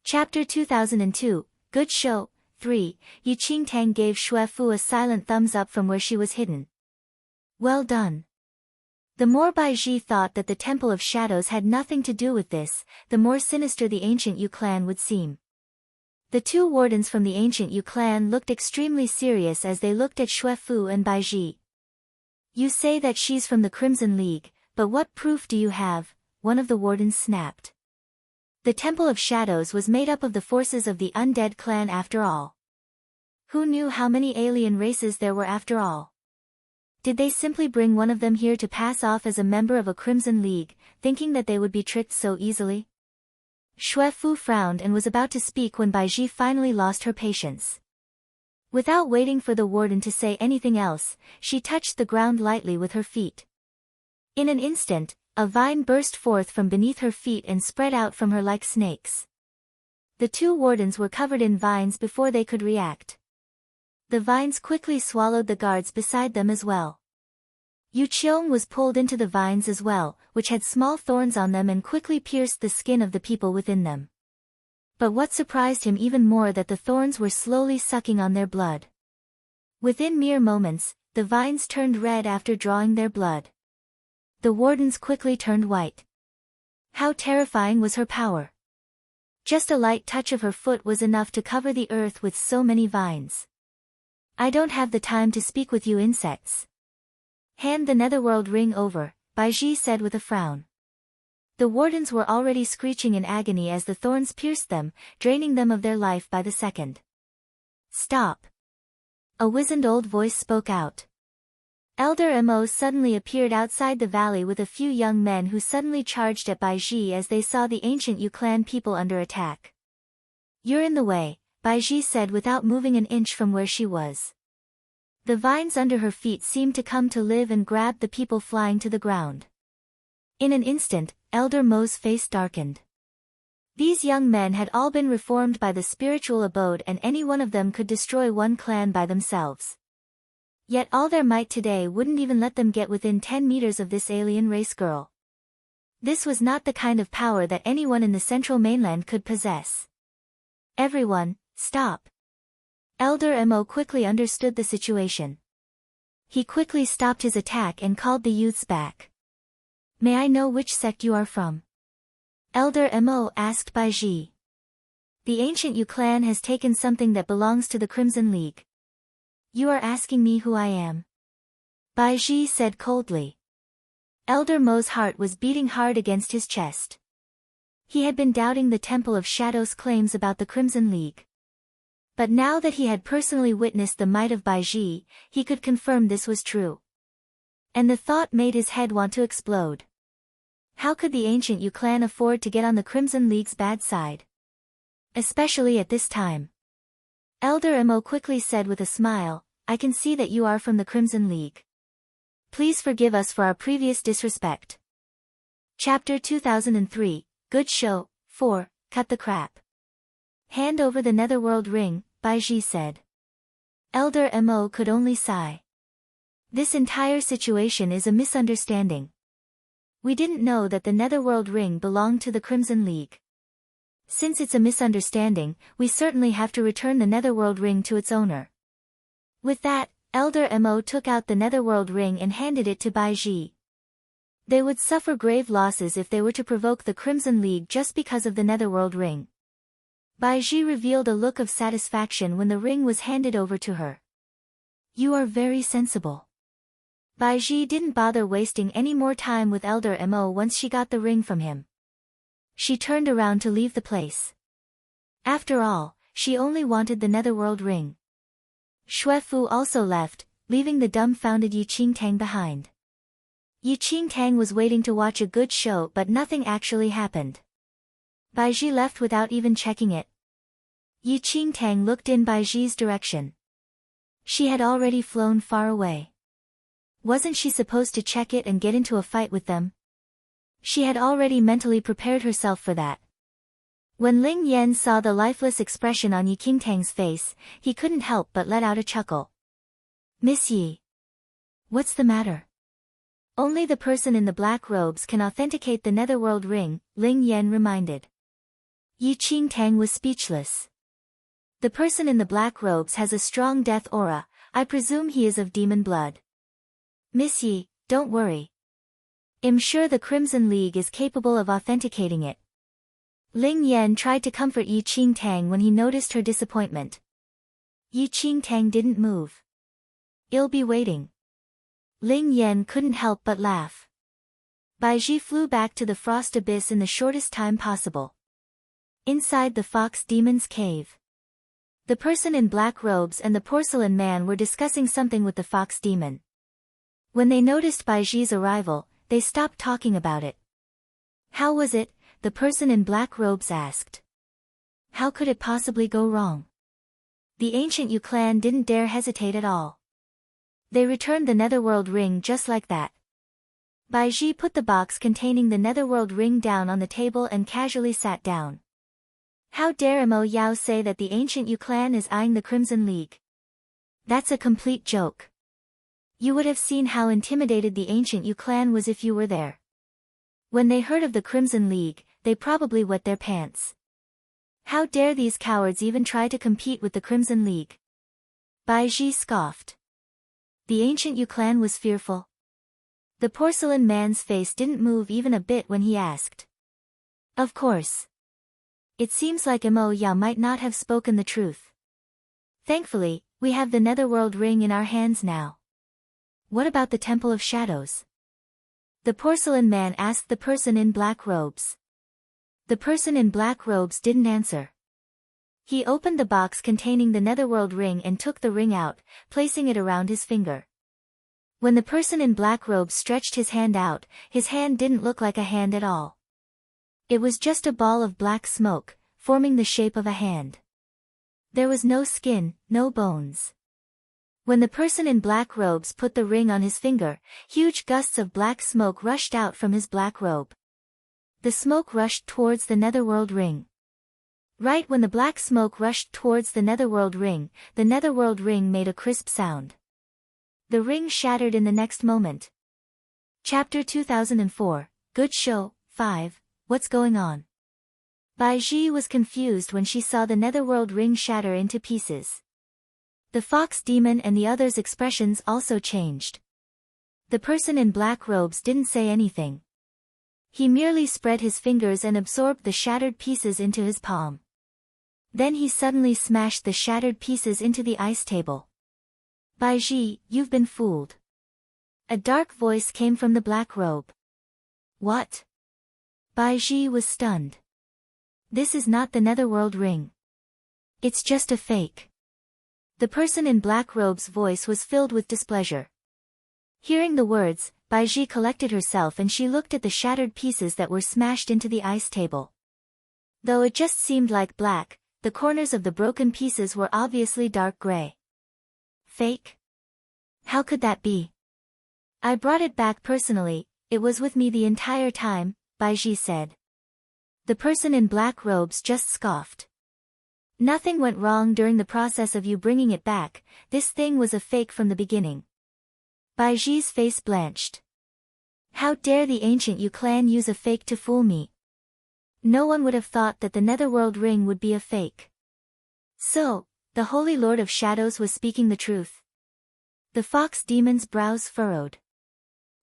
Chapter 2002, Good Show, 3, Yu Qingtang gave Xuefu a silent thumbs up from where she was hidden. Well done. The more Baizhi thought that the Temple of Shadows had nothing to do with this, the more sinister the ancient Yu clan would seem. The two wardens from the ancient Yu clan looked extremely serious as they looked at Xuefu and Baizhi. You say that she's from the Crimson League, but what proof do you have? One of the wardens snapped. The Temple of Shadows was made up of the forces of the undead clan after all. Who knew how many alien races there were after all? Did they simply bring one of them here to pass off as a member of a Crimson League, thinking that they would be tricked so easily? Xuefu frowned and was about to speak when Baizhi finally lost her patience. Without waiting for the warden to say anything else, she touched the ground lightly with her feet. In an instant, a vine burst forth from beneath her feet and spread out from her like snakes. The two wardens were covered in vines before they could react. The vines quickly swallowed the guards beside them as well. Yu Qiong was pulled into the vines as well, which had small thorns on them and quickly pierced the skin of the people within them. But what surprised him even more that the thorns were slowly sucking on their blood. Within mere moments, the vines turned red after drawing their blood. The wardens quickly turned white. How terrifying was her power! Just a light touch of her foot was enough to cover the earth with so many vines. I don't have the time to speak with you insects. Hand the netherworld ring over, Baizhi said with a frown. The wardens were already screeching in agony as the thorns pierced them, draining them of their life by the second. Stop! A wizened old voice spoke out. Elder Mo suddenly appeared outside the valley with a few young men who suddenly charged at Baizhi as they saw the ancient Yu clan people under attack. You're in the way, Baizhi said without moving an inch from where she was. The vines under her feet seemed to come to live and grabbed the people flying to the ground. In an instant, Elder Mo's face darkened. These young men had all been reformed by the spiritual abode and any one of them could destroy one clan by themselves. Yet all their might today wouldn't even let them get within 10 meters of this alien race girl. This was not the kind of power that anyone in the central mainland could possess. Everyone, stop! Elder Mo quickly understood the situation. He quickly stopped his attack and called the youths back. May I know which sect you are from? Elder Mo asked Baizhi. The ancient Yu clan has taken something that belongs to the Crimson League. You are asking me who I am? Baizhi said coldly. Elder Mo's heart was beating hard against his chest. He had been doubting the Temple of Shadows' claims about the Crimson League. But now that he had personally witnessed the might of Baizhi, he could confirm this was true. And the thought made his head want to explode. How could the ancient Yu clan afford to get on the Crimson League's bad side? Especially at this time. Elder Mo quickly said with a smile, I can see that you are from the Crimson League. Please forgive us for our previous disrespect. Chapter 2003, Good Show, 4, Cut the Crap. Hand over the netherworld ring, Baizhi said. Elder Mo could only sigh. This entire situation is a misunderstanding. We didn't know that the netherworld ring belonged to the Crimson League. Since it's a misunderstanding, we certainly have to return the netherworld ring to its owner. With that, Elder Mo took out the netherworld ring and handed it to Baizhi. They would suffer grave losses if they were to provoke the Crimson League just because of the netherworld ring. Baizhi revealed a look of satisfaction when the ring was handed over to her. You are very sensible. Baizhi didn't bother wasting any more time with Elder Mo once she got the ring from him. She turned around to leave the place. After all, she only wanted the netherworld ring. Xuefu also left, leaving the dumbfounded Yu Qingtang behind. Yu Qingtang was waiting to watch a good show but nothing actually happened. Baizhi left without even checking it. Yu Qingtang looked in Baizhi's direction. She had already flown far away. Wasn't she supposed to check it and get into a fight with them? She had already mentally prepared herself for that. When Ling Yan saw the lifeless expression on Yu Qingtang's face, he couldn't help but let out a chuckle. Miss Yi. What's the matter? Only the person in the black robes can authenticate the netherworld ring, Ling Yan reminded. Yi Qingtang was speechless. The person in the black robes has a strong death aura, I presume he is of demon blood. Miss Yi, don't worry. I'm sure the Crimson League is capable of authenticating it. Ling Yan tried to comfort Yi Qingtang when he noticed her disappointment. Yi Qingtang didn't move. I'll be waiting. Ling Yan couldn't help but laugh. Bai Ji flew back to the frost abyss in the shortest time possible. Inside the fox demon's cave. The person in black robes and the porcelain man were discussing something with the fox demon. When they noticed Bai Ji's arrival, they stopped talking about it. How was it? The person in black robes asked. How could it possibly go wrong? The ancient Yu clan didn't dare hesitate at all. They returned the netherworld ring just like that. Bai Ji put the box containing the netherworld ring down on the table and casually sat down. How dare Mo Yao say that the ancient Yu clan is eyeing the Crimson League? That's a complete joke. You would have seen how intimidated the ancient Yu clan was if you were there. When they heard of the Crimson League, they probably wet their pants. How dare these cowards even try to compete with the Crimson League? Bai Ji scoffed. The ancient Yu clan was fearful. The porcelain man's face didn't move even a bit when he asked. Of course. It seems like Mo Yao might not have spoken the truth. Thankfully, we have the netherworld ring in our hands now. What about the Temple of Shadows? The porcelain man asked the person in black robes. The person in black robes didn't answer. He opened the box containing the netherworld ring and took the ring out, placing it around his finger. When the person in black robes stretched his hand out, his hand didn't look like a hand at all. It was just a ball of black smoke, forming the shape of a hand. There was no skin, no bones. When the person in black robes put the ring on his finger, huge gusts of black smoke rushed out from his black robe. The smoke rushed towards the netherworld ring. Right when the black smoke rushed towards the netherworld ring made a crisp sound. The ring shattered in the next moment. Chapter 2004, Good Show, 5, What's Going On? Bai Ji was confused when she saw the netherworld ring shatter into pieces. The fox demon and the others' expressions also changed. The person in black robes didn't say anything. He merely spread his fingers and absorbed the shattered pieces into his palm. Then he suddenly smashed the shattered pieces into the ice table. Bai Ji, you've been fooled. A dark voice came from the black robe. What? Bai Ji was stunned. This is not the netherworld ring. It's just a fake. The person in black robe's voice was filled with displeasure. Hearing the words, Bai Ji collected herself and she looked at the shattered pieces that were smashed into the ice table. Though it just seemed like black, the corners of the broken pieces were obviously dark gray. Fake? How could that be? I brought it back personally, it was with me the entire time, Bai Ji said. The person in black robes just scoffed. Nothing went wrong during the process of you bringing it back, this thing was a fake from the beginning. Bai Ji's face blanched. How dare the ancient Yu clan use a fake to fool me? No one would have thought that the netherworld ring would be a fake. So, the Holy Lord of Shadows was speaking the truth. The fox demon's brows furrowed.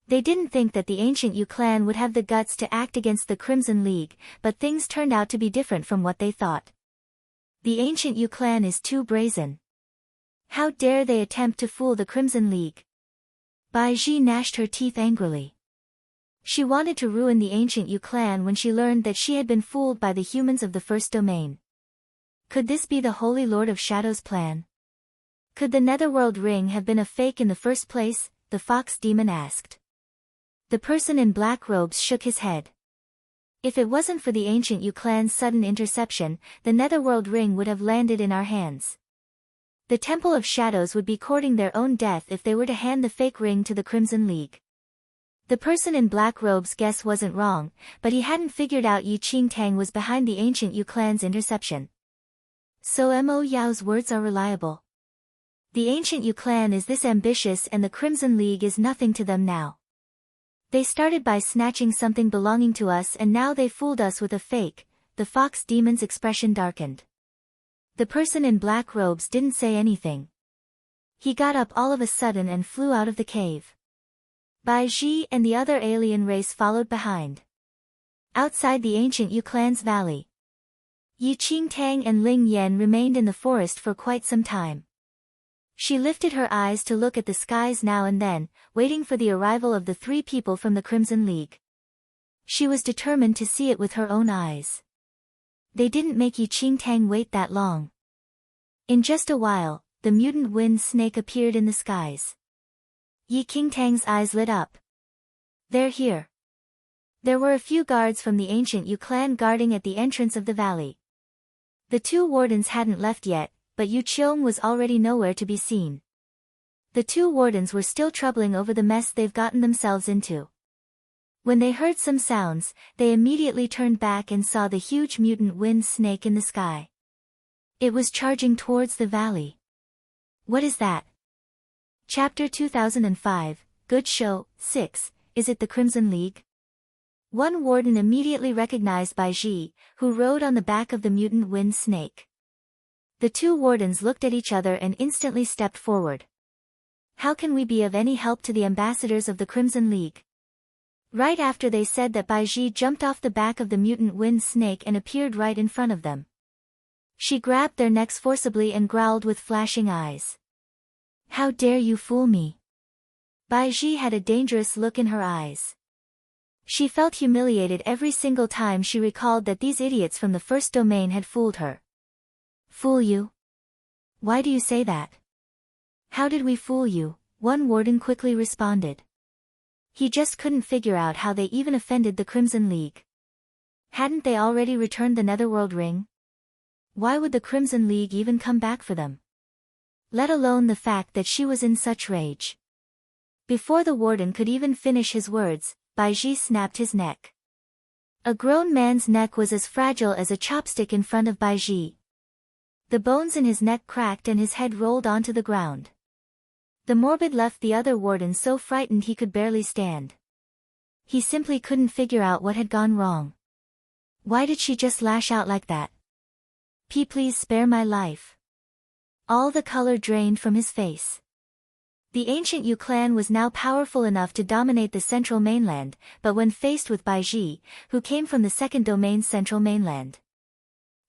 They didn't think that the ancient Yu clan would have the guts to act against the Crimson League, but things turned out to be different from what they thought. The ancient Yu clan is too brazen. How dare they attempt to fool the Crimson League? Bai Ji gnashed her teeth angrily. She wanted to ruin the ancient Yu clan when she learned that she had been fooled by the humans of the First Domain. Could this be the Holy Lord of Shadows' plan? Could the netherworld ring have been a fake in the first place? The fox demon asked. The person in black robes shook his head. If it wasn't for the ancient Yu clan's sudden interception, the netherworld ring would have landed in our hands. The Temple of Shadows would be courting their own death if they were to hand the fake ring to the Crimson League. The person in black robes' guess wasn't wrong, but he hadn't figured out Yi Qingtang was behind the ancient Yu clan's interception. So Mo Yao's words are reliable. The ancient Yu clan is this ambitious and the Crimson League is nothing to them now. They started by snatching something belonging to us and now they fooled us with a fake, the fox demon's expression darkened. The person in black robes didn't say anything. He got up all of a sudden and flew out of the cave. Bai Ji and the other alien race followed behind. Outside the ancient Yu clan's valley, Yi Qingtang and Ling Yan remained in the forest for quite some time. She lifted her eyes to look at the skies now and then, waiting for the arrival of the 3 people from the Crimson League. She was determined to see it with her own eyes. They didn't make Yi Qingtang wait that long. In just a while, the mutant wind snake appeared in the skies. Yi Qingtang's eyes lit up. They're here. There were a few guards from the ancient Yu clan guarding at the entrance of the valley. The 2 wardens hadn't left yet, but Yu Qiong was already nowhere to be seen. The 2 wardens were still troubling over the mess they've gotten themselves into. When they heard some sounds, they immediately turned back and saw the huge mutant wind snake in the sky. It was charging towards the valley. What is that? Chapter 2005, Good Show, 6, Is it the Crimson League? One warden immediately recognized Bai Ji, who rode on the back of the mutant wind snake. The 2 wardens looked at each other and instantly stepped forward. How can we be of any help to the ambassadors of the Crimson League? Right after they said that Bai Ji jumped off the back of the mutant wind snake and appeared right in front of them. She grabbed their necks forcibly and growled with flashing eyes. How dare you fool me? Bai Ji had a dangerous look in her eyes. She felt humiliated every single time she recalled that these idiots from the first domain had fooled her. Fool you? Why do you say that? How did we fool you? One warden quickly responded. He just couldn't figure out how they even offended the Crimson League. Hadn't they already returned the Netherworld ring? Why would the Crimson League even come back for them? Let alone the fact that she was in such rage. Before the warden could even finish his words, Bai Ji snapped his neck. A grown man's neck was as fragile as a chopstick in front of Bai Ji. The bones in his neck cracked and his head rolled onto the ground. The morbid left the other warden so frightened he could barely stand. He simply couldn't figure out what had gone wrong. Why did she just lash out like that? Please spare my life. All the color drained from his face. The ancient Yu clan was now powerful enough to dominate the central mainland, but when faced with Bai Ji, who came from the second domain's central mainland,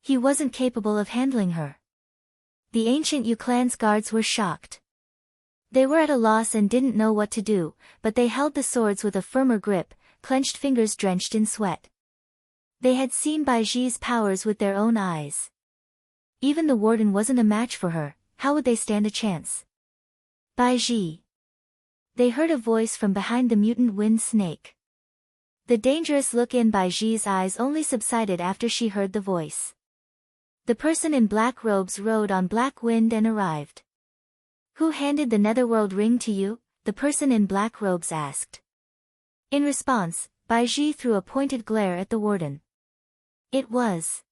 he wasn't capable of handling her. The ancient Yu clan's guards were shocked. They were at a loss and didn't know what to do, but they held the swords with a firmer grip, clenched fingers drenched in sweat. They had seen Bai Ji's powers with their own eyes. Even the warden wasn't a match for her, how would they stand a chance? Bai Ji. They heard a voice from behind the mutant wind snake. The dangerous look in Bai Ji's eyes only subsided after she heard the voice. The person in black robes rode on black wind and arrived. Who handed the Netherworld ring to you? The person in black robes asked. In response, Bai Ji threw a pointed glare at the warden. It was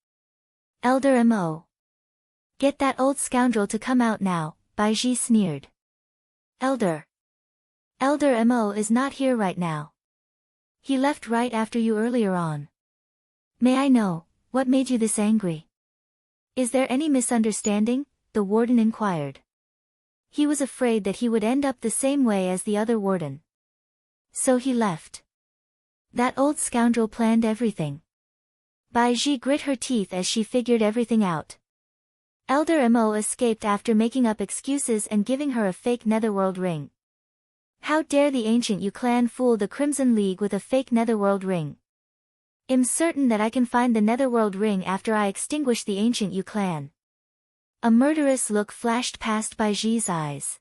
Elder Mo. Get that old scoundrel to come out now, Bai Ji sneered. Elder Mo is not here right now. He left right after you earlier on. May I know, what made you this angry? Is there any misunderstanding? The warden inquired. He was afraid that he would end up the same way as the other warden. So he left. That old scoundrel planned everything. Bai Ji grit her teeth as she figured everything out. Elder Mo escaped after making up excuses and giving her a fake Netherworld ring. How dare the ancient Yu clan fool the Crimson League with a fake Netherworld ring? I'm certain that I can find the Netherworld ring after I extinguish the ancient Yu clan. A murderous look flashed past Bai Ji's eyes.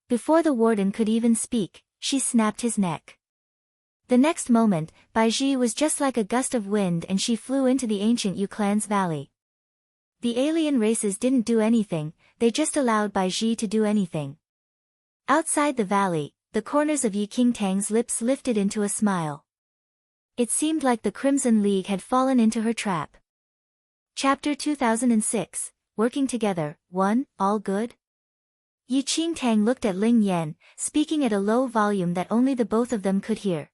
Before the warden could even speak, she snapped his neck. The next moment, Bai Ji was just like a gust of wind and she flew into the ancient Yu clan's valley. The alien races didn't do anything, they just allowed Bai Ji to do anything. Outside the valley, the corners of Yi Qingtang's lips lifted into a smile. It seemed like the Crimson League had fallen into her trap. Chapter 2006, Working Together, 1, All Good? Yi Qingtang looked at Ling Yan, speaking at a low volume that only the both of them could hear.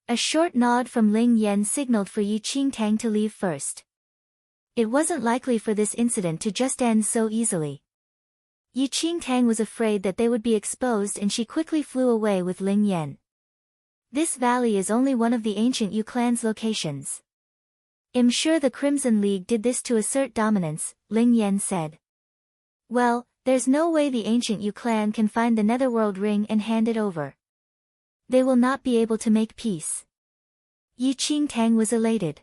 A short nod from Ling Yan signaled for Yi Qingtang to leave first. It wasn't likely for this incident to just end so easily. Yi Qingtang was afraid that they would be exposed and she quickly flew away with Ling Yan. This valley is only one of the ancient Yu clan's locations. I'm sure the Crimson League did this to assert dominance, Ling Yan said. Well, there's no way the ancient Yu clan can find the Netherworld Ring and hand it over. They will not be able to make peace. Yi Qingtang was elated.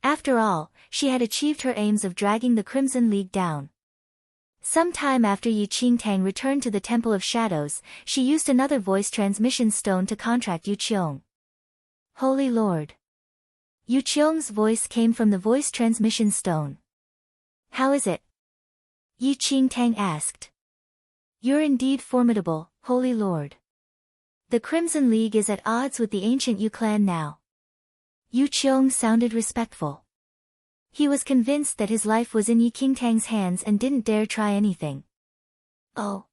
After all, she had achieved her aims of dragging the Crimson League down. Some time after Yi Qingtang returned to the Temple of Shadows, she used another voice transmission stone to contract Yu Qiong. Holy Lord. Yu Qiong's voice came from the voice transmission stone. How is it? Yi Qingtang asked. You're indeed formidable, Holy Lord. The Crimson League is at odds with the ancient Yu clan now. Yu Qiong sounded respectful. He was convinced that his life was in Yi Qingtang's hands and didn't dare try anything. Oh.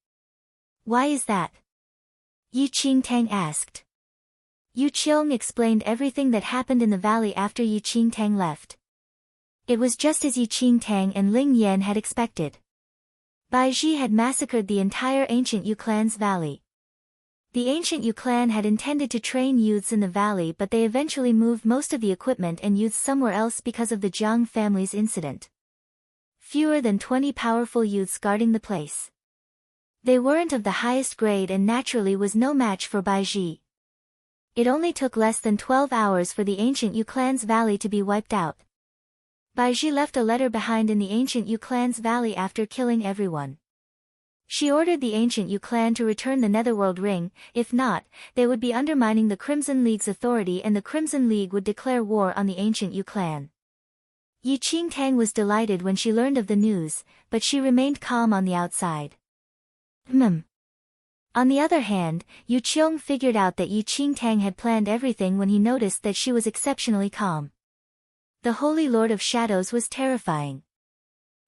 Why is that? Yi Qingtang asked. Yu Qiong explained everything that happened in the valley after Yi Qingtang left. It was just as Yi Qingtang and Ling Yan had expected. Bai Ji had massacred the entire ancient Yu clan's valley. The ancient Yu clan had intended to train youths in the valley, but they eventually moved most of the equipment and youths somewhere else because of the Jiang family's incident. Fewer than 20 powerful youths guarding the place. They weren't of the highest grade and naturally was no match for Bai Ji. It only took less than 12 hours for the ancient Yu clan's valley to be wiped out. Bai Ji left a letter behind in the ancient Yu clan's valley after killing everyone. She ordered the ancient Yu clan to return the Netherworld Ring, if not, they would be undermining the Crimson League's authority and the Crimson League would declare war on the ancient Yu clan. Yi Qingtang was delighted when she learned of the news, but she remained calm on the outside. On the other hand, Yu Qiong figured out that Yi Qingtang had planned everything when he noticed that she was exceptionally calm. The Holy Lord of Shadows was terrifying.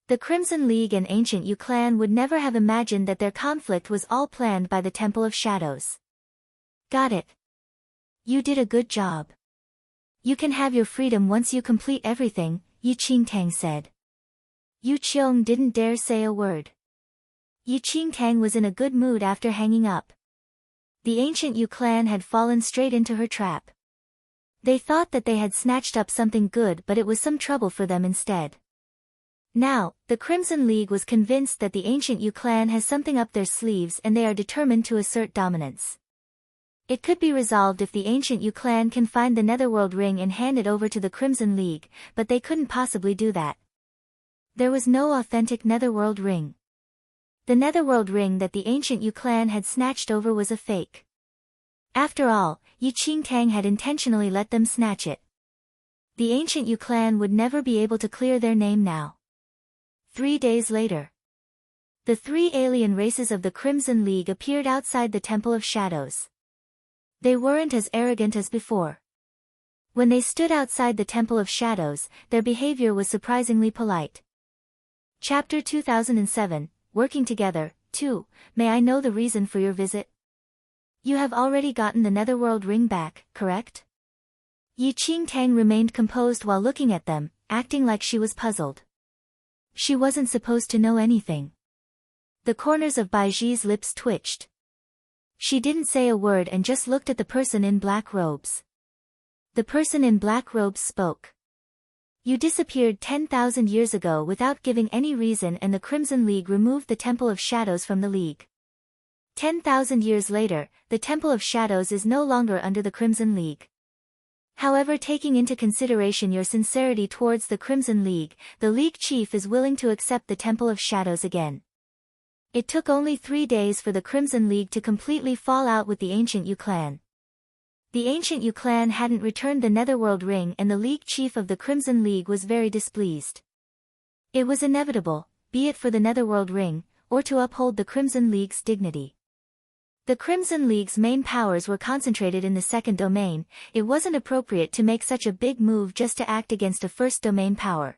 The Crimson League and ancient Yu clan would never have imagined that their conflict was all planned by the Temple of Shadows. Got it. You did a good job. You can have your freedom once you complete everything, Yi Qingtang said. Yu Qiong didn't dare say a word. Yi Qingtang was in a good mood after hanging up. The ancient Yu clan had fallen straight into her trap. They thought that they had snatched up something good, but it was some trouble for them instead. Now, the Crimson League was convinced that the ancient Yu clan has something up their sleeves and they are determined to assert dominance. It could be resolved if the ancient Yu clan can find the Netherworld Ring and hand it over to the Crimson League, but they couldn't possibly do that. There was no authentic Netherworld Ring. The Netherworld Ring that the ancient Yu clan had snatched over was a fake. After all, Yi Qingtang had intentionally let them snatch it. The ancient Yu clan would never be able to clear their name now. 3 days later. The 3 alien races of the Crimson League appeared outside the Temple of Shadows. They weren't as arrogant as before. When they stood outside the Temple of Shadows, their behavior was surprisingly polite. Chapter 2007, Working Together, 2, May I know the reason for your visit? You have already gotten the Netherworld Ring back, correct? Yi Qingtang remained composed while looking at them, acting like she was puzzled. She wasn't supposed to know anything. The corners of Bai Ji's lips twitched. She didn't say a word and just looked at the person in black robes. The person in black robes spoke. You disappeared 10,000 years ago without giving any reason and the Crimson League removed the Temple of Shadows from the League. 10,000 years later, the Temple of Shadows is no longer under the Crimson League. However, taking into consideration your sincerity towards the Crimson League, the League Chief is willing to accept the Temple of Shadows again. It took only 3 days for the Crimson League to completely fall out with the ancient Yu clan. The ancient Yu clan hadn't returned the Netherworld Ring and the League Chief of the Crimson League was very displeased. It was inevitable, be it for the Netherworld Ring, or to uphold the Crimson League's dignity. The Crimson League's main powers were concentrated in the second domain. It wasn't appropriate to make such a big move just to act against a first domain power.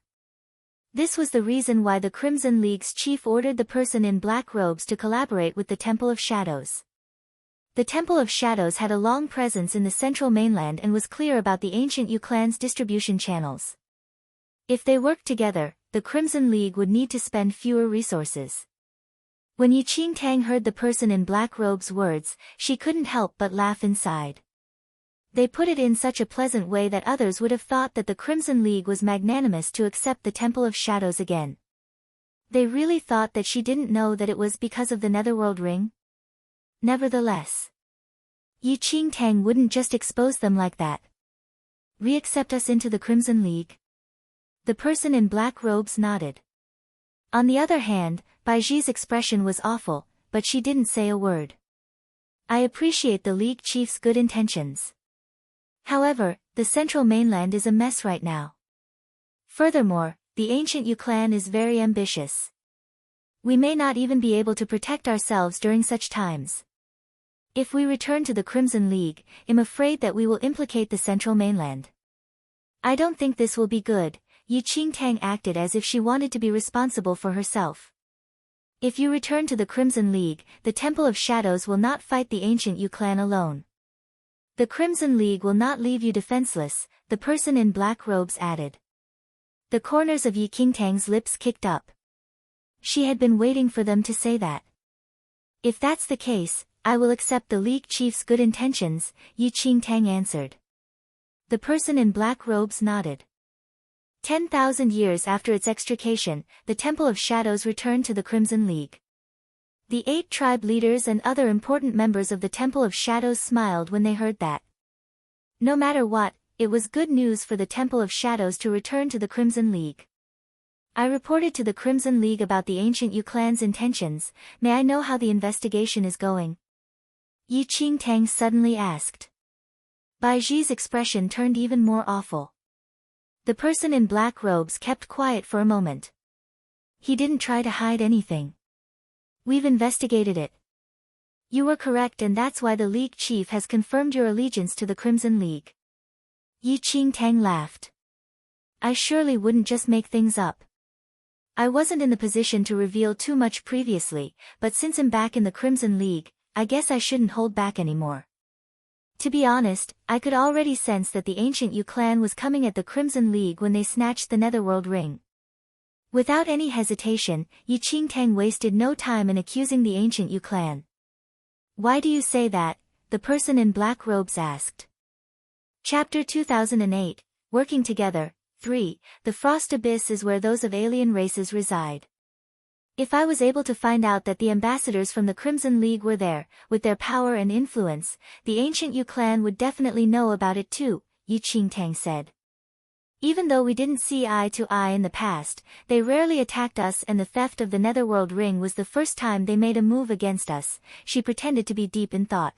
This was the reason why the Crimson League's chief ordered the person in black robes to collaborate with the Temple of Shadows. The Temple of Shadows had a long presence in the central mainland and was clear about the ancient Yu clan's distribution channels. If they worked together, the Crimson League would need to spend fewer resources. When Yi Qingtang heard the person in black robe's words, she couldn't help but laugh inside. They put it in such a pleasant way that others would have thought that the Crimson League was magnanimous to accept the Temple of Shadows again. They really thought that she didn't know that it was because of the Netherworld Ring? Nevertheless, Yi Qingtang wouldn't just expose them like that. Re-accept us into the Crimson League? The person in black robes nodded. On the other hand, Baiji's expression was awful, but she didn't say a word. I appreciate the League Chief's good intentions. However, the central mainland is a mess right now. Furthermore, the ancient Yu clan is very ambitious. We may not even be able to protect ourselves during such times. If we return to the Crimson League, I'm afraid that we will implicate the central mainland. I don't think this will be good. Yi Qingtang acted as if she wanted to be responsible for herself. If you return to the Crimson League, the Temple of Shadows will not fight the ancient Yu clan alone. The Crimson League will not leave you defenseless, the person in black robes added. The corners of Yi Qingtang's lips kicked up. She had been waiting for them to say that. If that's the case, I will accept the League Chief's good intentions, Yi Qingtang answered. The person in black robes nodded. 10,000 years after its extrication, the Temple of Shadows returned to the Crimson League. The 8 tribe leaders and other important members of the Temple of Shadows smiled when they heard that. No matter what, it was good news for the Temple of Shadows to return to the Crimson League. I reported to the Crimson League about the ancient Yu clan's intentions. May I know how the investigation is going? Yi Qingtang suddenly asked. Baiji's expression turned even more awful. The person in black robes kept quiet for a moment. He didn't try to hide anything. We've investigated it. You were correct, and that's why the League Chief has confirmed your allegiance to the Crimson League. Yi Qingtang laughed. I surely wouldn't just make things up. I wasn't in the position to reveal too much previously, but since I'm back in the Crimson League, I guess I shouldn't hold back anymore. To be honest, I could already sense that the ancient Yu clan was coming at the Crimson League when they snatched the Netherworld Ring. Without any hesitation, Yi Qingtang wasted no time in accusing the ancient Yu clan. Why do you say that? The person in black robes asked. Chapter 2008, Working Together, 3, The Frost Abyss is where those of alien races reside. If I was able to find out that the ambassadors from the Crimson League were there, with their power and influence, the ancient Yu clan would definitely know about it too, Yi Qingtang said. Even though we didn't see eye to eye in the past, they rarely attacked us, and the theft of the Netherworld Ring was the first time they made a move against us. She pretended to be deep in thought.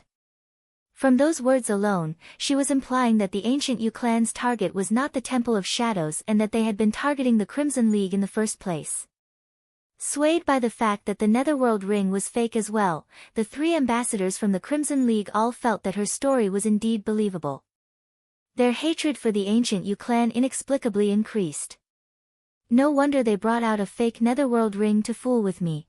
From those words alone, she was implying that the ancient Yu clan's target was not the Temple of Shadows and that they had been targeting the Crimson League in the first place. Swayed by the fact that the Netherworld Ring was fake as well, the 3 ambassadors from the Crimson League all felt that her story was indeed believable. Their hatred for the ancient Yu clan inexplicably increased. No wonder they brought out a fake Netherworld Ring to fool with me.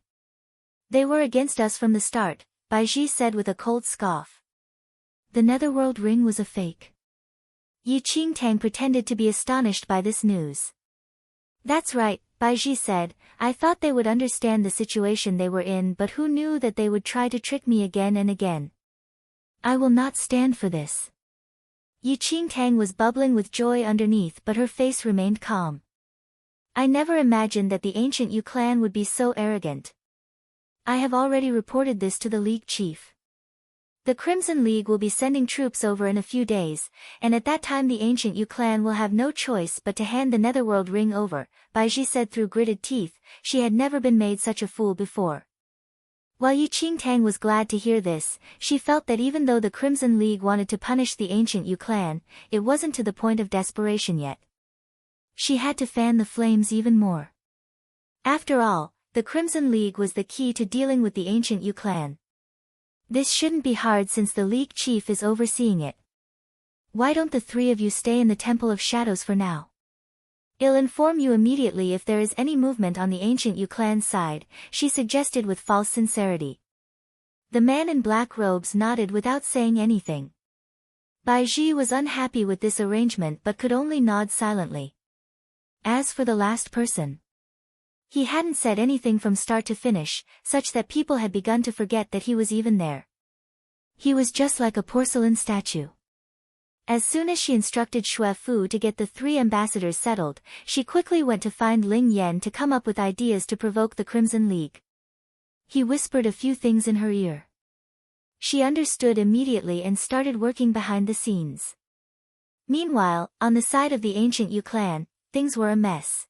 They were against us from the start, Baiji said with a cold scoff. The Netherworld Ring was a fake. Yi Qingtang pretended to be astonished by this news. That's right, Baiji said, I thought they would understand the situation they were in, but who knew that they would try to trick me again and again. I will not stand for this. Yi Qingtang was bubbling with joy underneath, but her face remained calm. I never imagined that the ancient Yu clan would be so arrogant. I have already reported this to the League Chief. The Crimson League will be sending troops over in a few days, and at that time the ancient Yu clan will have no choice but to hand the Netherworld Ring over, Baiji said through gritted teeth. She had never been made such a fool before. While Yi Qingtang was glad to hear this, she felt that even though the Crimson League wanted to punish the ancient Yu clan, it wasn't to the point of desperation yet. She had to fan the flames even more. After all, the Crimson League was the key to dealing with the ancient Yu clan. This shouldn't be hard since the League Chief is overseeing it. Why don't the 3 of you stay in the Temple of Shadows for now? I'll inform you immediately if there is any movement on the ancient Yu clan's side, she suggested with false sincerity. The man in black robes nodded without saying anything. Bai Ji was unhappy with this arrangement but could only nod silently. As for the last person, he hadn't said anything from start to finish, such that people had begun to forget that he was even there. He was just like a porcelain statue. As soon as she instructed Xue Fu to get the 3 ambassadors settled, she quickly went to find Ling Yan to come up with ideas to provoke the Crimson League. He whispered a few things in her ear. She understood immediately and started working behind the scenes. Meanwhile, on the side of the ancient Yu clan, things were a mess.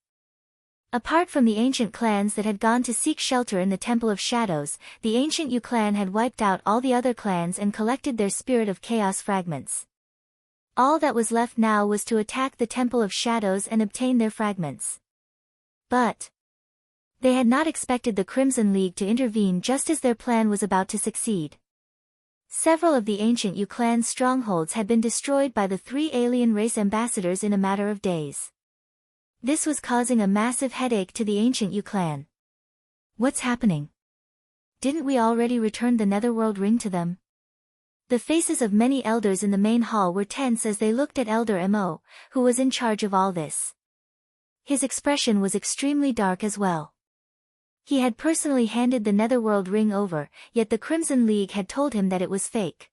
Apart from the ancient clans that had gone to seek shelter in the Temple of Shadows, the ancient Yu clan had wiped out all the other clans and collected their spirit of chaos fragments. All that was left now was to attack the Temple of Shadows and obtain their fragments. But they had not expected the Crimson League to intervene just as their plan was about to succeed. Several of the ancient Yu clan's strongholds had been destroyed by the 3 alien race ambassadors in a matter of days. This was causing a massive headache to the ancient Yu clan. What's happening? Didn't we already return the Netherworld ring to them? The faces of many elders in the main hall were tense as they looked at Elder Mo, who was in charge of all this. His expression was extremely dark as well. He had personally handed the Netherworld ring over, yet the Crimson League had told him that it was fake.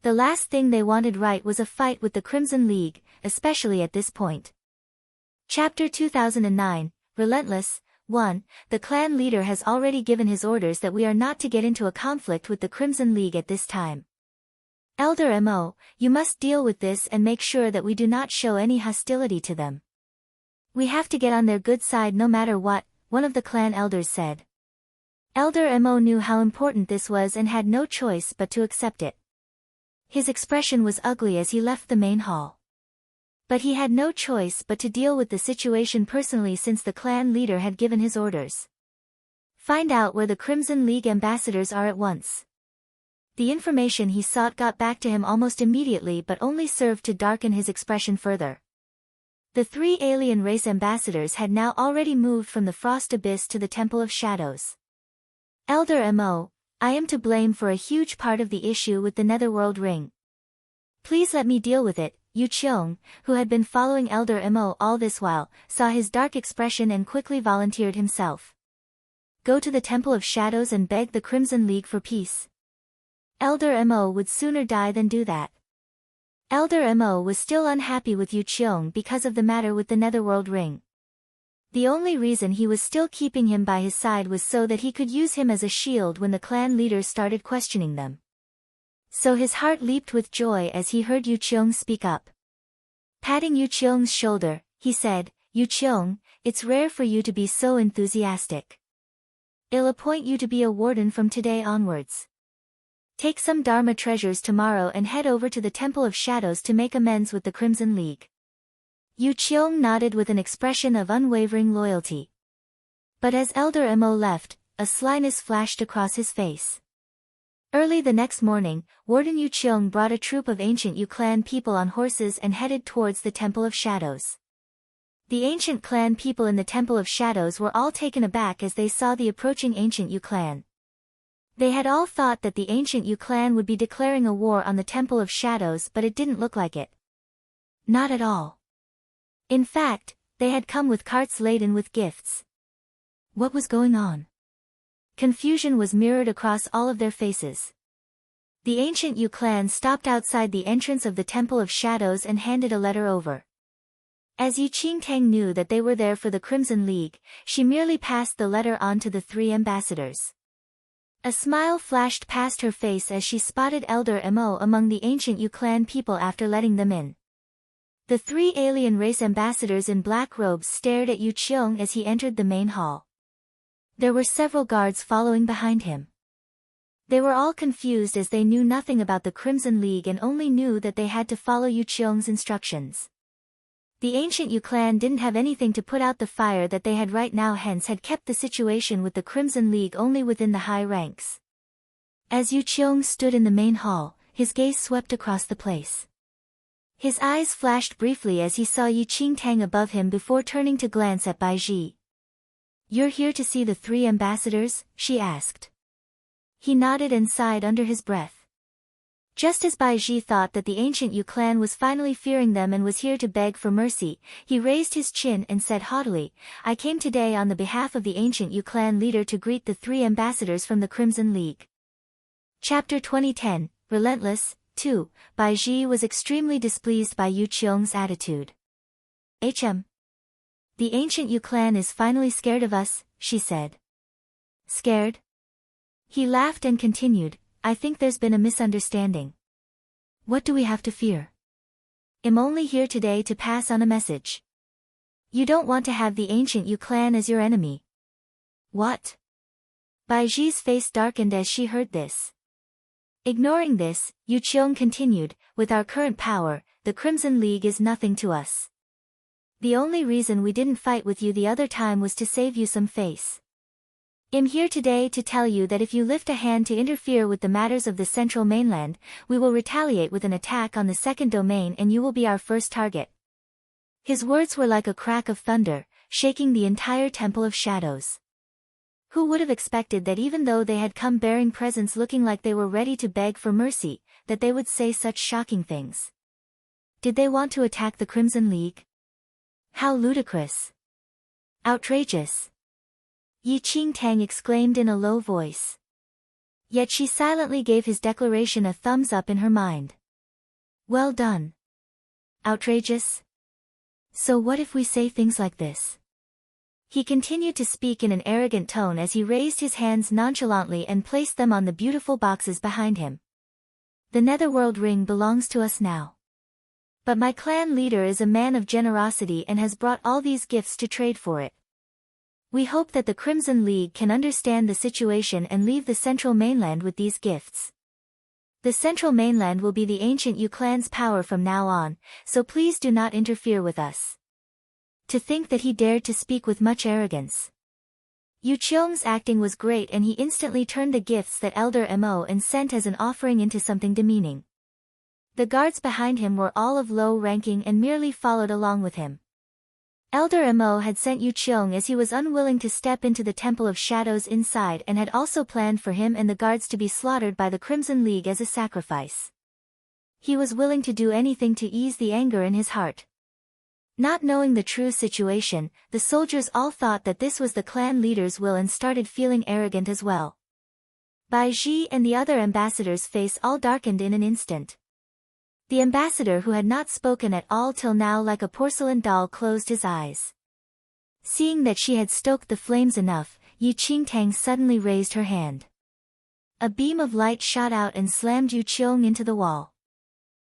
The last thing they wanted right was a fight with the Crimson League, especially at this point. Chapter 2009, Relentless. 1. The clan leader has already given his orders that we are not to get into a conflict with the Crimson League at this time. Elder Mo, you must deal with this and make sure that we do not show any hostility to them. We have to get on their good side no matter what, one of the clan elders said. Elder Mo knew how important this was and had no choice but to accept it. His expression was ugly as he left the main hall. But he had no choice but to deal with the situation personally since the clan leader had given his orders. Find out where the Crimson League ambassadors are at once. The information he sought got back to him almost immediately but only served to darken his expression further. The 3 alien race ambassadors had now already moved from the Frost Abyss to the Temple of Shadows. Elder Mo, I am to blame for a huge part of the issue with the Netherworld ring. Please let me deal with it. Yu Qiong, who had been following Elder Mo all this while, saw his dark expression and quickly volunteered himself. Go to the Temple of Shadows and beg the Crimson League for peace. Elder Mo would sooner die than do that. Elder Mo was still unhappy with Yu Qiong because of the matter with the Netherworld ring. The only reason he was still keeping him by his side was so that he could use him as a shield when the clan leaders started questioning them. So his heart leaped with joy as he heard Yu Qiong speak up. Patting Yu Qiong's shoulder, he said, Yu Qiong, it's rare for you to be so enthusiastic. I'll appoint you to be a warden from today onwards. Take some Dharma treasures tomorrow and head over to the Temple of Shadows to make amends with the Crimson League. Yu Qiong nodded with an expression of unwavering loyalty. But as Elder Mo left, a slyness flashed across his face. Early the next morning, Warden Yu Qiong brought a troop of ancient Yu clan people on horses and headed towards the Temple of Shadows. The ancient clan people in the Temple of Shadows were all taken aback as they saw the approaching ancient Yu clan. They had all thought that the ancient Yu clan would be declaring a war on the Temple of Shadows, but it didn't look like it. Not at all. In fact, they had come with carts laden with gifts. What was going on? Confusion was mirrored across all of their faces. The ancient Yu clan stopped outside the entrance of the Temple of Shadows and handed a letter over. As Yi Qingtang knew that they were there for the Crimson League, she merely passed the letter on to the 3 ambassadors. A smile flashed past her face as she spotted Elder Mo among the ancient Yu clan people after letting them in. The 3 alien race ambassadors in black robes stared at Yu Qiong as he entered the main hall. There were several guards following behind him. They were all confused as they knew nothing about the Crimson League and only knew that they had to follow Yu Qiong's instructions. The ancient Yu clan didn't have anything to put out the fire that they had right now, hence had kept the situation with the Crimson League only within the high ranks. As Yu Qiong stood in the main hall, his gaze swept across the place. His eyes flashed briefly as he saw Yi Qingtang above him before turning to glance at Bai Ji. You're here to see the 3 ambassadors? She asked. He nodded and sighed under his breath. Just as Bai Ji thought that the ancient Yu clan was finally fearing them and was here to beg for mercy, he raised his chin and said haughtily, "I came today on the behalf of the ancient Yu clan leader to greet the 3 ambassadors from the Crimson League." Chapter 2010, Relentless, 2. Bai Ji was extremely displeased by Yu Qiong's attitude. The ancient Yu clan is finally scared of us, she said. Scared? He laughed and continued, "I think there's been a misunderstanding. What do we have to fear? I'm only here today to pass on a message. You don't want to have the ancient Yu clan as your enemy." What? Bai Ji's face darkened as she heard this. Ignoring this, Yu Qiong continued, "With our current power, the Crimson League is nothing to us. The only reason we didn't fight with you the other time was to save you some face. I'm here today to tell you that if you lift a hand to interfere with the matters of the central mainland, we will retaliate with an attack on the second domain and you will be our first target." His words were like a crack of thunder, shaking the entire Temple of Shadows. Who would have expected that even though they had come bearing presents looking like they were ready to beg for mercy, that they would say such shocking things? Did they want to attack the Crimson League? How ludicrous! Outrageous! Yi Qingtang exclaimed in a low voice. Yet she silently gave his declaration a thumbs up in her mind. Well done. Outrageous? So what if we say things like this? He continued to speak in an arrogant tone as he raised his hands nonchalantly and placed them on the beautiful boxes behind him. The Netherworld ring belongs to us now. But my clan leader is a man of generosity and has brought all these gifts to trade for it. We hope that the Crimson League can understand the situation and leave the central mainland with these gifts. The central mainland will be the ancient Yu clan's power from now on, so please do not interfere with us. To think that he dared to speak with much arrogance. Yu Qiong's acting was great and he instantly turned the gifts that Elder Mo and sent as an offering into something demeaning. The guards behind him were all of low ranking and merely followed along with him. Elder Mo had sent Yu Qiong as he was unwilling to step into the Temple of Shadows inside and had also planned for him and the guards to be slaughtered by the Crimson League as a sacrifice. He was willing to do anything to ease the anger in his heart. Not knowing the true situation, the soldiers all thought that this was the clan leader's will and started feeling arrogant as well. Bai Ji and the other ambassadors' face all darkened in an instant. The ambassador who had not spoken at all till now like a porcelain doll closed his eyes. Seeing that she had stoked the flames enough, Yi Qingtang suddenly raised her hand. A beam of light shot out and slammed Yu Qiong into the wall.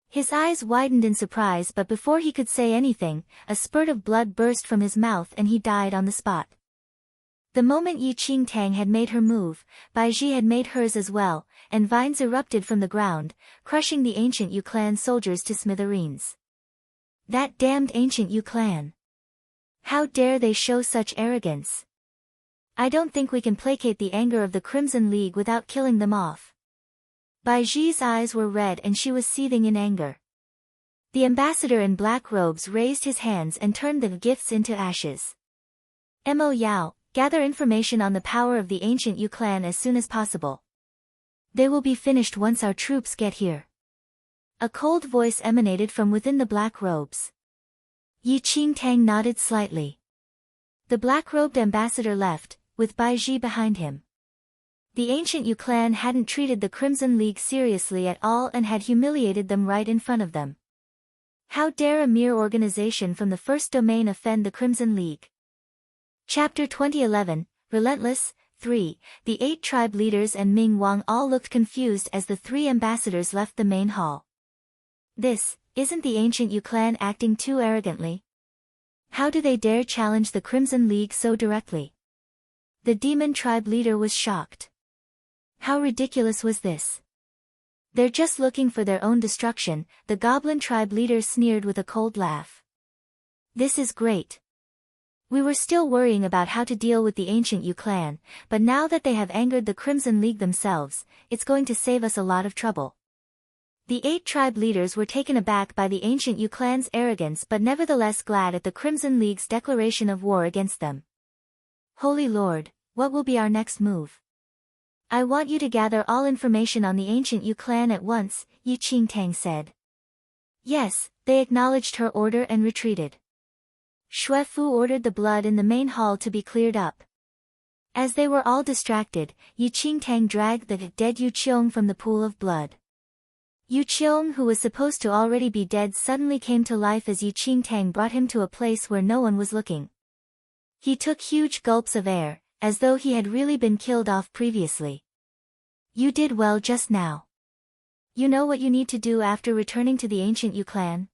His eyes widened in surprise but before he could say anything, a spurt of blood burst from his mouth and he died on the spot. The moment Yi Qingtang had made her move, Bai Ji had made hers as well, and vines erupted from the ground, crushing the ancient Yu clan soldiers to smithereens. That damned ancient Yu clan! How dare they show such arrogance? I don't think we can placate the anger of the Crimson League without killing them off. Bai Ji's eyes were red and she was seething in anger. The ambassador in black robes raised his hands and turned the gifts into ashes. Mo Yao, gather information on the power of the ancient Yu clan as soon as possible. They will be finished once our troops get here. A cold voice emanated from within the black robes. Yi Qingtang nodded slightly. The black-robed ambassador left, with Bai Ji behind him. The ancient Yu clan hadn't treated the Crimson League seriously at all and had humiliated them right in front of them. How dare a mere organization from the first domain offend the Crimson League? Chapter 2011, Relentless, 3. The 8 tribe leaders and Ming Wang all looked confused as the 3 ambassadors left the main hall. Isn't the ancient Yu clan acting too arrogantly? How do they dare challenge the Crimson League so directly? The demon tribe leader was shocked. How ridiculous was this? They're just looking for their own destruction, the goblin tribe leader sneered with a cold laugh. This is great. We were still worrying about how to deal with the ancient Yu clan, but now that they have angered the Crimson League themselves, it's going to save us a lot of trouble. The 8 tribe leaders were taken aback by the ancient Yu clan's arrogance but nevertheless glad at the Crimson League's declaration of war against them. Holy Lord, what will be our next move? I want you to gather all information on the ancient Yu clan at once, Yi Qingtang said. Yes, they acknowledged her order and retreated. Xue Fu ordered the blood in the main hall to be cleared up. As they were all distracted, Yi Qingtang dragged the dead Yu Qiong from the pool of blood. Yu Qiong, who was supposed to already be dead, suddenly came to life as Yi Qingtang brought him to a place where no one was looking. He took huge gulps of air, as though he had really been killed off previously. You did well just now. You know what you need to do after returning to the ancient Yu clan?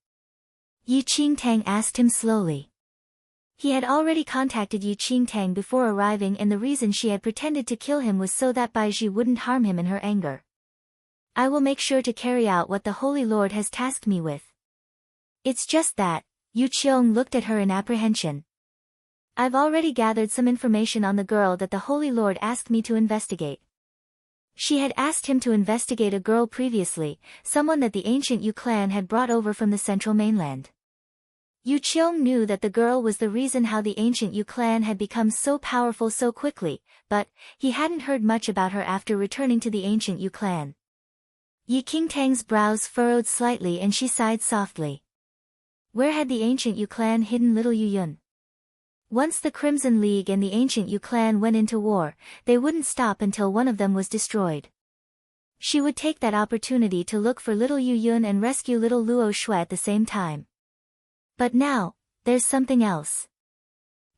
Yi Qingtang asked him slowly. He had already contacted Yi Qingtang before arriving, and the reason she had pretended to kill him was so that Baizhi wouldn't harm him in her anger. I will make sure to carry out what the Holy Lord has tasked me with. It's just that, Yu Qiong looked at her in apprehension. I've already gathered some information on the girl that the Holy Lord asked me to investigate. She had asked him to investigate a girl previously, someone that the ancient Yu clan had brought over from the central mainland. Yu Qiong knew that the girl was the reason how the ancient Yu clan had become so powerful so quickly, but he hadn't heard much about her after returning to the ancient Yu clan. Yi Qingtang's brows furrowed slightly and she sighed softly. Where had the ancient Yu clan hidden little Yu Yun? Once the Crimson League and the ancient Yu clan went into war, they wouldn't stop until one of them was destroyed. She would take that opportunity to look for little Yu Yun and rescue little Luo Shui at the same time. But now, there's something else.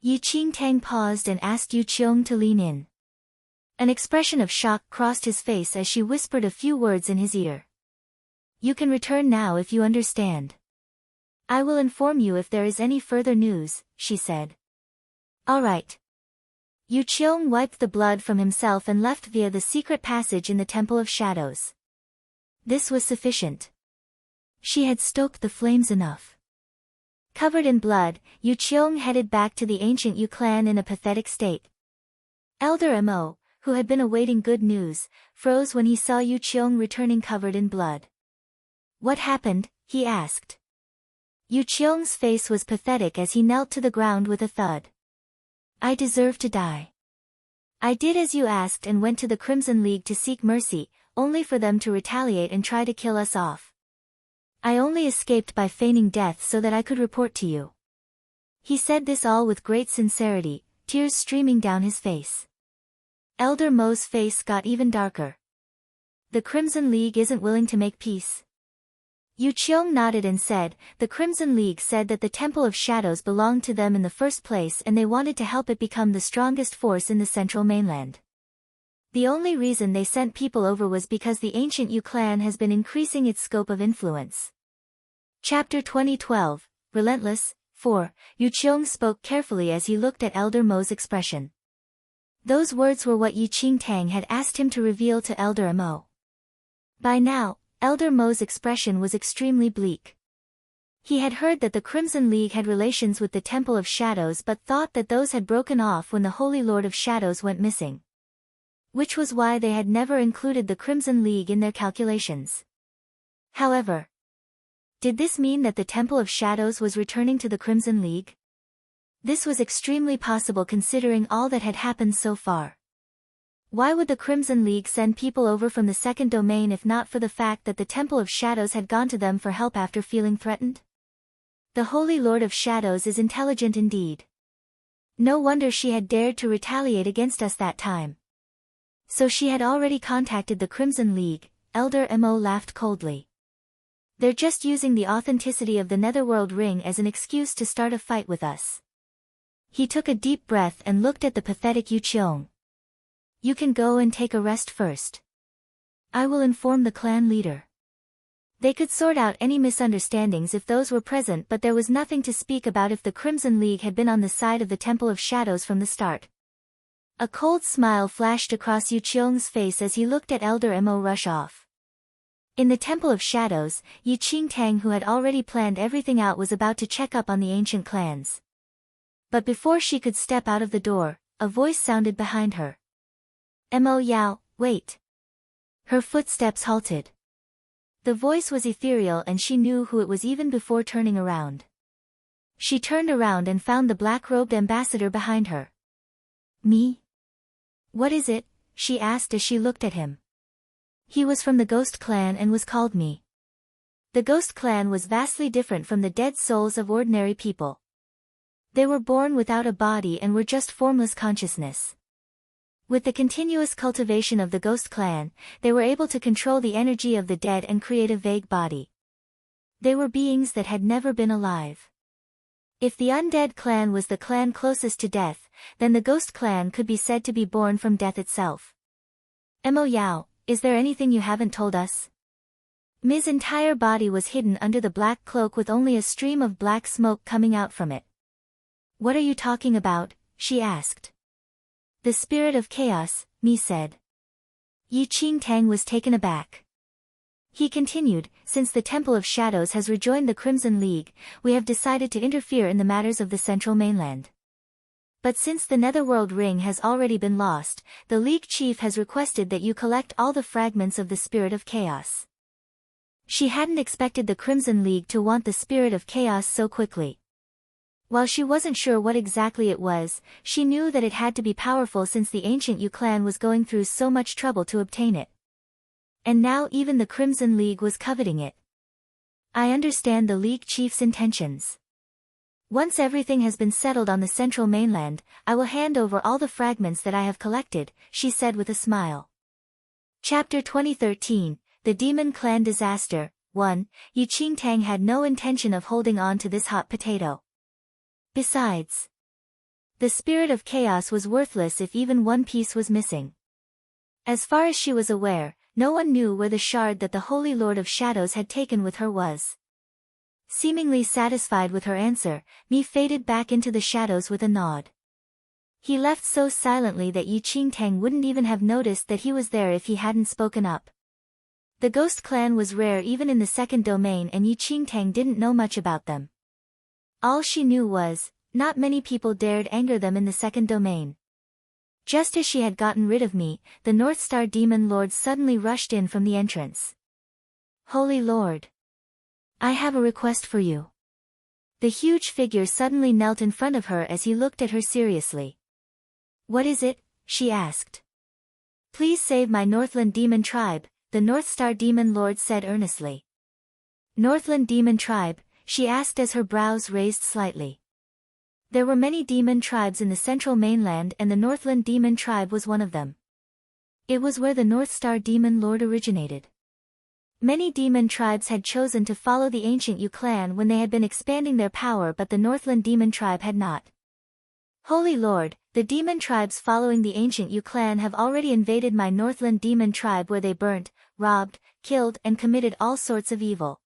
Yi Qingtang paused and asked Yu Qiong to lean in. An expression of shock crossed his face as she whispered a few words in his ear. You can return now if you understand. I will inform you if there is any further news, she said. All right. Yu Qiong wiped the blood from himself and left via the secret passage in the Temple of Shadows. This was sufficient. She had stoked the flames enough. Covered in blood, Yu Qiong headed back to the ancient Yu clan in a pathetic state. Elder Mo, who had been awaiting good news, froze when he saw Yu Qiong returning covered in blood. What happened? He asked. Yu Qiong's face was pathetic as he knelt to the ground with a thud. I deserve to die. I did as you asked and went to the Crimson League to seek mercy, only for them to retaliate and try to kill us off. I only escaped by feigning death so that I could report to you. He said this all with great sincerity, tears streaming down his face. Elder Mo's face got even darker. The Crimson League isn't willing to make peace. Yu Qiong nodded and said, the Crimson League said that the Temple of Shadows belonged to them in the first place and they wanted to help it become the strongest force in the central mainland. The only reason they sent people over was because the ancient Yu clan has been increasing its scope of influence. Chapter 2012, Relentless, 4, Yu Qiong spoke carefully as he looked at Elder Mo's expression. Those words were what Yi Qingtang had asked him to reveal to Elder Mo. By now, Elder Mo's expression was extremely bleak. He had heard that the Crimson League had relations with the Temple of Shadows but thought that those had broken off when the Holy Lord of Shadows went missing. Which was why they had never included the Crimson League in their calculations. However, did this mean that the Temple of Shadows was returning to the Crimson League? This was extremely possible considering all that had happened so far. Why would the Crimson League send people over from the second domain if not for the fact that the Temple of Shadows had gone to them for help after feeling threatened? The Holy Lord of Shadows is intelligent indeed. No wonder she had dared to retaliate against us that time. So she had already contacted the Crimson League, Elder Mo laughed coldly. They're just using the authenticity of the Netherworld Ring as an excuse to start a fight with us. He took a deep breath and looked at the pathetic Yu Qiong. You can go and take a rest first. I will inform the clan leader. They could sort out any misunderstandings if those were present, but there was nothing to speak about if the Crimson League had been on the side of the Temple of Shadows from the start. A cold smile flashed across Yu Qiong's face as he looked at Elder Mo rush off. In the Temple of Shadows, Yi Qingtang, who had already planned everything out, was about to check up on the ancient clans. But before she could step out of the door, a voice sounded behind her. Mo Yao, wait. Her footsteps halted. The voice was ethereal and she knew who it was even before turning around. She turned around and found the black-robed ambassador behind her. Me? What is it? she asked as she looked at him. He was from the Ghost Clan and was called me. The Ghost Clan was vastly different from the dead souls of ordinary people. They were born without a body and were just formless consciousness. With the continuous cultivation of the Ghost Clan, they were able to control the energy of the dead and create a vague body. They were beings that had never been alive. If the Undead Clan was the clan closest to death, then the Ghost Clan could be said to be born from death itself. Mo Yao, is there anything you haven't told us? Mi's entire body was hidden under the black cloak with only a stream of black smoke coming out from it. What are you talking about? She asked. The spirit of chaos, Mi said. Yi Qingtang was taken aback. He continued, since the Temple of Shadows has rejoined the Crimson League, we have decided to interfere in the matters of the Central Mainland. But since the Netherworld Ring has already been lost, the League Chief has requested that you collect all the fragments of the Spirit of Chaos. She hadn't expected the Crimson League to want the Spirit of Chaos so quickly. While she wasn't sure what exactly it was, she knew that it had to be powerful since the ancient Yu clan was going through so much trouble to obtain it. And now even the Crimson League was coveting it. I understand the League Chief's intentions. Once everything has been settled on the Central Mainland, I will hand over all the fragments that I have collected, she said with a smile. Chapter 2013, The Demon Clan Disaster. 1. Yi Qingtang had no intention of holding on to this hot potato. Besides, the Spirit of Chaos was worthless if even one piece was missing. As far as she was aware, no one knew where the shard that the Holy Lord of Shadows had taken with her was. Seemingly satisfied with her answer, Mi faded back into the shadows with a nod. He left so silently that Yi Qingtang wouldn't even have noticed that he was there if he hadn't spoken up. The Ghost Clan was rare even in the second domain and Yi Qingtang didn't know much about them. All she knew was, not many people dared anger them in the second domain. Just as she had gotten rid of me, the North Star Demon Lord suddenly rushed in from the entrance. Holy Lord! I have a request for you. The huge figure suddenly knelt in front of her as he looked at her seriously. What is it? She asked. Please save my Northland Demon Tribe, the North Star Demon Lord said earnestly. Northland Demon Tribe, she asked as her brows raised slightly. There were many demon tribes in the Central Mainland and the Northland Demon Tribe was one of them. It was where the North Star Demon Lord originated. Many demon tribes had chosen to follow the ancient Yu clan when they had been expanding their power, but the Northland Demon Tribe had not. Holy Lord, the demon tribes following the ancient Yu clan have already invaded my Northland Demon Tribe where they burnt, robbed, killed and committed all sorts of evil.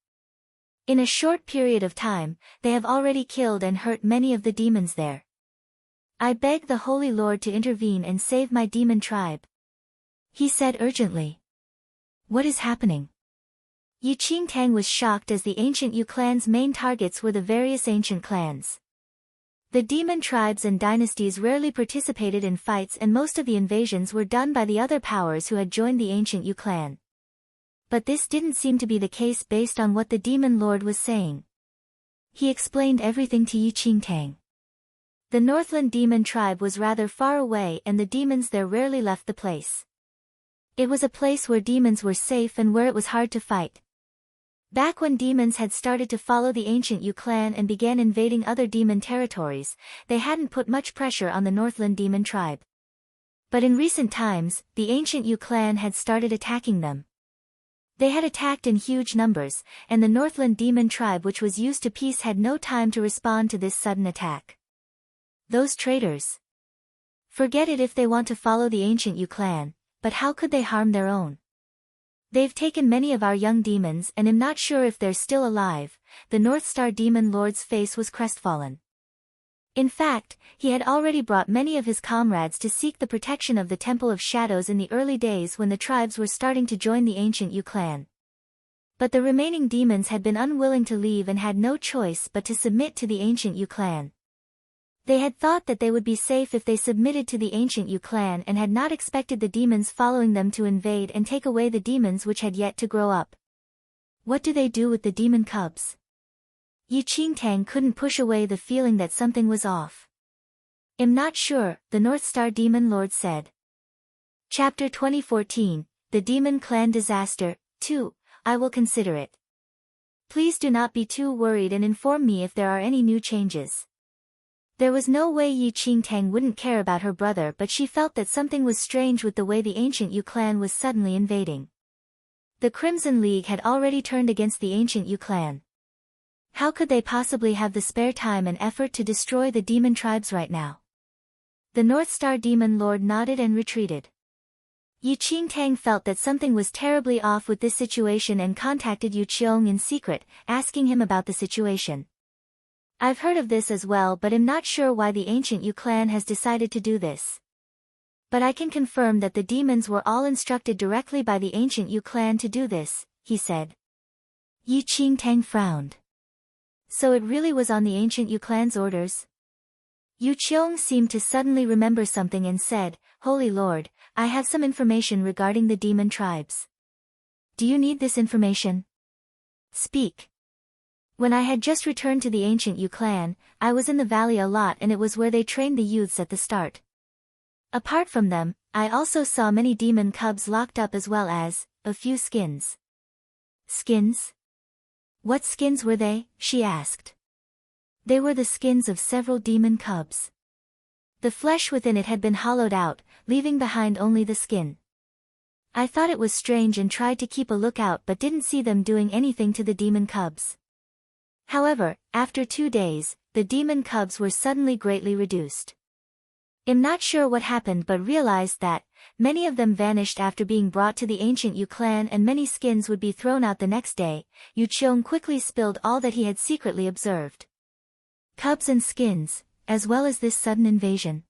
In a short period of time, they have already killed and hurt many of the demons there. I beg the Holy Lord to intervene and save my demon tribe. He said urgently. What is happening? Yi Qingtang was shocked as the ancient Yu clan's main targets were the various ancient clans. The demon tribes and dynasties rarely participated in fights and most of the invasions were done by the other powers who had joined the ancient Yu clan. But this didn't seem to be the case based on what the Demon Lord was saying. He explained everything to Yi Qingtang. The Northland Demon Tribe was rather far away and the demons there rarely left the place. It was a place where demons were safe and where it was hard to fight. Back when demons had started to follow the ancient Yu clan and began invading other demon territories, they hadn't put much pressure on the Northland Demon Tribe. But in recent times, the ancient Yu clan had started attacking them. They had attacked in huge numbers, and the Northland Demon Tribe which was used to peace had no time to respond to this sudden attack. Those traitors. Forget it if they want to follow the ancient Yu clan, but how could they harm their own? They've taken many of our young demons and am not sure if they're still alive. The North Star Demon Lord's face was crestfallen. In fact, he had already brought many of his comrades to seek the protection of the Temple of Shadows in the early days when the tribes were starting to join the ancient Yu clan. But the remaining demons had been unwilling to leave and had no choice but to submit to the ancient Yu clan. They had thought that they would be safe if they submitted to the ancient Yu clan and had not expected the demons following them to invade and take away the demons which had yet to grow up. What do they do with the demon cubs? Yi Qingtang couldn't push away the feeling that something was off. I'm not sure, the North Star Demon Lord said. Chapter 2014, The Demon Clan Disaster, 2, I will consider it. Please do not be too worried and inform me if there are any new changes. There was no way Yi Qingtang wouldn't care about her brother, but she felt that something was strange with the way the ancient Yu clan was suddenly invading. The Crimson League had already turned against the ancient Yu clan. How could they possibly have the spare time and effort to destroy the demon tribes right now? The North Star Demon Lord nodded and retreated. Yi Qingtang felt that something was terribly off with this situation and contacted Yu Qiong in secret, asking him about the situation. I've heard of this as well, but am not sure why the ancient Yu clan has decided to do this. But I can confirm that the demons were all instructed directly by the ancient Yu clan to do this, he said. Yi Qingtang frowned. So it really was on the ancient Yu clan's orders? Yu Qiong seemed to suddenly remember something and said, Holy Lord, I have some information regarding the demon tribes. Do you need this information? Speak. When I had just returned to the ancient Yu clan, I was in the valley a lot and it was where they trained the youths at the start. Apart from them, I also saw many demon cubs locked up as well as a few skins. Skins? What skins were they? She asked. They were the skins of several demon cubs. The flesh within it had been hollowed out, leaving behind only the skin. I thought it was strange and tried to keep a lookout but didn't see them doing anything to the demon cubs. However, after 2 days, the demon cubs were suddenly greatly reduced. I'm not sure what happened but realized that many of them vanished after being brought to the ancient Yu clan and many skins would be thrown out the next day. Yu Qiong quickly spilled all that he had secretly observed. Cubs and skins, as well as this sudden invasion.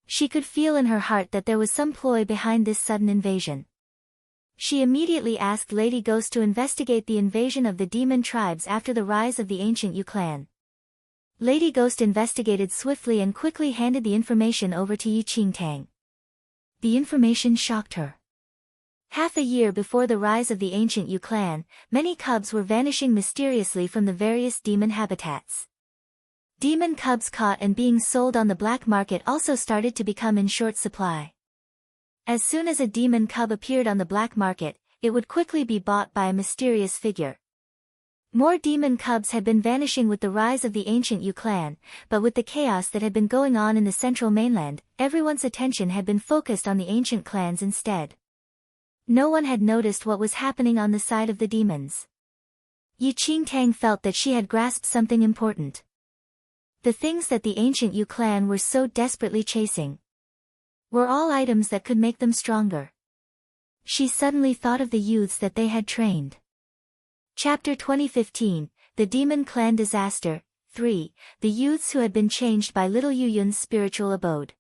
She could feel in her heart that there was some ploy behind this sudden invasion. She immediately asked Lady Ghost to investigate the invasion of the demon tribes after the rise of the ancient Yu clan. Lady Ghost investigated swiftly and quickly handed the information over to Yi Qingtang. The information shocked her. Half a year before the rise of the ancient Yu clan, many cubs were vanishing mysteriously from the various demon habitats. Demon cubs caught and being sold on the black market also started to become in short supply. As soon as a demon cub appeared on the black market, it would quickly be bought by a mysterious figure. More demon cubs had been vanishing with the rise of the ancient Yu clan, but with the chaos that had been going on in the central mainland, everyone's attention had been focused on the ancient clans instead. No one had noticed what was happening on the side of the demons. Yi Qingtang felt that she had grasped something important. The things that the ancient Yu clan were so desperately chasing were all items that could make them stronger. She suddenly thought of the youths that they had trained. Chapter 2015, The Demon Clan Disaster, 3, The Youths Who Had Been Changed by Little Yu Yun's Spiritual Abode.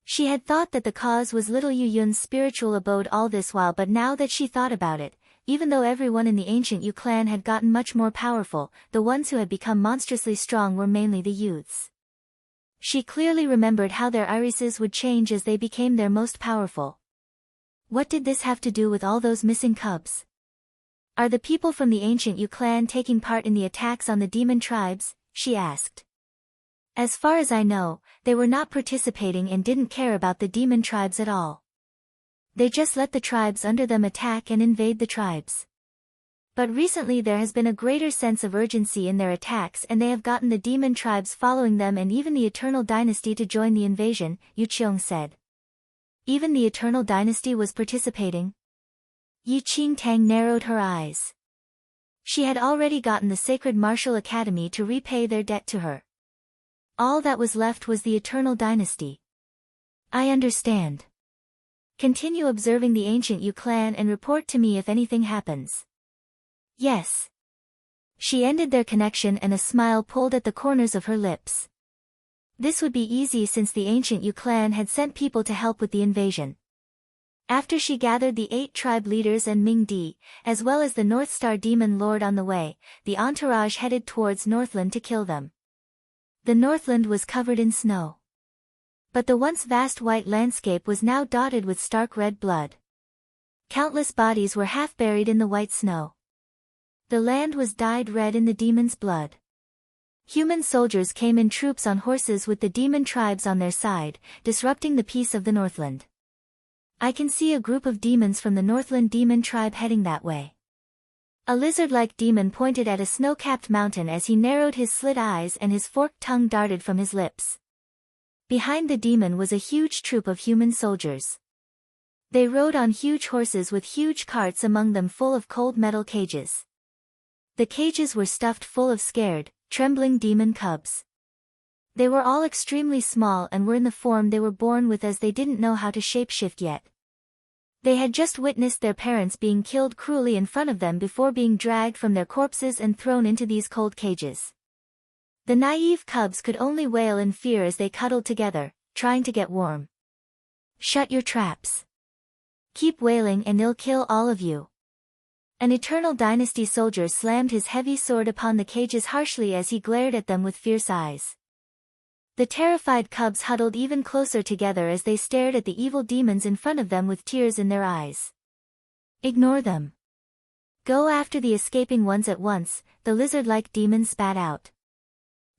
She had thought that the cause was Little Yu Yun's spiritual abode all this while, but now that she thought about it, even though everyone in the ancient Yu clan had gotten much more powerful, the ones who had become monstrously strong were mainly the youths. She clearly remembered how their irises would change as they became their most powerful. What did this have to do with all those missing cubs? Are the people from the ancient Yu clan taking part in the attacks on the demon tribes? She asked. As far as I know, they were not participating and didn't care about the demon tribes at all. They just let the tribes under them attack and invade the tribes. But recently there has been a greater sense of urgency in their attacks and they have gotten the demon tribes following them and even the Eternal Dynasty to join the invasion, Yu Qiong said. Even the Eternal Dynasty was participating? Yi Qingtang narrowed her eyes. She had already gotten the Sacred Martial Academy to repay their debt to her. All that was left was the Eternal Dynasty. I understand. Continue observing the ancient Yu clan and report to me if anything happens. Yes. She ended their connection and a smile pulled at the corners of her lips. This would be easy since the ancient Yu clan had sent people to help with the invasion. After she gathered the 8 tribe leaders and Ming Di, as well as the North Star Demon Lord on the way, the entourage headed towards Northland to kill them. The Northland was covered in snow. But the once vast white landscape was now dotted with stark red blood. Countless bodies were half buried in the white snow. The land was dyed red in the demons' blood. Human soldiers came in troops on horses with the demon tribes on their side, disrupting the peace of the Northland. I can see a group of demons from the Northland demon tribe heading that way. A lizard-like demon pointed at a snow-capped mountain as he narrowed his slit eyes and his forked tongue darted from his lips. Behind the demon was a huge troop of human soldiers. They rode on huge horses with huge carts among them full of cold metal cages. The cages were stuffed full of scared, trembling demon cubs. They were all extremely small and were in the form they were born with, as they didn't know how to shapeshift yet. They had just witnessed their parents being killed cruelly in front of them before being dragged from their corpses and thrown into these cold cages. The naive cubs could only wail in fear as they cuddled together, trying to get warm. "Shut your traps. Keep wailing and they'll kill all of you." An Eternal Dynasty soldier slammed his heavy sword upon the cages harshly as he glared at them with fierce eyes. The terrified cubs huddled even closer together as they stared at the evil demons in front of them with tears in their eyes. "Ignore them. Go after the escaping ones at once," the lizard-like demon spat out.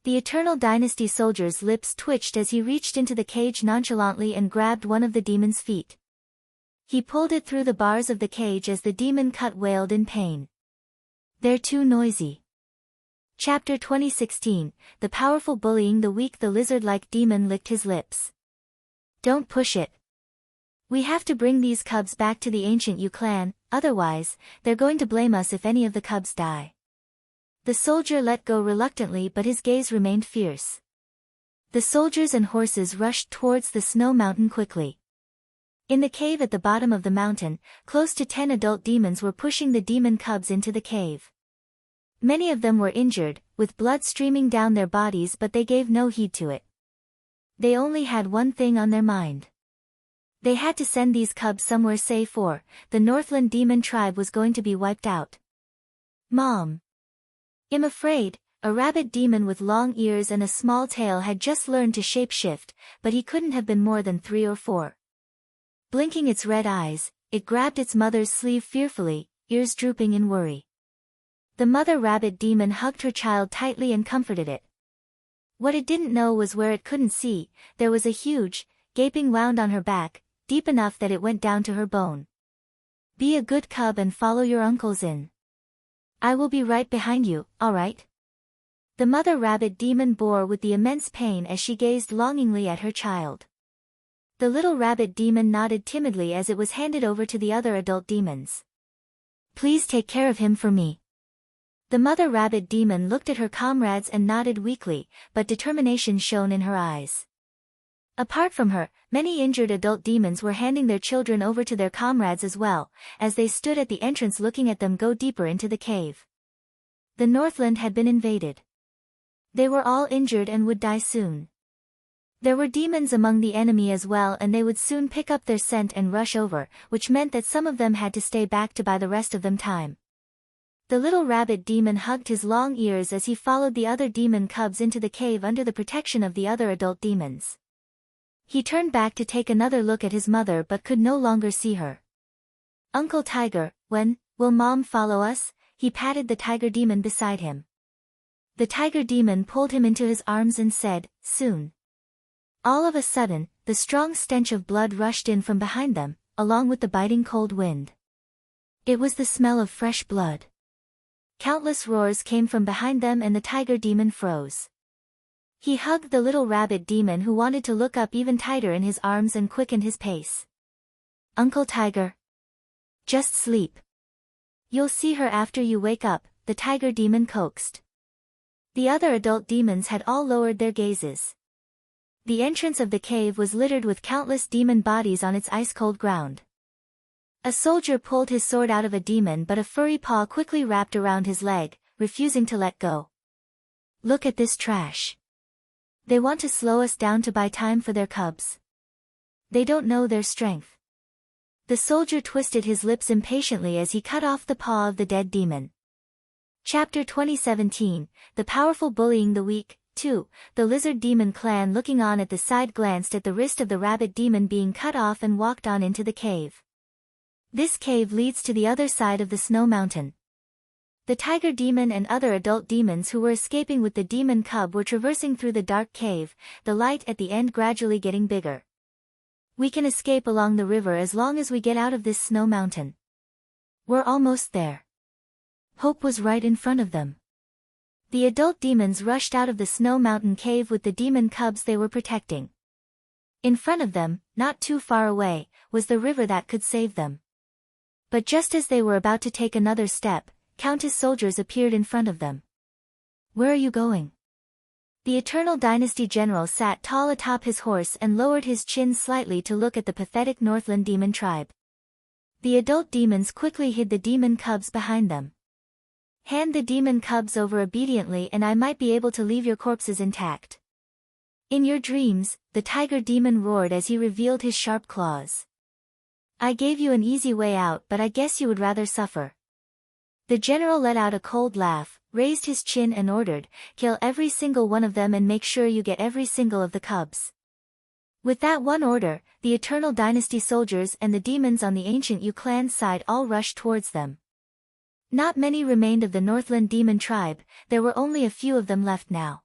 The Eternal Dynasty soldier's lips twitched as he reached into the cage nonchalantly and grabbed one of the demon's feet. He pulled it through the bars of the cage as the demon cut wailed in pain. "They're too noisy." Chapter 2016, The Powerful Bullying the Weak. The lizard-like demon licked his lips. "Don't push it. We have to bring these cubs back to the ancient Yu clan, otherwise, they're going to blame us if any of the cubs die." The soldier let go reluctantly, but his gaze remained fierce. The soldiers and horses rushed towards the snow mountain quickly. In the cave at the bottom of the mountain, close to 10 adult demons were pushing the demon cubs into the cave. Many of them were injured, with blood streaming down their bodies, but they gave no heed to it. They only had one thing on their mind. They had to send these cubs somewhere safe, or the Northland demon tribe was going to be wiped out. "Mom. I'm afraid." A rabbit demon with long ears and a small tail had just learned to shapeshift, but he couldn't have been more than 3 or 4. Blinking its red eyes, it grabbed its mother's sleeve fearfully, ears drooping in worry. The mother rabbit demon hugged her child tightly and comforted it. What it didn't know was where it couldn't see, there was a huge, gaping wound on her back, deep enough that it went down to her bone. "Be a good cub and follow your uncles in. I will be right behind you, alright?" The mother rabbit demon bore with the immense pain as she gazed longingly at her child. The little rabbit demon nodded timidly as it was handed over to the other adult demons. "Please take care of him for me." The mother rabbit demon looked at her comrades and nodded weakly, but determination shone in her eyes. Apart from her, many injured adult demons were handing their children over to their comrades as well, as they stood at the entrance looking at them go deeper into the cave. The Northland had been invaded. They were all injured and would die soon. There were demons among the enemy as well, and they would soon pick up their scent and rush over, which meant that some of them had to stay back to buy the rest of them time. The little rabbit demon hugged his long ears as he followed the other demon cubs into the cave under the protection of the other adult demons. He turned back to take another look at his mother but could no longer see her. "Uncle Tiger, when will Mom follow us?" He patted the tiger demon beside him. The tiger demon pulled him into his arms and said, "Soon." All of a sudden, the strong stench of blood rushed in from behind them, along with the biting cold wind. It was the smell of fresh blood. Countless roars came from behind them and the tiger demon froze. He hugged the little rabbit demon who wanted to look up even tighter in his arms and quickened his pace. "Uncle Tiger. Just sleep. You'll see her after you wake up," the tiger demon coaxed. The other adult demons had all lowered their gazes. The entrance of the cave was littered with countless demon bodies on its ice-cold ground. A soldier pulled his sword out of a demon, but a furry paw quickly wrapped around his leg, refusing to let go. "Look at this trash. They want to slow us down to buy time for their cubs. They don't know their strength." The soldier twisted his lips impatiently as he cut off the paw of the dead demon. Chapter 2017, The Powerful Bullying the Weak. 2. The lizard demon clan, looking on at the side, glanced at the wrist of the rabbit demon being cut off and walked on into the cave. This cave leads to the other side of the snow mountain. The tiger demon and other adult demons who were escaping with the demon cub were traversing through the dark cave, the light at the end gradually getting bigger. We can escape along the river as long as we get out of this snow mountain. We're almost there. Hope was right in front of them. The adult demons rushed out of the snow mountain cave with the demon cubs they were protecting. In front of them, not too far away, was the river that could save them. But just as they were about to take another step, Countess soldiers appeared in front of them. Where are you going? The Eternal Dynasty general sat tall atop his horse and lowered his chin slightly to look at the pathetic Northland demon tribe. The adult demons quickly hid the demon cubs behind them. Hand the demon cubs over obediently and I might be able to leave your corpses intact. In your dreams, the tiger demon roared as he revealed his sharp claws. I gave you an easy way out, but I guess you would rather suffer. The general let out a cold laugh, raised his chin and ordered, kill every single one of them and make sure you get every single of the cubs. With that one order, the Eternal Dynasty soldiers and the demons on the Ancient Yu clan's side all rushed towards them. Not many remained of the Northland demon tribe, there were only a few of them left now.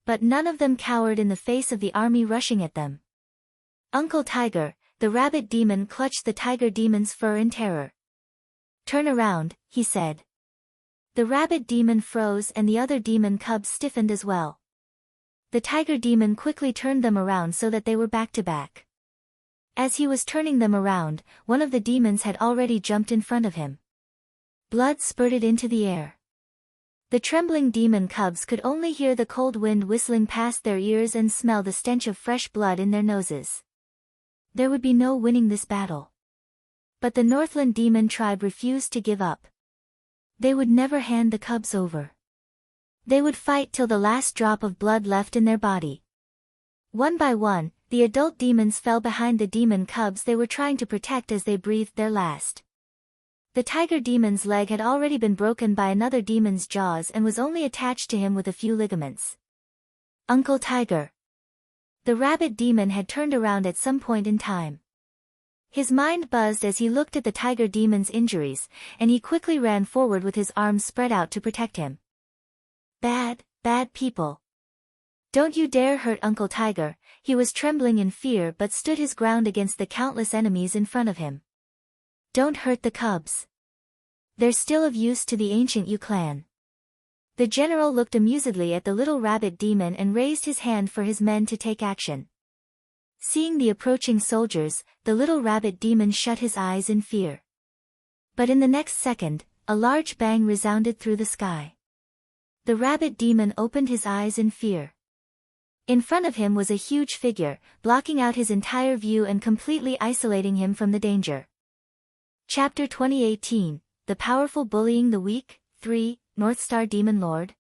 But none of them cowered in the face of the army rushing at them. Uncle Tiger, the rabbit demon clutched the tiger demon's fur in terror. Turn around, he said. The rabbit demon froze and the other demon cubs stiffened as well. The tiger demon quickly turned them around so that they were back to back. As he was turning them around, one of the demons had already jumped in front of him. Blood spurted into the air. The trembling demon cubs could only hear the cold wind whistling past their ears and smell the stench of fresh blood in their noses. There would be no winning this battle. But the Northland demon tribe refused to give up. They would never hand the cubs over. They would fight till the last drop of blood left in their body. One by one, the adult demons fell behind the demon cubs they were trying to protect as they breathed their last. The tiger demon's leg had already been broken by another demon's jaws and was only attached to him with a few ligaments. Uncle Tiger. The rabbit demon had turned around at some point in time. His mind buzzed as he looked at the tiger demon's injuries, and he quickly ran forward with his arms spread out to protect him. Bad people. Don't you dare hurt Uncle Tiger. He was trembling in fear but stood his ground against the countless enemies in front of him. Don't hurt the cubs. They're still of use to the Ancient Yu clan. The general looked amusedly at the little rabbit demon and raised his hand for his men to take action. Seeing the approaching soldiers, the little rabbit demon shut his eyes in fear. But in the next second, a large bang resounded through the sky. The rabbit demon opened his eyes in fear. In front of him was a huge figure, blocking out his entire view and completely isolating him from the danger. Chapter 2018, The Powerful Bullying the Weak, 3, Northstar Demon Lord.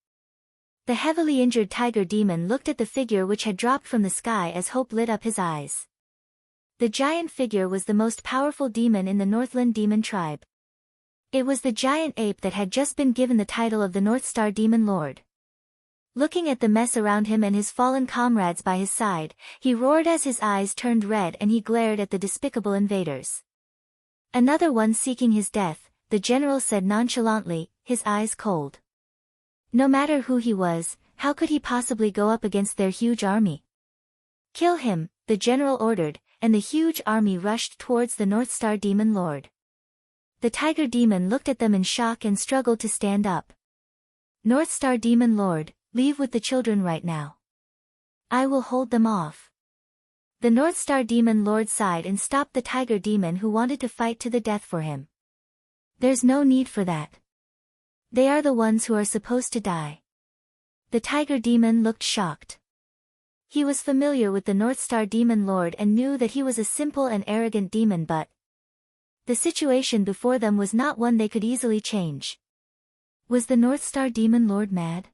The heavily injured tiger demon looked at the figure which had dropped from the sky as hope lit up his eyes. The giant figure was the most powerful demon in the Northland demon tribe. It was the giant ape that had just been given the title of the Northstar Demon Lord. Looking at the mess around him and his fallen comrades by his side, he roared as his eyes turned red and he glared at the despicable invaders. Another one seeking his death, the general said nonchalantly, his eyes cold. No matter who he was, how could he possibly go up against their huge army? Kill him, the general ordered, and the huge army rushed towards the Northstar Demon Lord. The tiger demon looked at them in shock and struggled to stand up. Northstar Demon Lord, leave with the children right now. I will hold them off. The Northstar Demon Lord sighed and stopped the tiger demon who wanted to fight to the death for him. There's no need for that. They are the ones who are supposed to die. The tiger demon looked shocked. He was familiar with the Northstar Demon Lord and knew that he was a simple and arrogant demon, but the situation before them was not one they could easily change. Was the Northstar Demon Lord mad?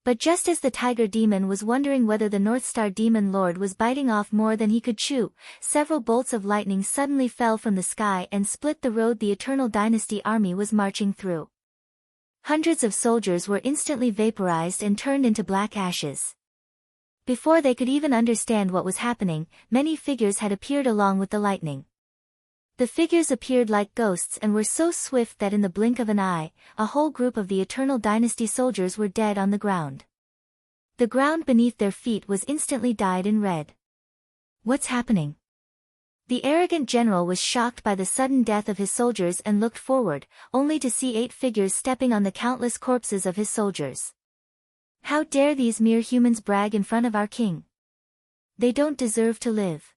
But just as the tiger demon was wondering whether the Northstar Demon Lord was biting off more than he could chew, several bolts of lightning suddenly fell from the sky and split the road the Eternal Dynasty army was marching through. Hundreds of soldiers were instantly vaporized and turned into black ashes. Before they could even understand what was happening, many figures had appeared along with the lightning. The figures appeared like ghosts and were so swift that in the blink of an eye, a whole group of the Eternal Dynasty soldiers were dead on the ground. The ground beneath their feet was instantly dyed in red. What's happening? The arrogant general was shocked by the sudden death of his soldiers and looked forward, only to see 8 figures stepping on the countless corpses of his soldiers. How dare these mere humans brag in front of our king? They don't deserve to live.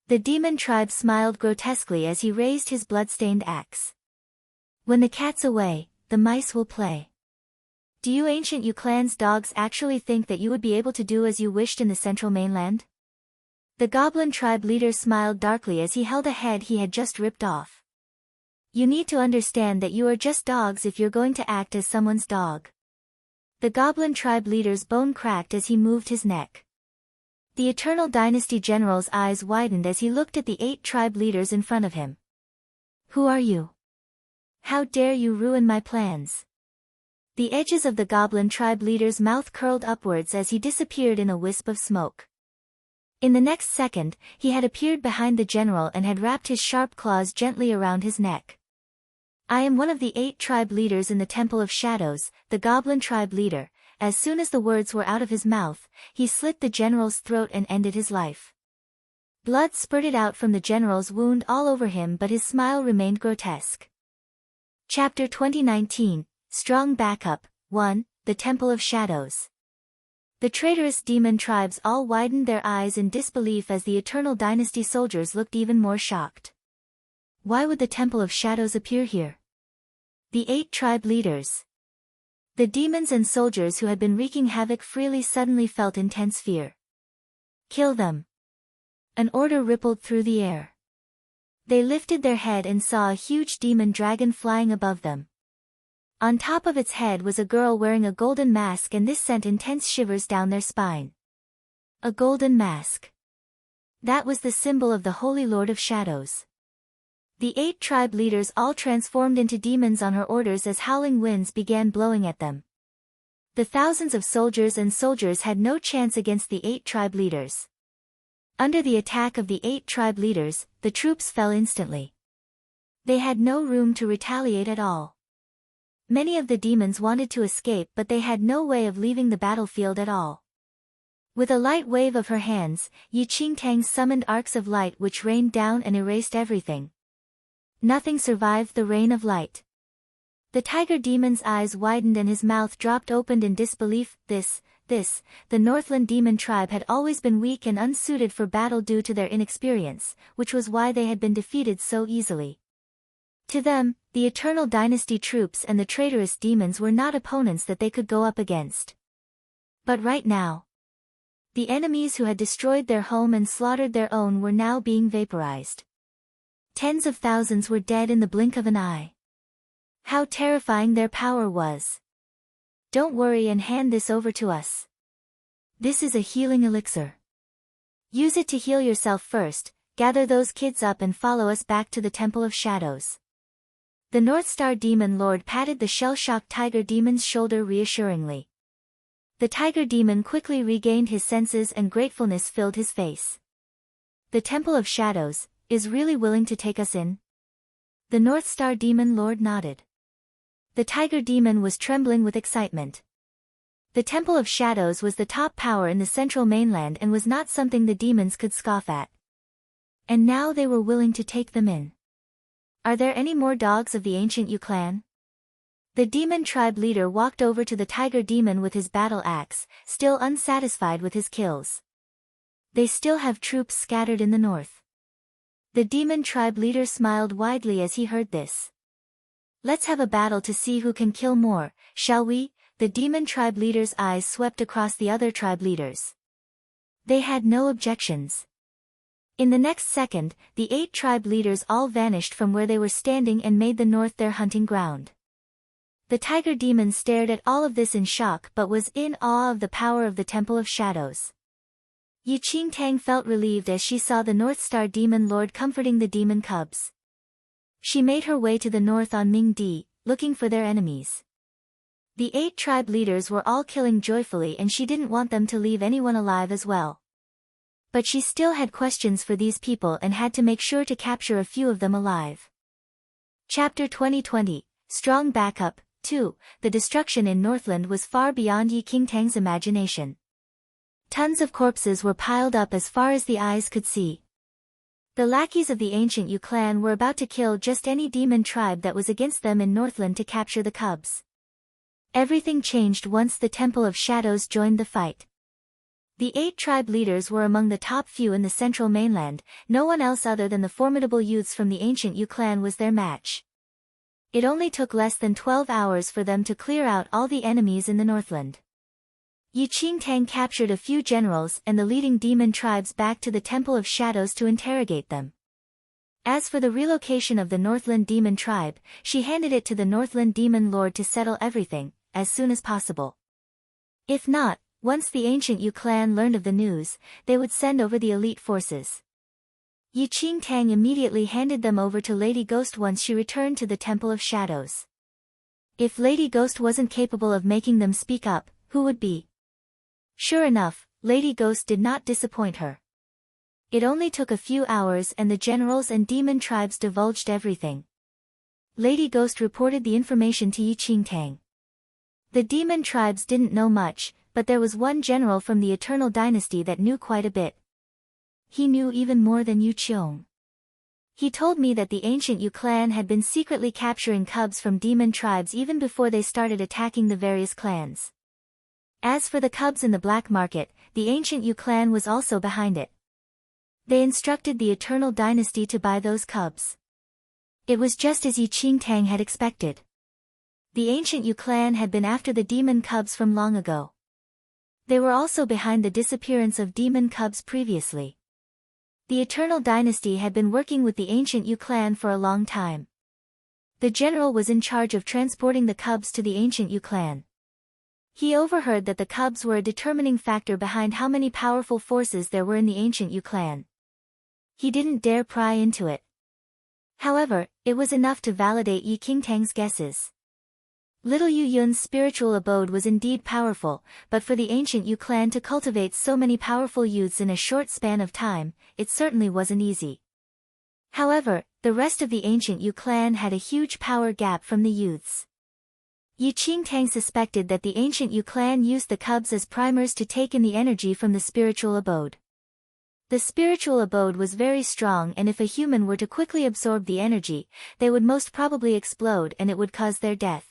The demon tribe smiled grotesquely as he raised his blood-stained axe. When the cat's away, the mice will play. Do you ancient you clan's dogs actually think that you would be able to do as you wished in the central mainland? The goblin tribe leader smiled darkly as he held a head he had just ripped off. You need to understand that you are just dogs if you're going to act as someone's dog. The goblin tribe leader's bone cracked as he moved his neck. The Eternal Dynasty general's eyes widened as he looked at the 8 tribe leaders in front of him. Who are you? How dare you ruin my plans? The edges of the goblin tribe leader's mouth curled upwards as he disappeared in a wisp of smoke. In the next second, he had appeared behind the general and had wrapped his sharp claws gently around his neck. I am one of the 8 tribe leaders in the Temple of Shadows, the goblin tribe leader. As soon as the words were out of his mouth, he slit the general's throat and ended his life. Blood spurted out from the general's wound all over him, but his smile remained grotesque. Chapter 2019, Strong Backup, 1, The Temple of Shadows. The traitorous demon tribes all widened their eyes in disbelief as the Eternal Dynasty soldiers looked even more shocked. Why would the Temple of Shadows appear here? The 8 tribe leaders. The demons and soldiers who had been wreaking havoc freely suddenly felt intense fear. Kill them. An order rippled through the air. They lifted their head and saw a huge demon dragon flying above them. On top of its head was a girl wearing a golden mask, and this sent intense shivers down their spine. A golden mask. That was the symbol of the Holy Lord of Shadows. The 8 tribe leaders all transformed into demons on her orders as howling winds began blowing at them. The thousands of soldiers had no chance against the 8 tribe leaders. Under the attack of the 8 tribe leaders, the troops fell instantly. They had no room to retaliate at all. Many of the demons wanted to escape, but they had no way of leaving the battlefield at all. With a light wave of her hands, Yi Qingtang summoned arcs of light which rained down and erased everything. Nothing survived the rain of light. The tiger demon's eyes widened and his mouth dropped open in disbelief. The Northland demon tribe had always been weak and unsuited for battle due to their inexperience, which was why they had been defeated so easily. To them, the Eternal Dynasty troops and the traitorous demons were not opponents that they could go up against. But right now, the enemies who had destroyed their home and slaughtered their own were now being vaporized. Tens of thousands were dead in the blink of an eye. How terrifying their power was. Don't worry and hand this over to us. This is a healing elixir. Use it to heal yourself first. Gather those kids up and follow us back to the Temple of Shadows. The North Star Demon Lord patted the shell-shocked tiger demon's shoulder reassuringly. The tiger demon quickly regained his senses and gratefulness filled his face. The Temple of Shadows is really willing to take us in? The North Star Demon Lord nodded. The tiger demon was trembling with excitement. The Temple of Shadows was the top power in the central mainland and was not something the demons could scoff at. And now they were willing to take them in. Are there any more dogs of the ancient Yu clan? The demon tribe leader walked over to the tiger demon with his battle axe, still unsatisfied with his kills. They still have troops scattered in the north. The demon tribe leader smiled widely as he heard this. Let's have a battle to see who can kill more, shall we? The demon tribe leader's eyes swept across the other tribe leaders. They had no objections. In the next second, the 8 tribe leaders all vanished from where they were standing and made the north their hunting ground. The tiger demon stared at all of this in shock but was in awe of the power of the Temple of Shadows. Yi Qingtang felt relieved as she saw the North Star Demon Lord comforting the demon cubs. She made her way to the north on Ming Di, looking for their enemies. The 8 tribe leaders were all killing joyfully and she didn't want them to leave anyone alive as well. But she still had questions for these people and had to make sure to capture a few of them alive. Chapter 2020, Strong Backup, 2, The destruction in Northland was far beyond Yi Qingtang's imagination. Tons of corpses were piled up as far as the eyes could see. The lackeys of the ancient Yu clan were about to kill just any demon tribe that was against them in Northland to capture the cubs. Everything changed once the Temple of Shadows joined the fight. The 8 tribe leaders were among the top few in the central mainland. No one else other than the formidable youths from the ancient Yu clan was their match. It only took less than 12 hours for them to clear out all the enemies in the Northland. Yi Qingtang captured a few generals and the leading demon tribes back to the Temple of Shadows to interrogate them. As for the relocation of the Northland demon tribe, she handed it to the Northland demon lord to settle everything, as soon as possible. If not, once the ancient Yu clan learned of the news, they would send over the elite forces. Yi Qingtang immediately handed them over to Lady Ghost once she returned to the Temple of Shadows. If Lady Ghost wasn't capable of making them speak up, who would be? Sure enough, Lady Ghost did not disappoint her. It only took a few hours and the generals and demon tribes divulged everything. Lady Ghost reported the information to Yi Qingtang. The demon tribes didn't know much, but there was one general from the Eternal Dynasty that knew quite a bit. He knew even more than Yu Qiong. He told me that the ancient Yu clan had been secretly capturing cubs from demon tribes even before they started attacking the various clans. As for the cubs in the black market, the ancient Yu clan was also behind it. They instructed the Eternal Dynasty to buy those cubs. It was just as Yi Qingtang had expected. The ancient Yu clan had been after the demon cubs from long ago. They were also behind the disappearance of demon cubs previously. The Eternal Dynasty had been working with the ancient Yu clan for a long time. The general was in charge of transporting the cubs to the ancient Yu clan. He overheard that the cubs were a determining factor behind how many powerful forces there were in the ancient Yu clan. He didn't dare pry into it. However, it was enough to validate Yi Qingtang's guesses. Little Yu Yun's spiritual abode was indeed powerful, but for the ancient Yu clan to cultivate so many powerful youths in a short span of time, it certainly wasn't easy. However, the rest of the ancient Yu clan had a huge power gap from the youths. Yi Qingtang suspected that the ancient Yu clan used the cubs as primers to take in the energy from the spiritual abode. The spiritual abode was very strong, and if a human were to quickly absorb the energy, they would most probably explode and it would cause their death.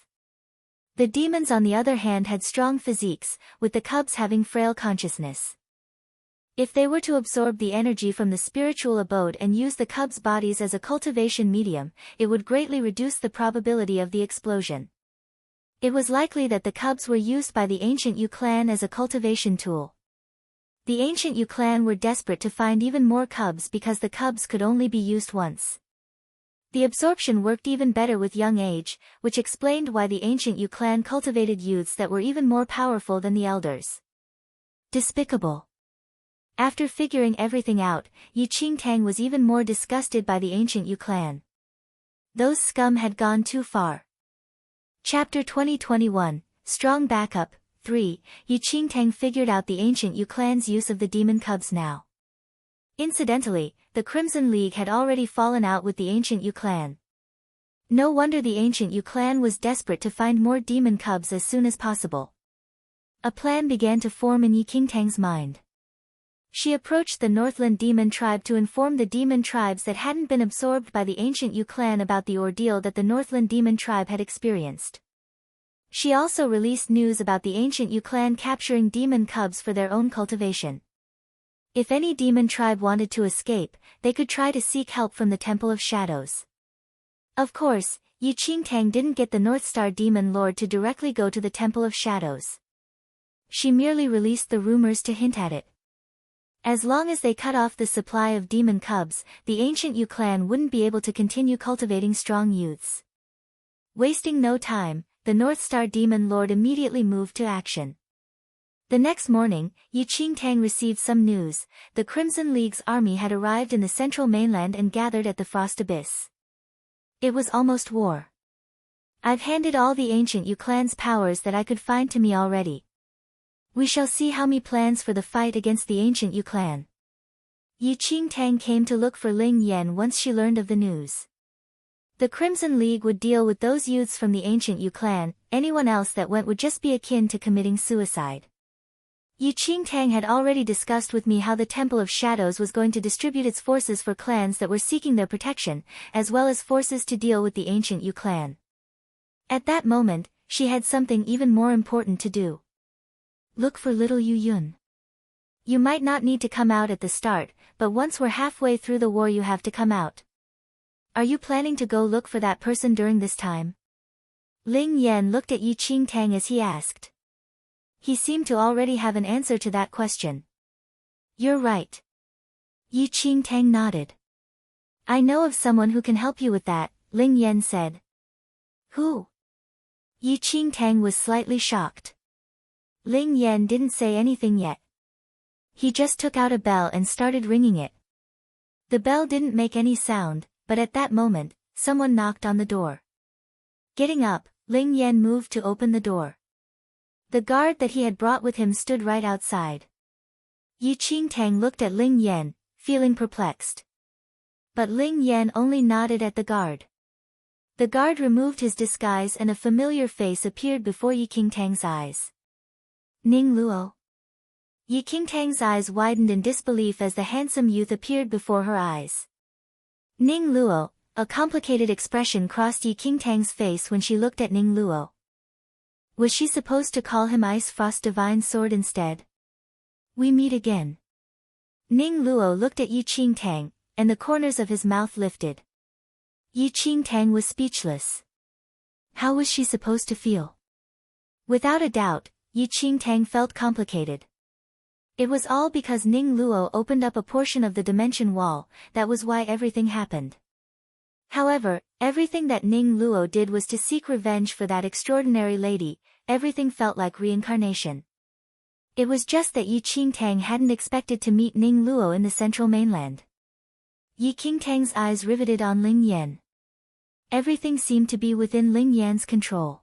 The demons on the other hand had strong physiques, with the cubs having frail consciousness. If they were to absorb the energy from the spiritual abode and use the cubs' bodies as a cultivation medium, it would greatly reduce the probability of the explosion. It was likely that the cubs were used by the ancient Yu clan as a cultivation tool. The ancient Yu clan were desperate to find even more cubs because the cubs could only be used once. The absorption worked even better with young age, which explained why the ancient Yu clan cultivated youths that were even more powerful than the elders. Despicable. After figuring everything out, Yi Qingtang was even more disgusted by the ancient Yu clan. Those scum had gone too far. Chapter 2021, Strong Backup, 3, Yi Qingtang figured out the ancient Yu clan's use of the demon cubs now. Incidentally, the Crimson League had already fallen out with the ancient Yu clan. No wonder the ancient Yu clan was desperate to find more demon cubs as soon as possible. A plan began to form in Yi Qingtang's mind. She approached the Northland demon tribe to inform the demon tribes that hadn't been absorbed by the ancient Yu clan about the ordeal that the Northland demon tribe had experienced. She also released news about the ancient Yu clan capturing demon cubs for their own cultivation. If any demon tribe wanted to escape, they could try to seek help from the Temple of Shadows. Of course, Yi Qingtang didn't get the North Star Demon Lord to directly go to the Temple of Shadows. She merely released the rumors to hint at it. As long as they cut off the supply of demon cubs, the ancient Yu clan wouldn't be able to continue cultivating strong youths. Wasting no time, the North Star Demon Lord immediately moved to action. The next morning, Yi Qingtang received some news. The Crimson League's army had arrived in the central mainland and gathered at the Frost Abyss. It was almost war. I've handed all the ancient Yu clan's powers that I could find to me already. We shall see how me plans for the fight against the ancient Yu clan. Yi Qingtang came to look for Ling Yan once she learned of the news. The Crimson League would deal with those youths from the ancient Yu clan, anyone else that went would just be akin to committing suicide. Yi Qingtang had already discussed with me how the Temple of Shadows was going to distribute its forces for clans that were seeking their protection, as well as forces to deal with the ancient Yu clan. At that moment, she had something even more important to do. Look for little Yu Yun. You might not need to come out at the start, but once we're halfway through the war you have to come out. Are you planning to go look for that person during this time? Ling Yan looked at Yi Qingtang as he asked. He seemed to already have an answer to that question. You're right. Yi Qingtang nodded. I know of someone who can help you with that, Ling Yan said. Who? Yi Qingtang was slightly shocked. Ling Yan didn't say anything yet. He just took out a bell and started ringing it. The bell didn't make any sound, but at that moment, someone knocked on the door. Getting up, Ling Yan moved to open the door. The guard that he had brought with him stood right outside. Yi Qingtang looked at Ling Yan, feeling perplexed. But Ling Yan only nodded at the guard. The guard removed his disguise and a familiar face appeared before Yi Qingtang's eyes. Ning Luo. Yi Qingtang's eyes widened in disbelief as the handsome youth appeared before her eyes. Ning Luo, a complicated expression crossed Yi Qingtang's face when she looked at Ning Luo. Was she supposed to call him Ice Frost Divine Sword instead? We meet again. Ning Luo looked at Yi Qingtang, and the corners of his mouth lifted. Yi Qingtang was speechless. How was she supposed to feel? Without a doubt, Yi Qingtang felt complicated. It was all because Ning Luo opened up a portion of the dimension wall, that was why everything happened. However, everything that Ning Luo did was to seek revenge for that extraordinary lady, everything felt like reincarnation. It was just that Yi Qingtang hadn't expected to meet Ning Luo in the central mainland. Yi Qingtang's eyes riveted on Ling Yan. Everything seemed to be within Ling Yan's control.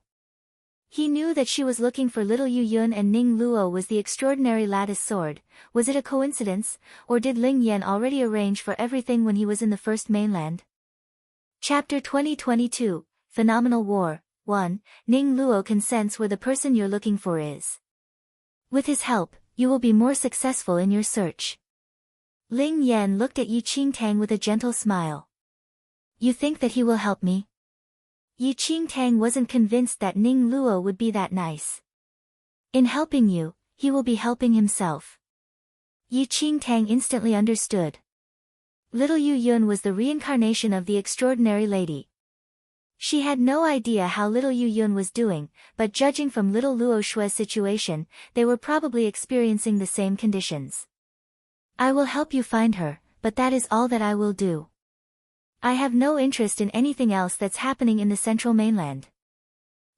He knew that she was looking for little Yu Yun and Ning Luo was the extraordinary lattice sword. Was it a coincidence, or did Ling Yan already arrange for everything when he was in the first mainland? Chapter 2022, Phenomenal War, 1, Ning Luo can sense where the person you're looking for is. With his help, you will be more successful in your search. Ling Yan looked at Yi Qingtang with a gentle smile. You think that he will help me? Yi Qingtang wasn't convinced that Ning Luo would be that nice. In helping you, he will be helping himself. Yi Qingtang instantly understood. Little Yu Yun was the reincarnation of the extraordinary lady. She had no idea how little Yu Yun was doing, but judging from little Luo Shue's situation, they were probably experiencing the same conditions. I will help you find her, but that is all that I will do. I have no interest in anything else that's happening in the central mainland.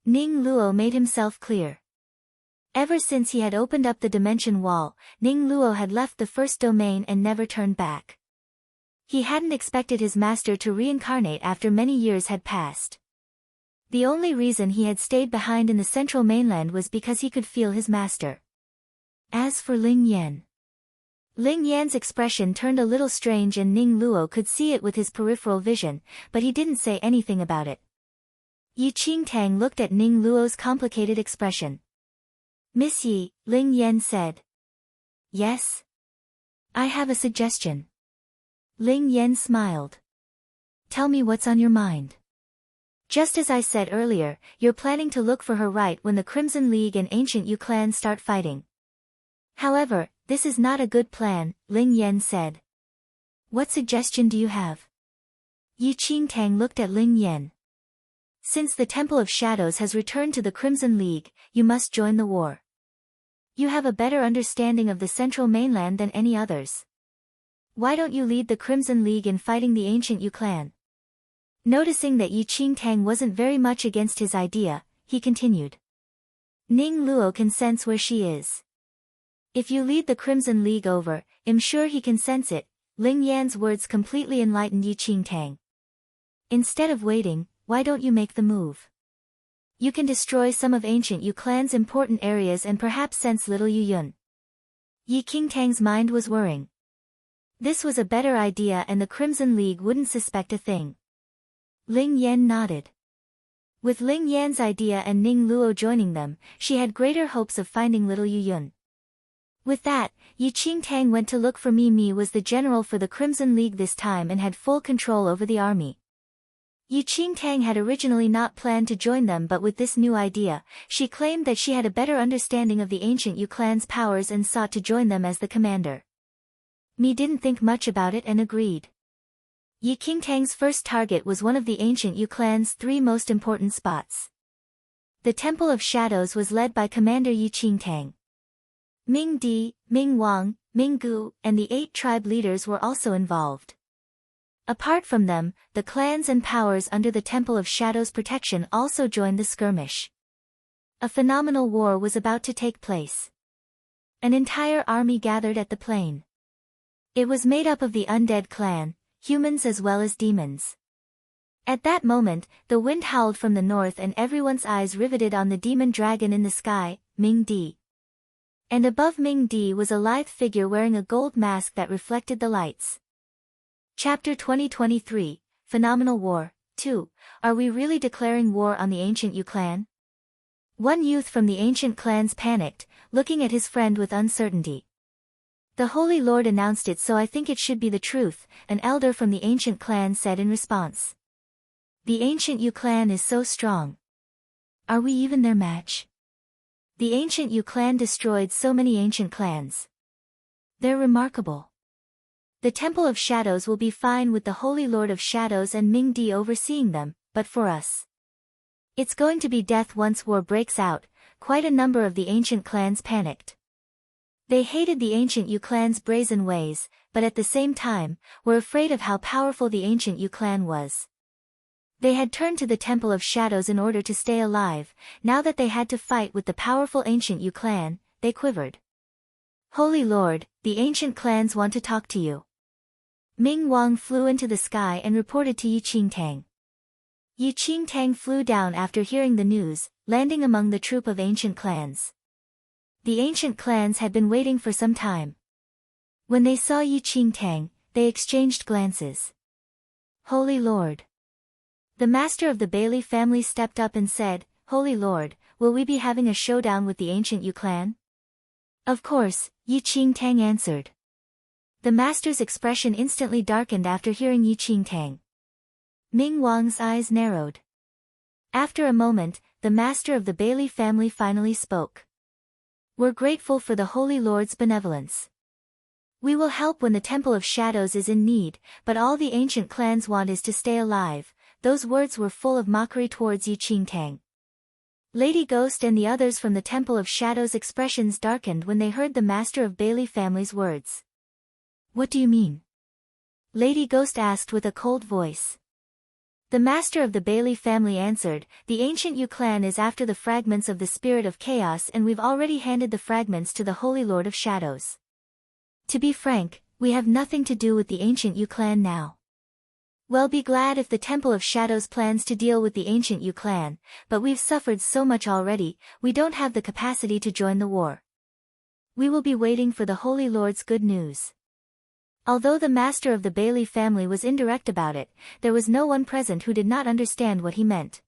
Ning Luo made himself clear. Ever since he had opened up the dimension wall, Ning Luo had left the first domain and never turned back. He hadn't expected his master to reincarnate after many years had passed. The only reason he had stayed behind in the central mainland was because he could feel his master. As for Ling Yan. Ling Yan's expression turned a little strange and Ning Luo could see it with his peripheral vision, but he didn't say anything about it. Yi Qingtang looked at Ning Luo's complicated expression. Miss Yi, Ling Yan said. Yes? I have a suggestion. Ling Yan smiled. Tell me what's on your mind. Just as I said earlier, you're planning to look for her right when the Crimson League and Ancient Yu clans start fighting. However, this is not a good plan, Ling Yan said. What suggestion do you have? Yi Qingtang looked at Ling Yan. Since the Temple of Shadows has returned to the Crimson League, you must join the war. You have a better understanding of the central mainland than any others. Why don't you lead the Crimson League in fighting the Ancient Yu clan? Noticing that Yi Qingtang wasn't very much against his idea, he continued. Ning Luo can sense where she is. If you lead the Crimson League over, I'm sure he can sense it. Ling Yan's words completely enlightened Yi Qingtang. Instead of waiting, why don't you make the move? You can destroy some of Ancient Yu clan's important areas and perhaps sense little Yu Yun. Yi Qingtang's mind was whirring. This was a better idea and the Crimson League wouldn't suspect a thing. Ling Yan nodded. With Ling Yan's idea and Ning Luo joining them, she had greater hopes of finding little Yu Yun. With that, Yi Qingtang went to look for Mi Mi was the general for the Crimson League this time and had full control over the army. Yi Qingtang had originally not planned to join them, but with this new idea, she claimed that she had a better understanding of the ancient Yu clan's powers and sought to join them as the commander. Mi didn't think much about it and agreed. Yi Qingtang's first target was one of the ancient Yu clan's 3 most important spots. The Temple of Shadows was led by Commander Yi Qingtang. Ming Di, Ming Wang, Ming Gu, and the 8 tribe leaders were also involved. Apart from them, the clans and powers under the Temple of Shadows' protection also joined the skirmish. A phenomenal war was about to take place. An entire army gathered at the plain. It was made up of the undead clan, humans as well as demons. At that moment, the wind howled from the north and everyone's eyes riveted on the demon dragon in the sky, Ming Di. And above Ming Di was a lithe figure wearing a gold mask that reflected the lights. Chapter 2023, Phenomenal War, 2. Are we really declaring war on the ancient Yu clan? One youth from the ancient clans panicked, looking at his friend with uncertainty. The Holy Lord announced it, so I think it should be the truth, an elder from the ancient clan said in response. The ancient Yu clan is so strong. Are we even their match? The ancient Yu clan destroyed so many ancient clans. They're remarkable. The Temple of Shadows will be fine with the Holy Lord of Shadows and Ming Di overseeing them, but for us, it's going to be death once war breaks out. Quite a number of the ancient clans panicked. They hated the ancient Yu clan's brazen ways, but at the same time, were afraid of how powerful the ancient Yu clan was. They had turned to the Temple of Shadows in order to stay alive. Now that they had to fight with the powerful ancient Yu clan, they quivered. Holy Lord, the ancient clans want to talk to you. Ming Wang flew into the sky and reported to Yi Qingtang. Yi Qingtang flew down after hearing the news, landing among the troop of ancient clans. The ancient clans had been waiting for some time. When they saw Yi Qingtang, they exchanged glances. Holy Lord. The master of the Bailey family stepped up and said, Holy Lord, will we be having a showdown with the ancient Yu clan? Of course, Yi Qingtang answered. The master's expression instantly darkened after hearing Yi Qingtang. Ming Wang's eyes narrowed. After a moment, the master of the Bailey family finally spoke. We're grateful for the Holy Lord's benevolence. We will help when the Temple of Shadows is in need, but all the ancient clans want is to stay alive. Those words were full of mockery towards Yi Qingtang. Lady Ghost and the others from the Temple of Shadows' expressions darkened when they heard the master of Bailey family's words. What do you mean? Lady Ghost asked with a cold voice. The master of the Bailey family answered, the ancient Yu clan is after the fragments of the spirit of chaos and we've already handed the fragments to the Holy Lord of Shadows. To be frank, we have nothing to do with the ancient Yu clan now. We'll be glad if the Temple of Shadows plans to deal with the ancient Yu clan, but we've suffered so much already, we don't have the capacity to join the war. We will be waiting for the Holy Lord's good news. Although the master of the Bailey family was indirect about it, there was no one present who did not understand what he meant.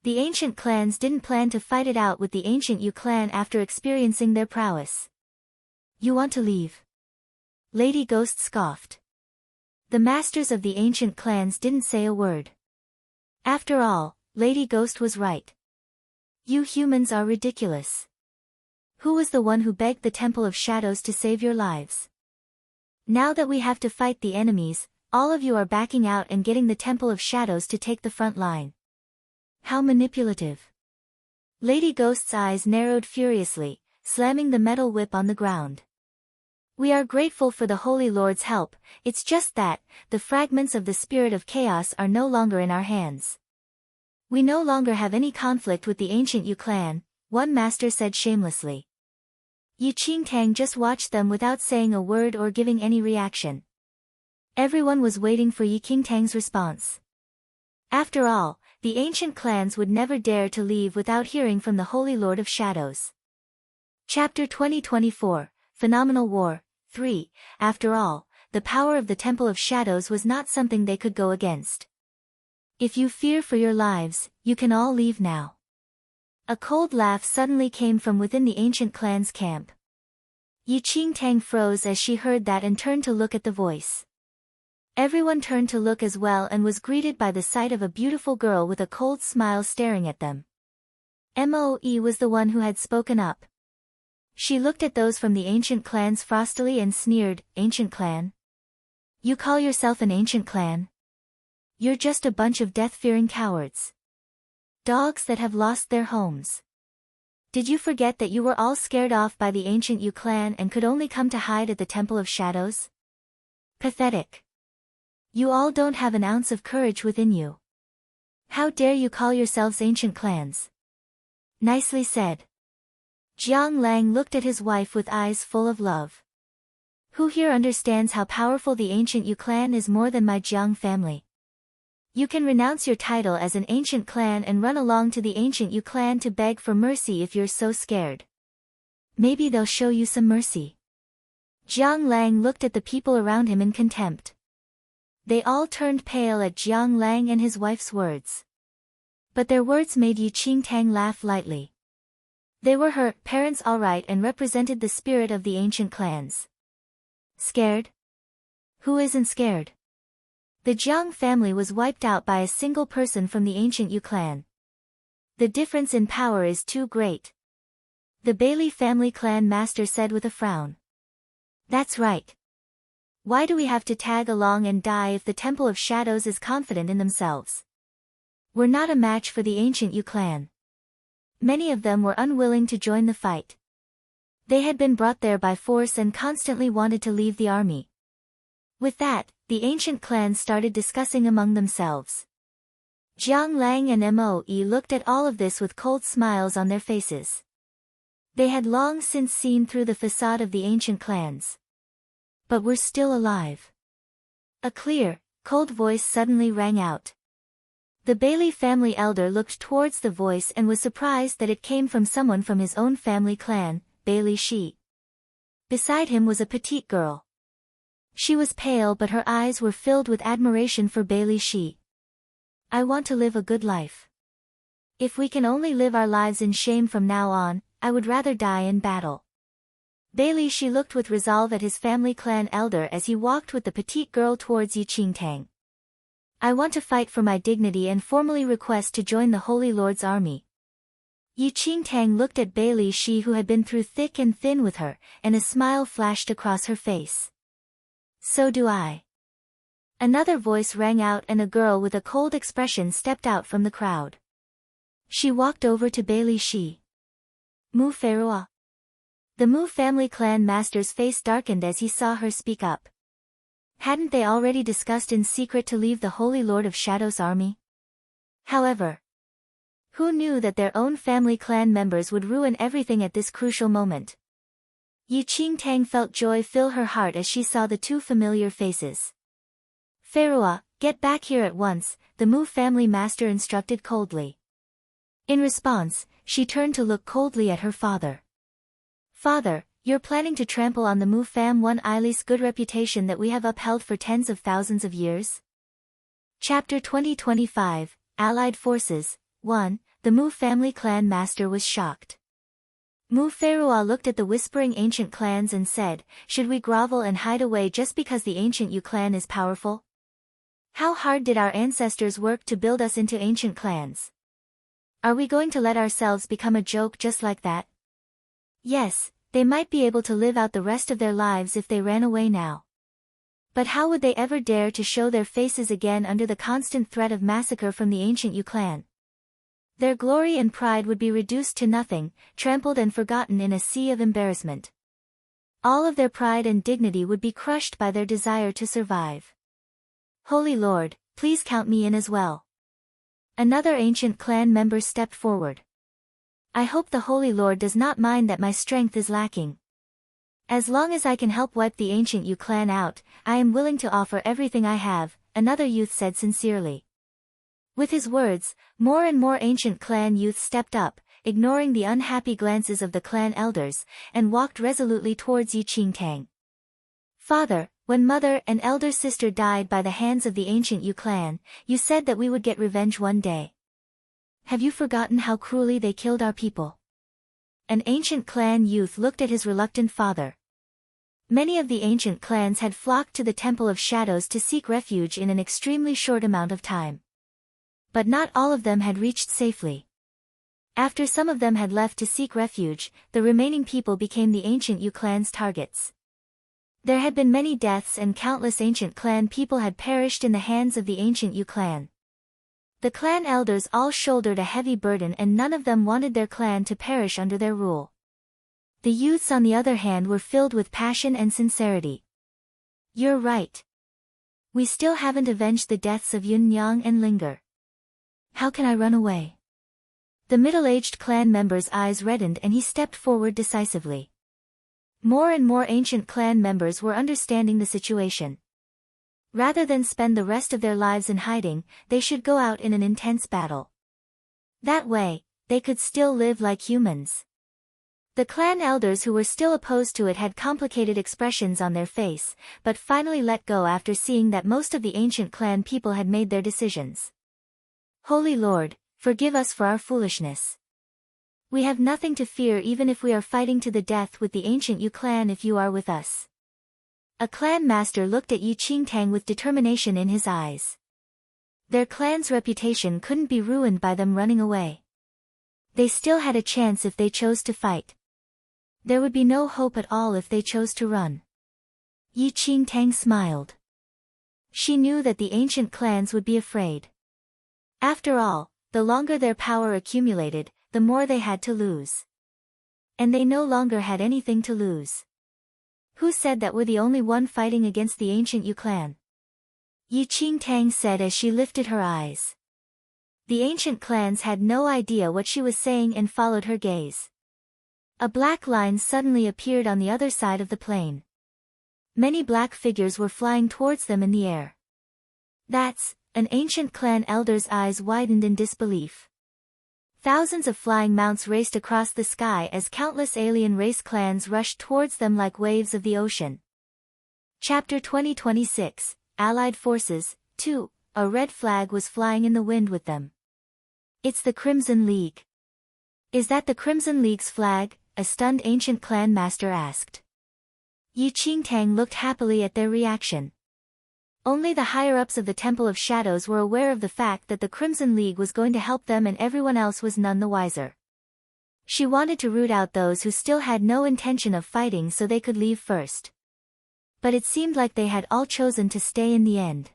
The ancient clans didn't plan to fight it out with the ancient Yu clan after experiencing their prowess. You want to leave? Lady Ghost scoffed. The masters of the ancient clans didn't say a word. After all, Lady Ghost was right. You humans are ridiculous. Who was the one who begged the Temple of Shadows to save your lives? Now that we have to fight the enemies, all of you are backing out and getting the Temple of Shadows to take the front line. How manipulative. Lady Ghost's eyes narrowed furiously, slamming the metal whip on the ground. We are grateful for the Holy Lord's help, it's just that, the fragments of the spirit of chaos are no longer in our hands. We no longer have any conflict with the ancient Yu clan, one master said shamelessly. Yi Qingtang just watched them without saying a word or giving any reaction. Everyone was waiting for Yi Qingtang's response. After all, the ancient clans would never dare to leave without hearing from the Holy Lord of Shadows. Chapter 2024, Phenomenal War, 3. After all, the power of the Temple of Shadows was not something they could go against. If you fear for your lives, you can all leave now. A cold laugh suddenly came from within the ancient clan's camp. Yi Qingtang froze as she heard that and turned to look at the voice. Everyone turned to look as well and was greeted by the sight of a beautiful girl with a cold smile staring at them. Moe was the one who had spoken up. She looked at those from the ancient clans frostily and sneered, "Ancient clan? You call yourself an ancient clan? You're just a bunch of death-fearing cowards. Dogs that have lost their homes. Did you forget that you were all scared off by the ancient Yu clan and could only come to hide at the Temple of Shadows? Pathetic. You all don't have an ounce of courage within you. How dare you call yourselves ancient clans?" Nicely said. Jiang Lang looked at his wife with eyes full of love. Who here understands how powerful the ancient Yu clan is more than my Jiang family? You can renounce your title as an ancient clan and run along to the ancient Yu clan to beg for mercy if you're so scared. Maybe they'll show you some mercy. Jiang Lang looked at the people around him in contempt. They all turned pale at Jiang Lang and his wife's words. But their words made Yi Qingtang laugh lightly. They were her parents all right and represented the spirit of the ancient clans. Scared? Who isn't scared? The Jiang family was wiped out by a single person from the ancient Yu clan. The difference in power is too great. The Bailey family clan master said with a frown. That's right. Why do we have to tag along and die if the Temple of Shadows is confident in themselves? We're not a match for the ancient Yu clan. Many of them were unwilling to join the fight. They had been brought there by force and constantly wanted to leave the army. With that, the ancient clans started discussing among themselves. Jiang Lang and Moe looked at all of this with cold smiles on their faces. They had long since seen through the facade of the ancient clans. But we're still alive. A clear, cold voice suddenly rang out. The Bailey family elder looked towards the voice and was surprised that it came from someone from his own family clan, Bailey Shi. Beside him was a petite girl. She was pale but her eyes were filled with admiration for Bailey Shi. I want to live a good life. If we can only live our lives in shame from now on, I would rather die in battle. Bailey Shi looked with resolve at his family clan elder as he walked with the petite girl towards Yi Qingtang. I want to fight for my dignity and formally request to join the Holy Lord's army. Yi Qingtang looked at Bailey Shi who had been through thick and thin with her, and a smile flashed across her face. So do I. Another voice rang out and a girl with a cold expression stepped out from the crowd. She walked over to Bailey Shi. Mu Ferua. The Mu family clan master's face darkened as he saw her speak up. Hadn't they already discussed in secret to leave the Holy Lord of Shadows army? However, who knew that their own family clan members would ruin everything at this crucial moment? Yi Qingtang felt joy fill her heart as she saw the two familiar faces. Ferua, get back here at once, the Mu family master instructed coldly. In response, she turned to look coldly at her father. Father, you're planning to trample on the Mu fam one Eileen's good reputation that we have upheld for tens of thousands of years? Chapter 2025, Allied Forces, 1, the Mu family clan master was shocked. Mu Ferua looked at the whispering ancient clans and said, should we grovel and hide away just because the ancient Yu clan is powerful? How hard did our ancestors work to build us into ancient clans? Are we going to let ourselves become a joke just like that? Yes, they might be able to live out the rest of their lives if they ran away now. But how would they ever dare to show their faces again under the constant threat of massacre from the ancient Yu clan? Their glory and pride would be reduced to nothing, trampled and forgotten in a sea of embarrassment. All of their pride and dignity would be crushed by their desire to survive. Holy Lord, please count me in as well. Another ancient clan member stepped forward. I hope the Holy Lord does not mind that my strength is lacking. As long as I can help wipe the ancient Yu clan out, I am willing to offer everything I have, another youth said sincerely. With his words, more and more ancient clan youth stepped up, ignoring the unhappy glances of the clan elders, and walked resolutely towards Yi Qingtang. Father, when mother and elder sister died by the hands of the ancient Yu clan, you said that we would get revenge one day. Have you forgotten how cruelly they killed our people? An ancient clan youth looked at his reluctant father. Many of the ancient clans had flocked to the Temple of Shadows to seek refuge in an extremely short amount of time. But not all of them had reached safely. After some of them had left to seek refuge, the remaining people became the ancient Yu clan's targets. There had been many deaths and countless ancient clan people had perished in the hands of the ancient Yu clan. The clan elders all shouldered a heavy burden and none of them wanted their clan to perish under their rule. The youths on the other hand were filled with passion and sincerity. You're right. We still haven't avenged the deaths of Yun Yang and Linger. How can I run away? The middle-aged clan member's eyes reddened and he stepped forward decisively. More and more ancient clan members were understanding the situation. Rather than spend the rest of their lives in hiding, they should go out in an intense battle. That way, they could still live like humans. The clan elders who were still opposed to it had complicated expressions on their face, but finally let go after seeing that most of the ancient clan people had made their decisions. Holy Lord, forgive us for our foolishness. We have nothing to fear even if we are fighting to the death with the ancient Yu clan if you are with us. A clan master looked at Yu Qingtang with determination in his eyes. Their clan's reputation couldn't be ruined by them running away. They still had a chance if they chose to fight. There would be no hope at all if they chose to run. Yu Qingtang smiled. She knew that the ancient clans would be afraid. After all, the longer their power accumulated, the more they had to lose. And they no longer had anything to lose. Who said that we're the only one fighting against the ancient Yu clan? Yu Qingtang said as she lifted her eyes. The ancient clans had no idea what she was saying and followed her gaze. A black line suddenly appeared on the other side of the plain. Many black figures were flying towards them in the air. That's, an ancient clan elder's eyes widened in disbelief. Thousands of flying mounts raced across the sky as countless alien race clans rushed towards them like waves of the ocean. Chapter 2026, Allied Forces, 2, a red flag was flying in the wind with them. It's the Crimson League. Is that the Crimson League's flag? A stunned ancient clan master asked. Yu Qingtang looked happily at their reaction. Only the higher-ups of the Temple of Shadows were aware of the fact that the Crimson League was going to help them and everyone else was none the wiser. She wanted to root out those who still had no intention of fighting so they could leave first. But it seemed like they had all chosen to stay in the end.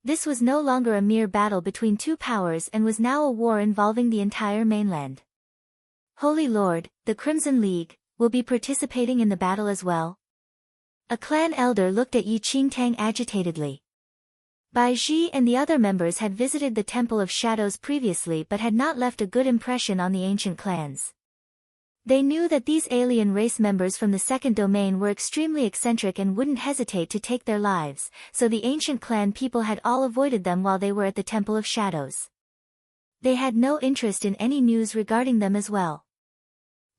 This was no longer a mere battle between two powers and was now a war involving the entire mainland. Holy Lord, the Crimson League, will be participating in the battle as well? A clan elder looked at Yu Qingtang agitatedly. Bai Ji and the other members had visited the Temple of Shadows previously but had not left a good impression on the ancient clans. They knew that these alien race members from the second domain were extremely eccentric and wouldn't hesitate to take their lives, so the ancient clan people had all avoided them while they were at the Temple of Shadows. They had no interest in any news regarding them as well.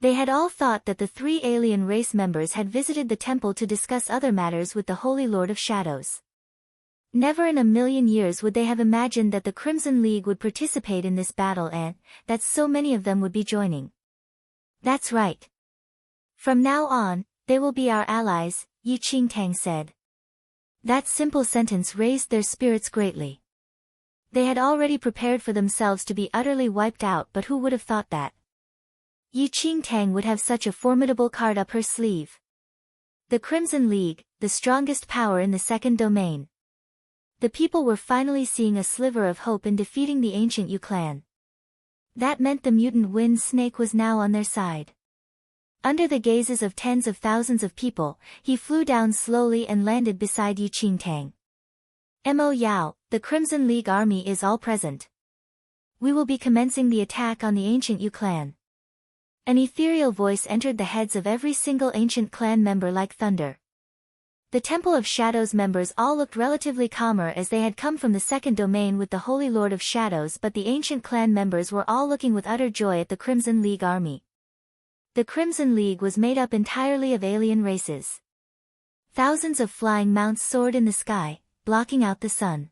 They had all thought that the three alien race members had visited the temple to discuss other matters with the Holy Lord of Shadows. Never in a million years would they have imagined that the Crimson League would participate in this battle and that so many of them would be joining. That's right. From now on, they will be our allies, Yu Qingtang said. That simple sentence raised their spirits greatly. They had already prepared for themselves to be utterly wiped out, but who would have thought that? Yu Qingtang would have such a formidable card up her sleeve. The Crimson League, the strongest power in the second domain. The people were finally seeing a sliver of hope in defeating the ancient Yu clan. That meant the mutant wind snake was now on their side. Under the gazes of tens of thousands of people, he flew down slowly and landed beside Yu Qingtang. Mo Yao, the Crimson League army is all present. We will be commencing the attack on the ancient Yu clan. An ethereal voice entered the heads of every single ancient clan member like thunder. The Temple of Shadows members all looked relatively calmer as they had come from the second domain with the Holy Lord of Shadows, but the ancient clan members were all looking with utter joy at the Crimson League army. The Crimson League was made up entirely of alien races. Thousands of flying mounts soared in the sky, blocking out the sun.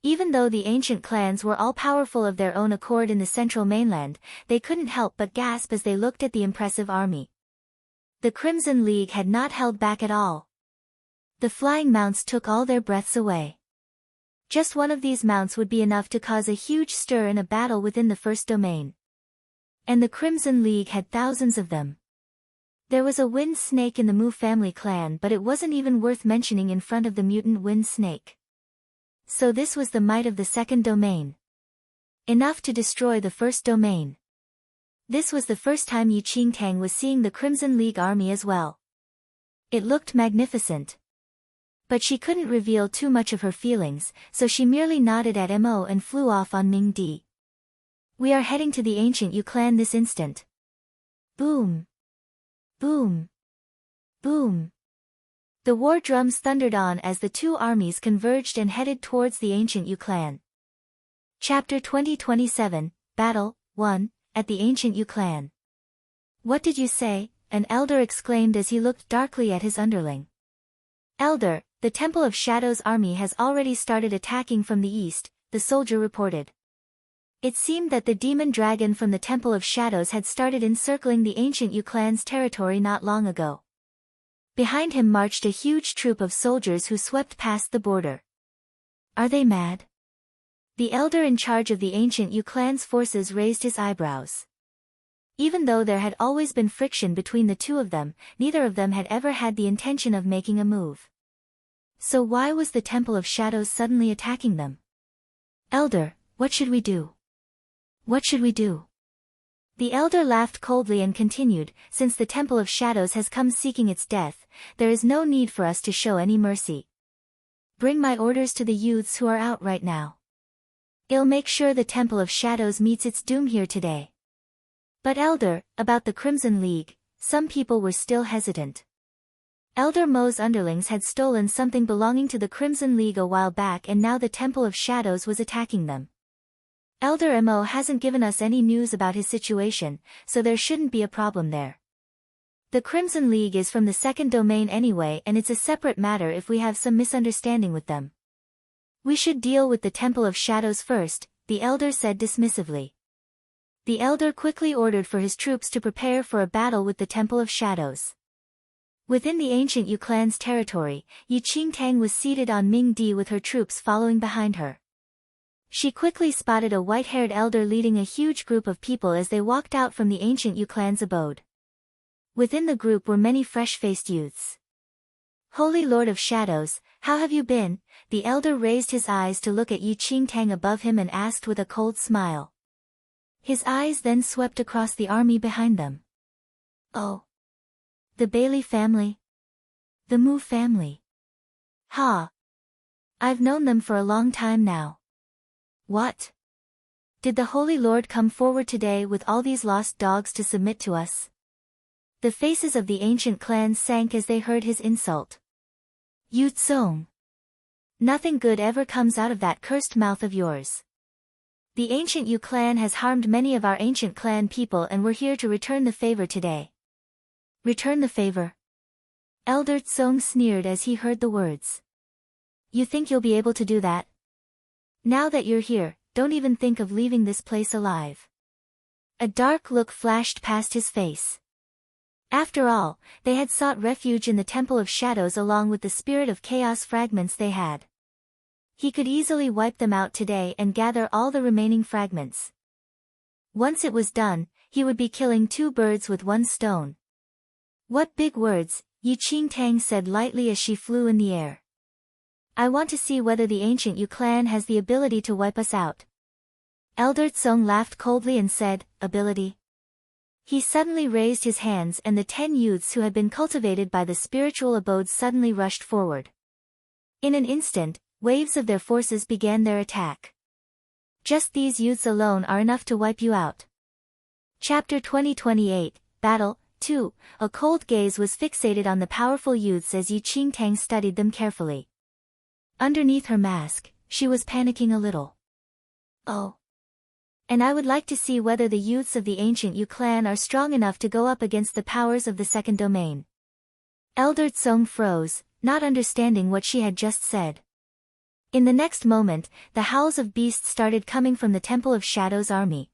Even though the ancient clans were all powerful of their own accord in the central mainland, they couldn't help but gasp as they looked at the impressive army. The Crimson League had not held back at all. The flying mounts took all their breaths away. Just one of these mounts would be enough to cause a huge stir in a battle within the first domain. And the Crimson League had thousands of them. There was a wind snake in the Mu family clan, but it wasn't even worth mentioning in front of the mutant wind snake. So this was the might of the second domain. Enough to destroy the first domain. This was the first time Yi Qingtang was seeing the Crimson League army as well. It looked magnificent. But she couldn't reveal too much of her feelings, so she merely nodded at Mo and flew off on Ming Di. We are heading to the ancient Yu clan this instant. Boom. Boom. Boom. The war drums thundered on as the two armies converged and headed towards the ancient Yu clan. Chapter 2027, Battle 1, at the ancient Yu clan. What did you say? An elder exclaimed as he looked darkly at his underling. Elder, the Temple of Shadows army has already started attacking from the east, the soldier reported. It seemed that the demon dragon from the Temple of Shadows had started encircling the ancient Yu clan's territory not long ago. Behind him marched a huge troop of soldiers who swept past the border. Are they mad? The elder in charge of the ancient Yu clan's forces raised his eyebrows. Even though there had always been friction between the two of them, neither of them had ever had the intention of making a move. So why was the Temple of Shadows suddenly attacking them? Elder, what should we do? What should we do? The elder laughed coldly and continued, since the Temple of Shadows has come seeking its death, there is no need for us to show any mercy. Bring my orders to the youths who are out right now. I'll make sure the Temple of Shadows meets its doom here today. But elder, about the Crimson League, some people were still hesitant. Elder Mo's underlings had stolen something belonging to the Crimson League a while back, and now the Temple of Shadows was attacking them. Elder Mo hasn't given us any news about his situation, so there shouldn't be a problem there. The Crimson League is from the second domain anyway, and it's a separate matter if we have some misunderstanding with them. We should deal with the Temple of Shadows first, the elder said dismissively. The elder quickly ordered for his troops to prepare for a battle with the Temple of Shadows. Within the ancient Yu clan's territory, Yi Qingtang was seated on Ming Di with her troops following behind her. She quickly spotted a white-haired elder leading a huge group of people as they walked out from the ancient Yu clan's abode. Within the group were many fresh-faced youths. Holy Lord of Shadows, how have you been? The elder raised his eyes to look at Yi Qingtang above him and asked with a cold smile. His eyes then swept across the army behind them. Oh. The Bailey family? The Mu family? Ha! I've known them for a long time now. What? Did the Holy Lord come forward today with all these lost dogs to submit to us? The faces of the ancient clans sank as they heard his insult. Yu Tsong. Nothing good ever comes out of that cursed mouth of yours. The ancient Yu clan has harmed many of our ancient clan people, and we're here to return the favor today. Return the favor? Elder Tsong sneered as he heard the words. You think you'll be able to do that? Now that you're here, don't even think of leaving this place alive. A dark look flashed past his face. After all, they had sought refuge in the Temple of Shadows along with the spirit of chaos fragments they had. He could easily wipe them out today and gather all the remaining fragments. Once it was done, he would be killing two birds with one stone. What big words, Yi Qingtang said lightly as she flew in the air. I want to see whether the ancient Yu clan has the ability to wipe us out. Elder Tsong laughed coldly and said, ability? He suddenly raised his hands, and the 10 youths who had been cultivated by the spiritual abodes suddenly rushed forward. In an instant, waves of their forces began their attack. Just these youths alone are enough to wipe you out. Chapter 2028, Battle 2. A cold gaze was fixated on the powerful youths as Yi Qingtang studied them carefully. Underneath her mask, she was panicking a little. Oh. And I would like to see whether the youths of the ancient Yu clan are strong enough to go up against the powers of the second domain. Elder Tsong froze, not understanding what she had just said. In the next moment, the howls of beasts started coming from the Temple of Shadows army.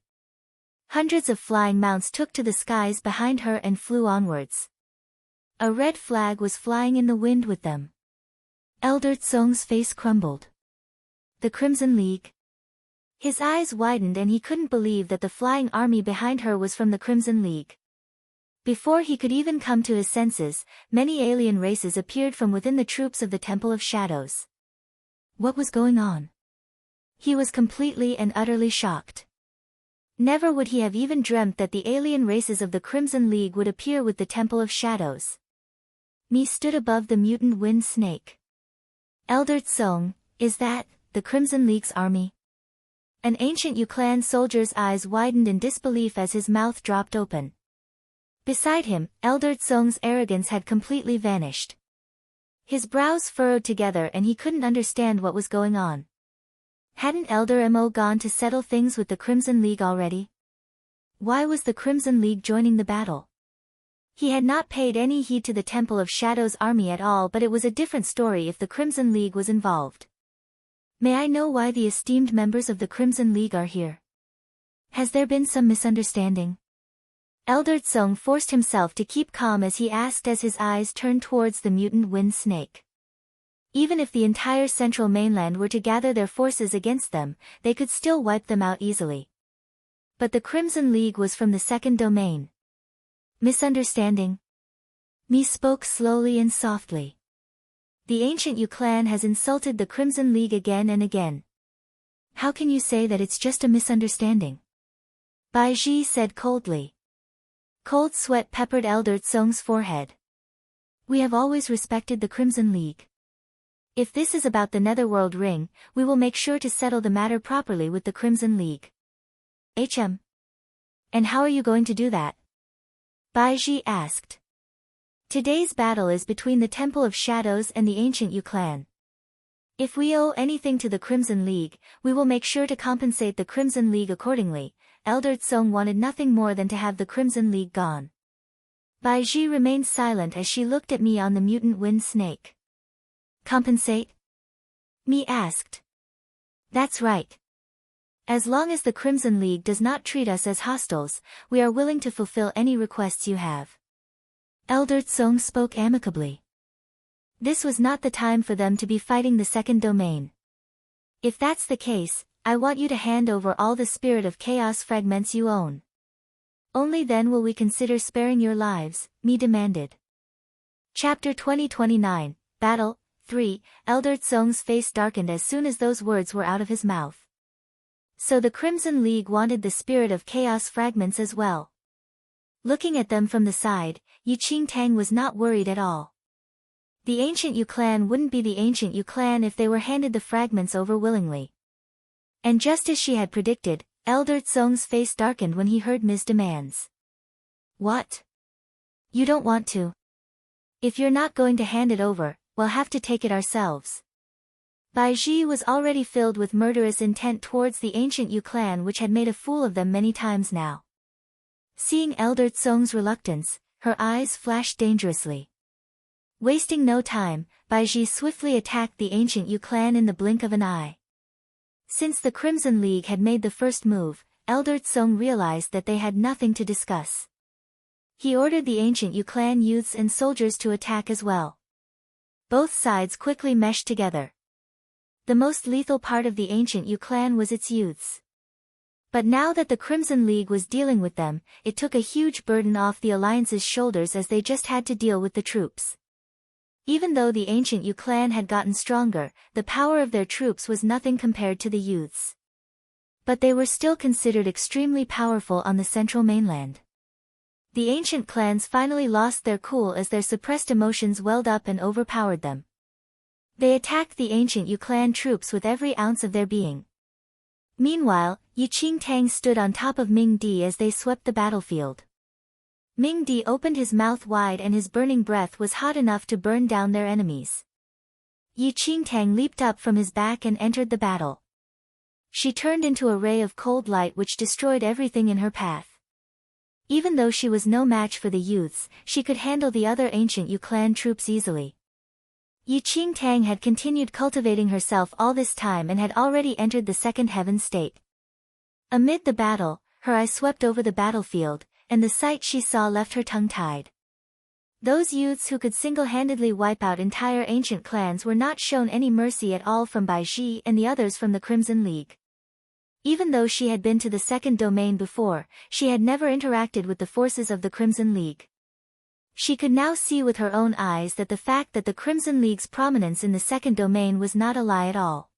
Hundreds of flying mounts took to the skies behind her and flew onwards. A red flag was flying in the wind with them. Elder Tsong's face crumbled. The Crimson League? His eyes widened and he couldn't believe that the flying army behind her was from the Crimson League. Before he could even come to his senses, many alien races appeared from within the troops of the Temple of Shadows. What was going on? He was completely and utterly shocked. Never would he have even dreamt that the alien races of the Crimson League would appear with the Temple of Shadows. Mi stood above the mutant wind snake. Elder Tsong, is that the Crimson League's army? An ancient Yu-clan soldier's eyes widened in disbelief as his mouth dropped open. Beside him, Elder Tsong's arrogance had completely vanished. His brows furrowed together and he couldn't understand what was going on. Hadn't Elder Mo gone to settle things with the Crimson League already? Why was the Crimson League joining the battle? He had not paid any heed to the Temple of Shadows army at all, but it was a different story if the Crimson League was involved. May I know why the esteemed members of the Crimson League are here? Has there been some misunderstanding? Elder Tsong forced himself to keep calm as he asked as his eyes turned towards the mutant wind snake. Even if the entire central mainland were to gather their forces against them, they could still wipe them out easily. But the Crimson League was from the second domain. Misunderstanding? Mi spoke slowly and softly. The ancient Yu-clan has insulted the Crimson League again and again. How can you say that it's just a misunderstanding? Bai Ji said coldly. Cold sweat peppered Elder Tsong's forehead. We have always respected the Crimson League. If this is about the Netherworld Ring, we will make sure to settle the matter properly with the Crimson League. And how are you going to do that? Bai Ji asked. Today's battle is between the Temple of Shadows and the ancient Yu-clan. If we owe anything to the Crimson League, we will make sure to compensate the Crimson League accordingly. Elder Tsong wanted nothing more than to have the Crimson League gone. Bai Ji remained silent as she looked at me on the mutant wind snake. Compensate? Mi asked. That's right. As long as the Crimson League does not treat us as hostiles, we are willing to fulfill any requests you have. Elder Tsong spoke amicably. This was not the time for them to be fighting the second domain. If that's the case, I want you to hand over all the Spirit of Chaos fragments you own. Only then will we consider sparing your lives, Mi demanded. Chapter 2029, Battle, 3, Elder Tsong's face darkened as soon as those words were out of his mouth. So the Crimson League wanted the Spirit of Chaos fragments as well. Looking at them from the side, Yi Qingtang was not worried at all. The ancient Yu-clan wouldn't be the ancient Yu-clan if they were handed the fragments over willingly. And just as she had predicted, Elder Tsong's face darkened when he heard Mi's demands. What? You don't want to? If you're not going to hand it over, we'll have to take it ourselves. Bai Ji was already filled with murderous intent towards the ancient Yu-clan, which had made a fool of them many times now. Seeing Elder Tsong's reluctance, her eyes flashed dangerously. Wasting no time, Bai Ji swiftly attacked the ancient Yu-clan in the blink of an eye. Since the Crimson League had made the first move, Elder Tsong realized that they had nothing to discuss. He ordered the ancient Yu-clan youths and soldiers to attack as well. Both sides quickly meshed together. The most lethal part of the ancient Yu-clan was its youths. But now that the Crimson League was dealing with them, it took a huge burden off the Alliance's shoulders as they just had to deal with the troops. Even though the ancient Yu-clan had gotten stronger, the power of their troops was nothing compared to the youths. But they were still considered extremely powerful on the central mainland. The ancient clans finally lost their cool as their suppressed emotions welled up and overpowered them. They attacked the ancient Yu-clan troops with every ounce of their being. Meanwhile, Yi Qingtang stood on top of Ming Di as they swept the battlefield. Ming Di opened his mouth wide and his burning breath was hot enough to burn down their enemies. Yi Qingtang leaped up from his back and entered the battle. She turned into a ray of cold light which destroyed everything in her path. Even though she was no match for the youths, she could handle the other ancient Yu-clan troops easily. Yi Qingtang had continued cultivating herself all this time and had already entered the second heaven state. Amid the battle, her eyes swept over the battlefield, and the sight she saw left her tongue-tied. Those youths who could single-handedly wipe out entire ancient clans were not shown any mercy at all from Bai Ji and the others from the Crimson League. Even though she had been to the second domain before, she had never interacted with the forces of the Crimson League. She could now see with her own eyes that the fact that the Crimson League's prominence in the second domain was not a lie at all.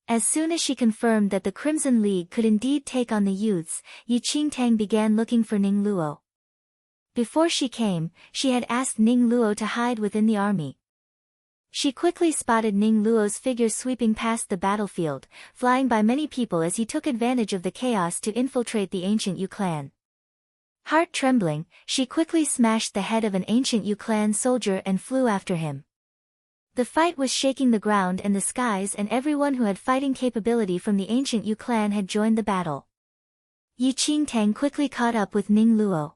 As soon as she confirmed that the Crimson League could indeed take on the youths, Yi Qingtang began looking for Ning Luo. Before she came, she had asked Ning Luo to hide within the army. She quickly spotted Ning Luo's figure sweeping past the battlefield, flying by many people as he took advantage of the chaos to infiltrate the ancient Yu clan. Heart trembling, she quickly smashed the head of an ancient Yu clan soldier and flew after him. The fight was shaking the ground and the skies, and everyone who had fighting capability from the ancient Yu clan had joined the battle. Yi Qingtang quickly caught up with Ning Luo.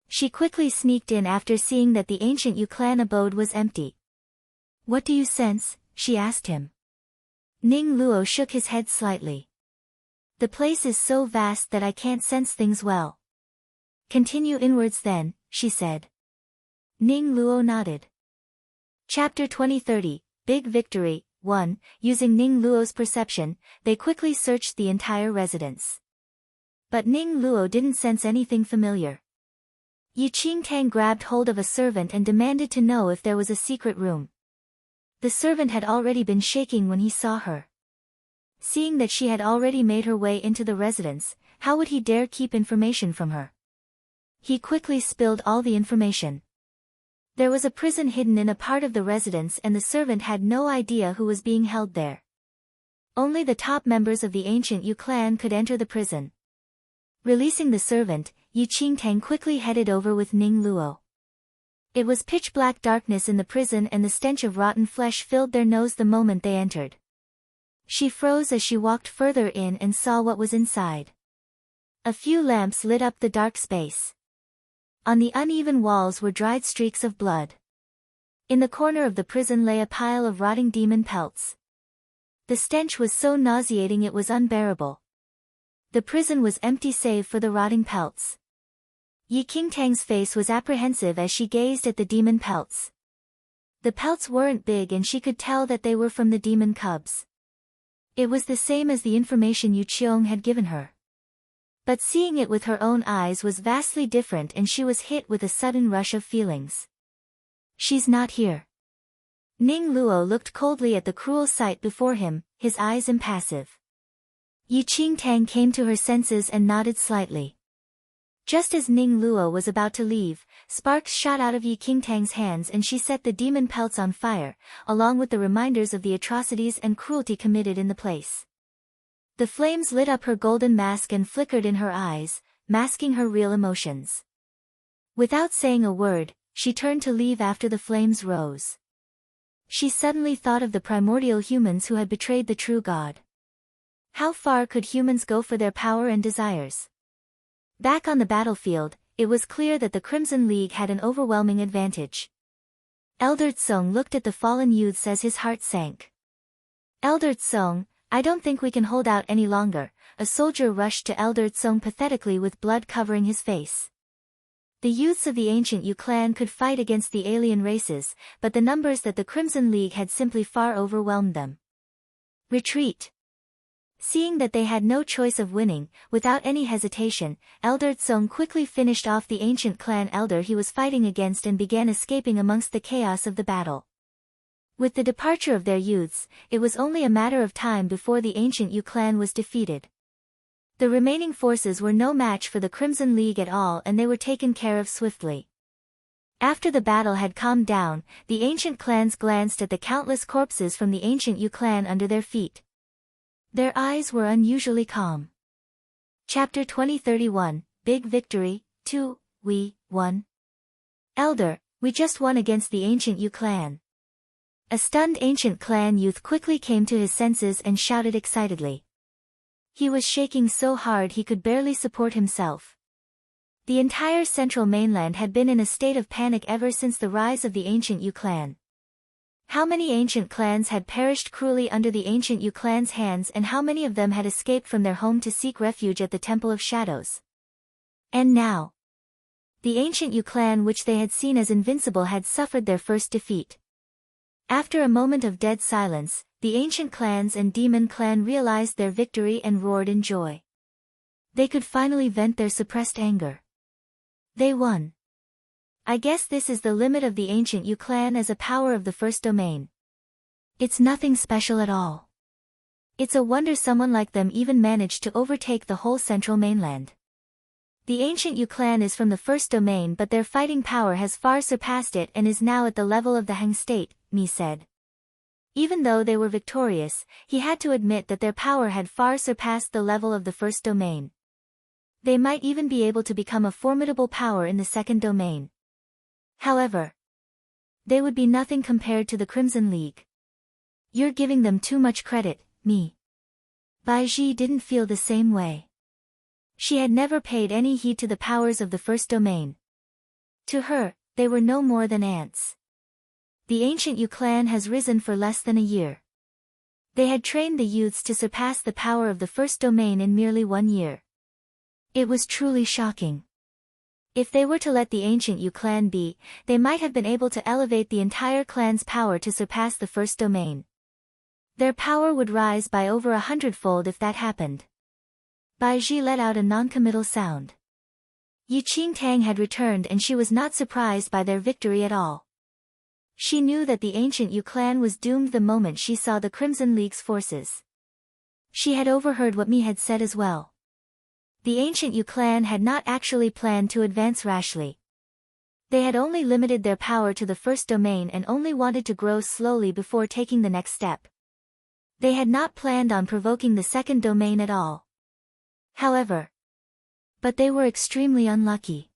She quickly sneaked in after seeing that the ancient Yu clan abode was empty. "What do you sense?" she asked him. Ning Luo shook his head slightly. "The place is so vast that I can't sense things well." "Continue inwards then," she said. Ning Luo nodded. Chapter 2030, Big Victory, 1. Using Ning Luo's perception, they quickly searched the entire residence. But Ning Luo didn't sense anything familiar. Yi Qingtang grabbed hold of a servant and demanded to know if there was a secret room. The servant had already been shaking when he saw her. Seeing that she had already made her way into the residence, how would he dare keep information from her? He quickly spilled all the information. There was a prison hidden in a part of the residence and the servant had no idea who was being held there. Only the top members of the ancient Yu clan could enter the prison. Releasing the servant, Yi Qingtang quickly headed over with Ning Luo. It was pitch-black darkness in the prison and the stench of rotten flesh filled their nose the moment they entered. She froze as she walked further in and saw what was inside. A few lamps lit up the dark space. On the uneven walls were dried streaks of blood. In the corner of the prison lay a pile of rotting demon pelts. The stench was so nauseating it was unbearable. The prison was empty save for the rotting pelts. Yi Qingtang's face was apprehensive as she gazed at the demon pelts. The pelts weren't big and she could tell that they were from the demon cubs. It was the same as the information Yu Qiong had given her. But seeing it with her own eyes was vastly different and she was hit with a sudden rush of feelings. She's not here. Ning Luo looked coldly at the cruel sight before him, his eyes impassive. Yi Qingtang came to her senses and nodded slightly. Just as Ning Luo was about to leave, sparks shot out of Yi Qingtang's hands and she set the demon pelts on fire, along with the reminders of the atrocities and cruelty committed in the place. The flames lit up her golden mask and flickered in her eyes, masking her real emotions. Without saying a word, she turned to leave after the flames rose. She suddenly thought of the primordial humans who had betrayed the true God. How far could humans go for their power and desires? Back on the battlefield, it was clear that the Crimson League had an overwhelming advantage. Elder Tsung looked at the fallen youths as his heart sank. "Elder Tsung, I don't think we can hold out any longer," a soldier rushed to Elder Tsung pathetically with blood covering his face. The youths of the ancient Yu clan could fight against the alien races, but the numbers that the Crimson League had simply far overwhelmed them. "Retreat." Seeing that they had no choice of winning, without any hesitation, Elder Tsung quickly finished off the ancient clan elder he was fighting against and began escaping amongst the chaos of the battle. With the departure of their youths, it was only a matter of time before the ancient Yu clan was defeated. The remaining forces were no match for the Crimson League at all and they were taken care of swiftly. After the battle had calmed down, the ancient clans glanced at the countless corpses from the ancient Yu clan under their feet. Their eyes were unusually calm. Chapter 2031, Big Victory, 2, We won. "Elder, we just won against the ancient Yu clan." A stunned ancient clan youth quickly came to his senses and shouted excitedly. He was shaking so hard he could barely support himself. The entire central mainland had been in a state of panic ever since the rise of the ancient Yu clan. How many ancient clans had perished cruelly under the ancient Yu clan's hands and how many of them had escaped from their home to seek refuge at the Temple of Shadows? And now, The ancient Yu clan, which they had seen as invincible, had suffered their first defeat. After a moment of dead silence, the ancient clans and demon clan realized their victory and roared in joy. They could finally vent their suppressed anger. They won. I guess this is the limit of the ancient Yu clan as a power of the first domain. It's nothing special at all. It's a wonder someone like them even managed to overtake the whole central mainland. The ancient Yu clan is from the first domain, but their fighting power has far surpassed it and is now at the level of the Han state, Mi said. Even though they were victorious, he had to admit that their power had far surpassed the level of the first domain. They might even be able to become a formidable power in the second domain. However, they would be nothing compared to the Crimson League. You're giving them too much credit, Mi. Bai Ji didn't feel the same way. She had never paid any heed to the powers of the first domain. To her, they were no more than ants. The ancient Yu clan has risen for less than a year. They had trained the youths to surpass the power of the first domain in merely 1 year. It was truly shocking. If they were to let the ancient Yu clan be, they might have been able to elevate the entire clan's power to surpass the first domain. Their power would rise by over 100-fold if that happened. Bai Ji let out a non-committal sound. Yi Qingtang had returned and she was not surprised by their victory at all. She knew that the ancient Yu clan was doomed the moment she saw the Crimson League's forces. She had overheard what Mi had said as well. The ancient Yu clan had not actually planned to advance rashly. They had only limited their power to the first domain and only wanted to grow slowly before taking the next step. They had not planned on provoking the second domain at all. However, but they were extremely unlucky.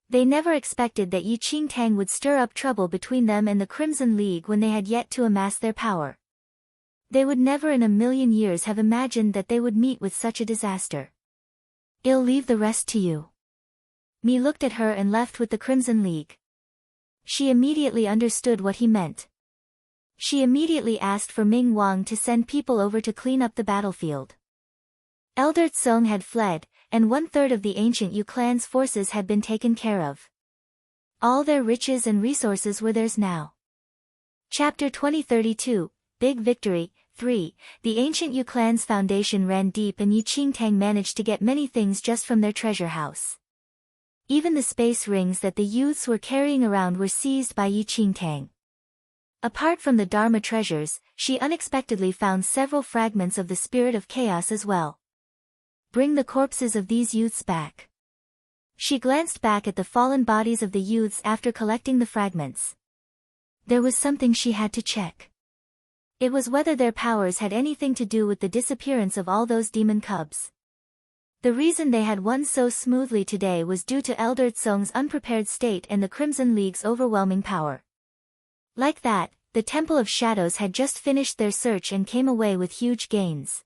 They never expected that Yi Qingtang would stir up trouble between them and the Crimson League when they had yet to amass their power. They would never in a million years have imagined that they would meet with such a disaster. I'll leave the rest to you. Mi looked at her and left with the Crimson League. She immediately understood what he meant. She immediately asked for Ming Wang to send people over to clean up the battlefield. Elder Tsong had fled, and 1/3 of the ancient Yu clan's forces had been taken care of. All their riches and resources were theirs now. Chapter 2032, Big Victory, 3. The ancient Yu clan's foundation ran deep and Yi Qingtang managed to get many things just from their treasure house. Even the space rings that the youths were carrying around were seized by Yi Qingtang. Apart from the Dharma treasures, she unexpectedly found several fragments of the spirit of chaos as well. Bring the corpses of these youths back. She glanced back at the fallen bodies of the youths after collecting the fragments. There was something she had to check. It was whether their powers had anything to do with the disappearance of all those demon cubs. The reason they had won so smoothly today was due to Elder Tsong's unprepared state and the Crimson League's overwhelming power. Like that, the Temple of Shadows had just finished their search and came away with huge gains.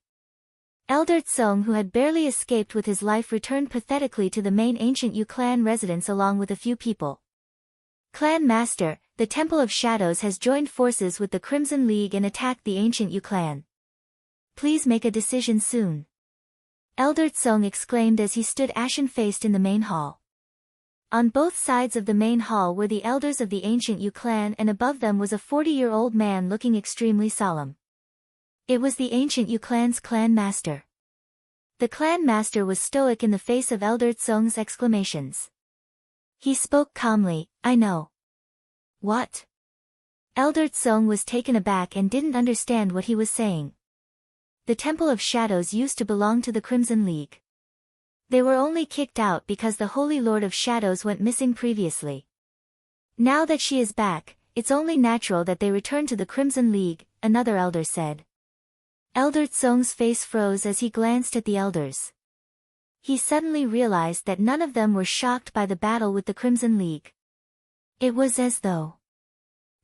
Elder Tsong, who had barely escaped with his life, returned pathetically to the main ancient Yu clan residence along with a few people. Clan Master, the Temple of Shadows has joined forces with the Crimson League and attacked the ancient Yu clan. Please make a decision soon. Elder Tsong exclaimed as he stood ashen-faced in the main hall. On both sides of the main hall were the elders of the ancient Yu clan, and above them was a 40-year-old man looking extremely solemn. It was the ancient Yu clan's clan master. The clan master was stoic in the face of Elder Tsong's exclamations. He spoke calmly, I know. What? Elder Tsong was taken aback and didn't understand what he was saying. The Temple of Shadows used to belong to the Crimson League. They were only kicked out because the Holy Lord of Shadows went missing previously. Now that she is back, it's only natural that they return to the Crimson League, another elder said. Elder Tsong's face froze as he glanced at the elders. He suddenly realized that none of them were shocked by the battle with the Crimson League. It was as though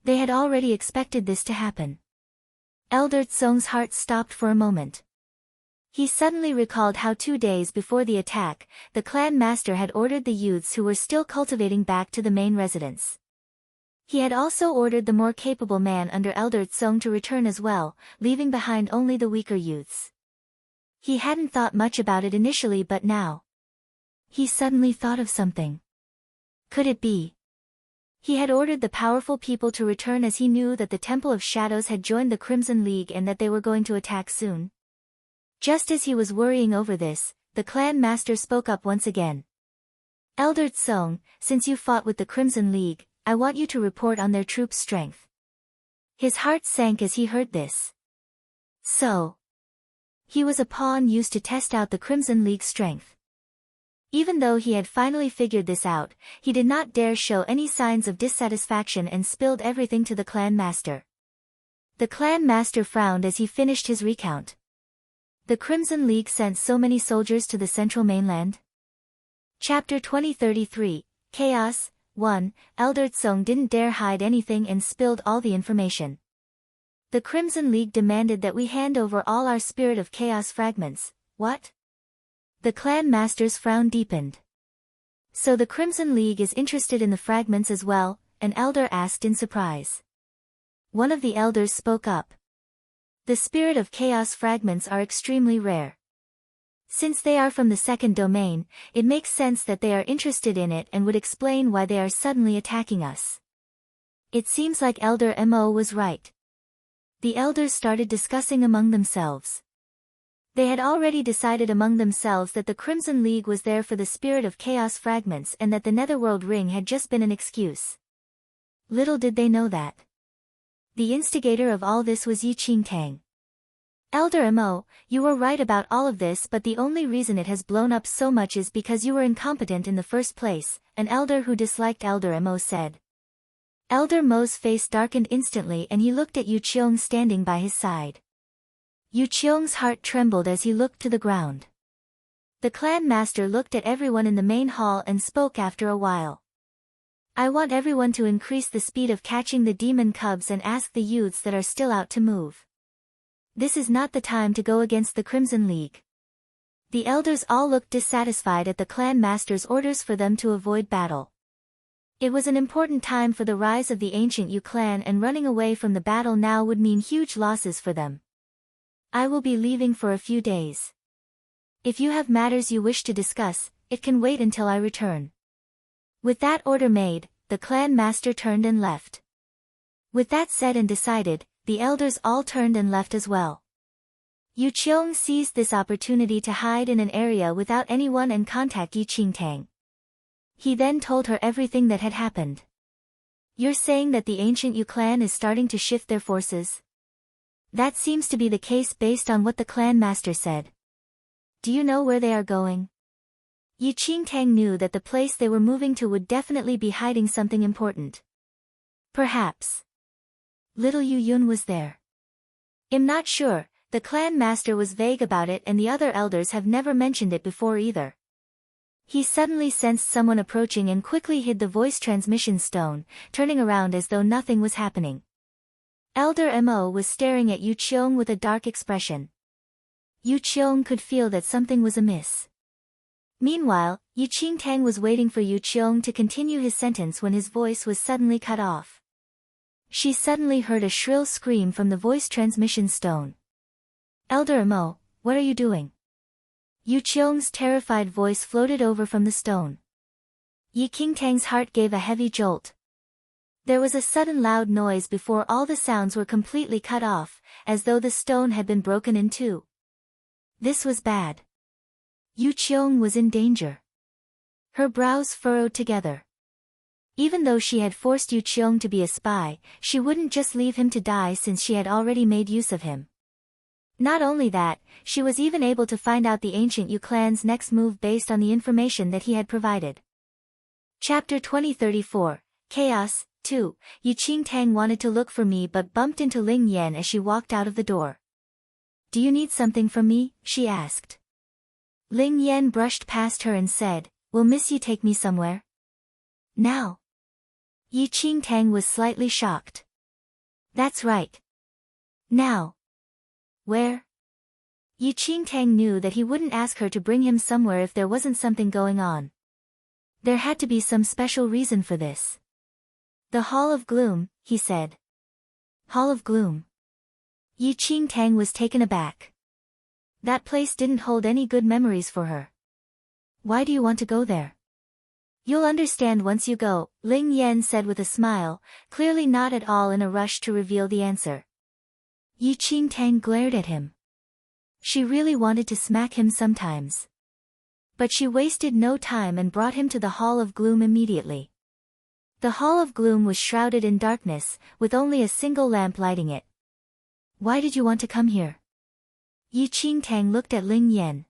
they had already expected this to happen. Elder Tsong's heart stopped for a moment. He suddenly recalled how 2 days before the attack, the clan master had ordered the youths who were still cultivating back to the main residence. He had also ordered the more capable man under Elder Tsong to return as well, leaving behind only the weaker youths. He hadn't thought much about it initially, but now he suddenly thought of something. Could it be? He had ordered the powerful people to return as he knew that the Temple of Shadows had joined the Crimson League and that they were going to attack soon. Just as he was worrying over this, the clan master spoke up once again. Elder Tsong, since you fought with the Crimson League, I want you to report on their troops' strength. His heart sank as he heard this. So, he was a pawn used to test out the Crimson League's strength. Even though he had finally figured this out, he did not dare show any signs of dissatisfaction and spilled everything to the clan master. The clan master frowned as he finished his recount. The Crimson League sent so many soldiers to the central mainland? Chapter 2033, Chaos. 1. Elder Tsong didn't dare hide anything and spilled all the information. The Crimson League demanded that we hand over all our Spirit of Chaos fragments. What? The clan master's frown deepened. So the Crimson League is interested in the fragments as well? An elder asked in surprise. One of the elders spoke up. The Spirit of Chaos fragments are extremely rare. Since they are from the second domain, it makes sense that they are interested in it and would explain why they are suddenly attacking us. It seems like Elder Mo was right. The elders started discussing among themselves. They had already decided among themselves that the Crimson League was there for the Spirit of Chaos fragments and that the Netherworld Ring had just been an excuse. Little did they know that the instigator of all this was Yi Qingtang. Elder Mo, you were right about all of this, but the only reason it has blown up so much is because you were incompetent in the first place, an elder who disliked Elder Mo said. Elder Mo's face darkened instantly and he looked at Yu Qiong standing by his side. Yu Qiong's heart trembled as he looked to the ground. The clan master looked at everyone in the main hall and spoke after a while. I want everyone to increase the speed of catching the demon cubs and ask the youths that are still out to move. This is not the time to go against the Crimson League. The elders all looked dissatisfied at the clan master's orders for them to avoid battle. It was an important time for the rise of the ancient Yu clan and running away from the battle now would mean huge losses for them. I will be leaving for a few days. If you have matters you wish to discuss, it can wait until I return. With that order made, the clan master turned and left. With that said and decided, the elders all turned and left as well. Yu Qiong seized this opportunity to hide in an area without anyone and contact Yi Qingtang. He then told her everything that had happened. You're saying that the ancient Yu clan is starting to shift their forces? That seems to be the case based on what the clan master said. Do you know where they are going? Yi Qingtang knew that the place they were moving to would definitely be hiding something important. Perhaps little Yu Yun was there. I'm not sure, the clan master was vague about it and the other elders have never mentioned it before either. He suddenly sensed someone approaching and quickly hid the voice transmission stone, turning around as though nothing was happening. Elder Mo was staring at Yu Qiong with a dark expression. Yu Qiong could feel that something was amiss. Meanwhile, Yi Qingtang was waiting for Yu Qiong to continue his sentence when his voice was suddenly cut off. She suddenly heard a shrill scream from the voice transmission stone. Elder Mo, what are you doing? Yu Qiong's terrified voice floated over from the stone. Yi Qingtang's heart gave a heavy jolt. There was a sudden loud noise before all the sounds were completely cut off, as though the stone had been broken in two. This was bad. Yu Qiong was in danger. Her brows furrowed together. Even though she had forced Yu Qiong to be a spy, she wouldn't just leave him to die since she had already made use of him. Not only that, she was even able to find out the ancient Yu clan's next move based on the information that he had provided. Chapter 2034, Chaos. 2. Yi Qingtang wanted to look for me but bumped into Ling Yan as she walked out of the door. Do you need something from me? She asked. Ling Yan brushed past her and said, Will Miss Yi take me somewhere? Now? Yi Qingtang was slightly shocked. That's right. Now. Where? Yi Qingtang knew that he wouldn't ask her to bring him somewhere if there wasn't something going on. There had to be some special reason for this. The Hall of Gloom, he said. Hall of Gloom. Yi Qingtang was taken aback. That place didn't hold any good memories for her. Why do you want to go there? You'll understand once you go, Ling Yan said with a smile, clearly not at all in a rush to reveal the answer. Yi Qingtang glared at him. She really wanted to smack him sometimes. But she wasted no time and brought him to the Hall of Gloom immediately. The Hall of Gloom was shrouded in darkness, with only a single lamp lighting it. Why did you want to come here? Yi Qingtang looked at Ling Yan.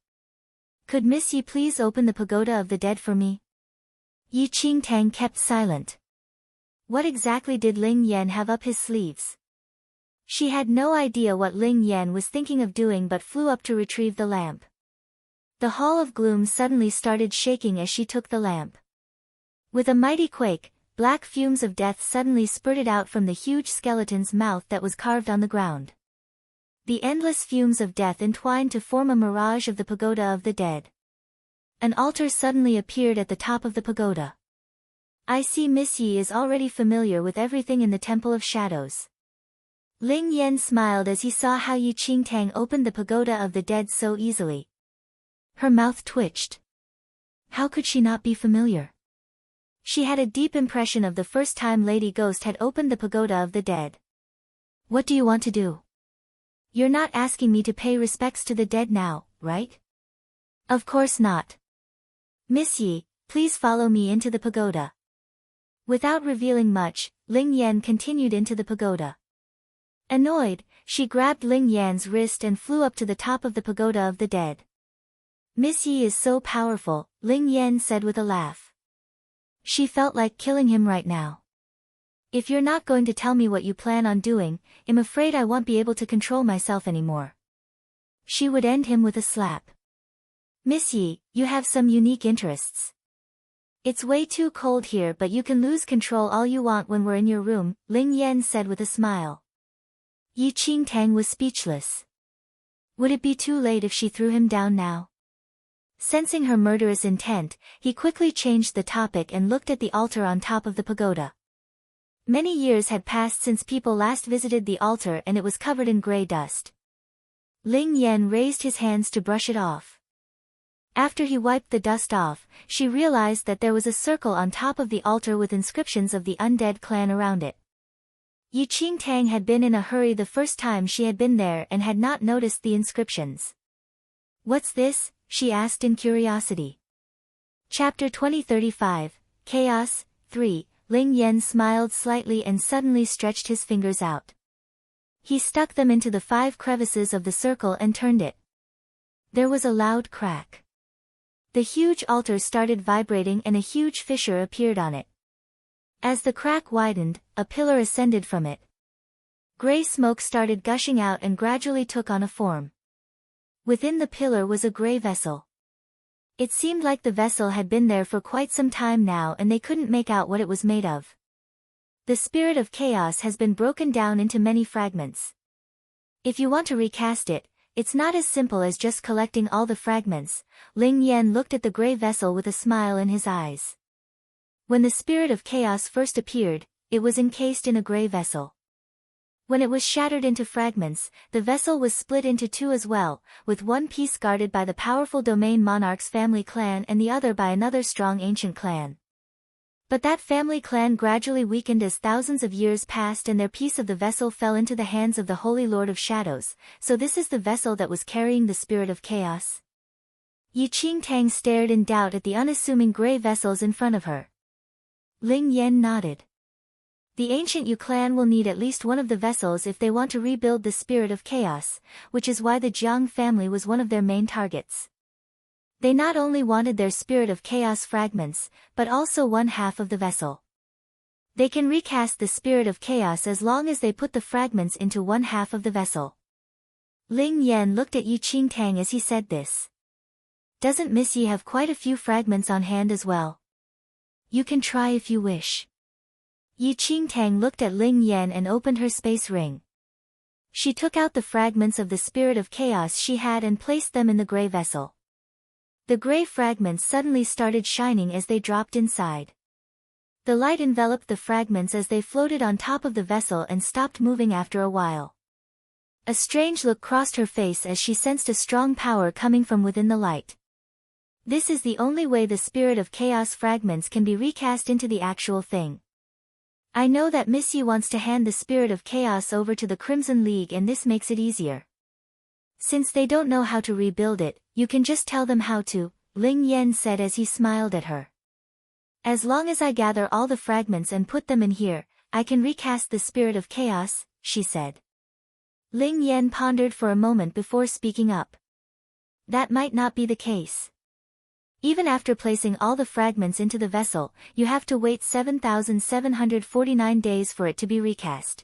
Could Miss Yi please open the pagoda of the dead for me? Yi Qingtang kept silent. What exactly did Ling Yan have up his sleeves? She had no idea what Ling Yan was thinking of doing but flew up to retrieve the lamp. The Hall of Gloom suddenly started shaking as she took the lamp. With a mighty quake, black fumes of death suddenly spurted out from the huge skeleton's mouth that was carved on the ground. The endless fumes of death entwined to form a mirage of the pagoda of the dead. An altar suddenly appeared at the top of the pagoda. I see Miss Yi is already familiar with everything in the Temple of Shadows. Ling Yan smiled as he saw how Yi Qingtang opened the pagoda of the dead so easily. Her mouth twitched. How could she not be familiar? She had a deep impression of the first time Lady Ghost had opened the pagoda of the dead. What do you want to do? You're not asking me to pay respects to the dead now, right? Of course not. Miss Yi, please follow me into the pagoda. Without revealing much, Ling Yan continued into the pagoda. Annoyed, she grabbed Ling Yan's wrist and flew up to the top of the pagoda of the dead. Miss Yi is so powerful, Ling Yan said with a laugh. She felt like killing him right now. If you're not going to tell me what you plan on doing, I'm afraid I won't be able to control myself anymore. She would end him with a slap. Miss Yi, you have some unique interests. It's way too cold here but you can lose control all you want when we're in your room, Ling Yan said with a smile. Yi Qingtang was speechless. Would it be too late if she threw him down now? Sensing her murderous intent, he quickly changed the topic and looked at the altar on top of the pagoda. Many years had passed since people last visited the altar and it was covered in gray dust. Ling Yan raised his hands to brush it off. After he wiped the dust off, she realized that there was a circle on top of the altar with inscriptions of the undead clan around it. Yi Qingtang had been in a hurry the first time she had been there and had not noticed the inscriptions. What's this? She asked in curiosity. Chapter 2035, Chaos, 3, Ling Yan smiled slightly and suddenly stretched his fingers out. He stuck them into the 5 crevices of the circle and turned it. There was a loud crack. The huge altar started vibrating and a huge fissure appeared on it. As the crack widened, a pillar ascended from it. Gray smoke started gushing out and gradually took on a form. Within the pillar was a gray vessel. It seemed like the vessel had been there for quite some time now and they couldn't make out what it was made of. The spirit of chaos has been broken down into many fragments. If you want to recast it, it's not as simple as just collecting all the fragments. Ling Yan looked at the gray vessel with a smile in his eyes. When the spirit of chaos first appeared, it was encased in a gray vessel. When it was shattered into fragments, the vessel was split into 2 as well, with one piece guarded by the powerful domain monarch's family clan and the other by another strong ancient clan. But that family clan gradually weakened as thousands of years passed and their piece of the vessel fell into the hands of the Holy Lord of Shadows, so this is the vessel that was carrying the spirit of chaos. Yi Qingtang stared in doubt at the unassuming gray vessels in front of her. Ling Yan nodded. The ancient Yu clan will need at least one of the vessels if they want to rebuild the spirit of chaos, which is why the Jiang family was one of their main targets. They not only wanted their spirit of chaos fragments, but also 1/2 of the vessel. They can recast the spirit of chaos as long as they put the fragments into 1/2 of the vessel. Ling Yan looked at Yi Qingtang as he said this. Doesn't Miss Yi have quite a few fragments on hand as well? You can try if you wish. Yi Qingtang looked at Ling Yan and opened her space ring. She took out the fragments of the spirit of chaos she had and placed them in the gray vessel. The gray fragments suddenly started shining as they dropped inside. The light enveloped the fragments as they floated on top of the vessel and stopped moving after a while. A strange look crossed her face as she sensed a strong power coming from within the light. This is the only way the spirit of chaos fragments can be recast into the actual thing. I know that Miss Yi wants to hand the spirit of chaos over to the Crimson League, and this makes it easier. Since they don't know how to rebuild it, you can just tell them how to, Ling Yan said as he smiled at her. As long as I gather all the fragments and put them in here, I can recast the spirit of chaos, she said. Ling Yan pondered for a moment before speaking up. That might not be the case. Even after placing all the fragments into the vessel, you have to wait 7,749 days for it to be recast.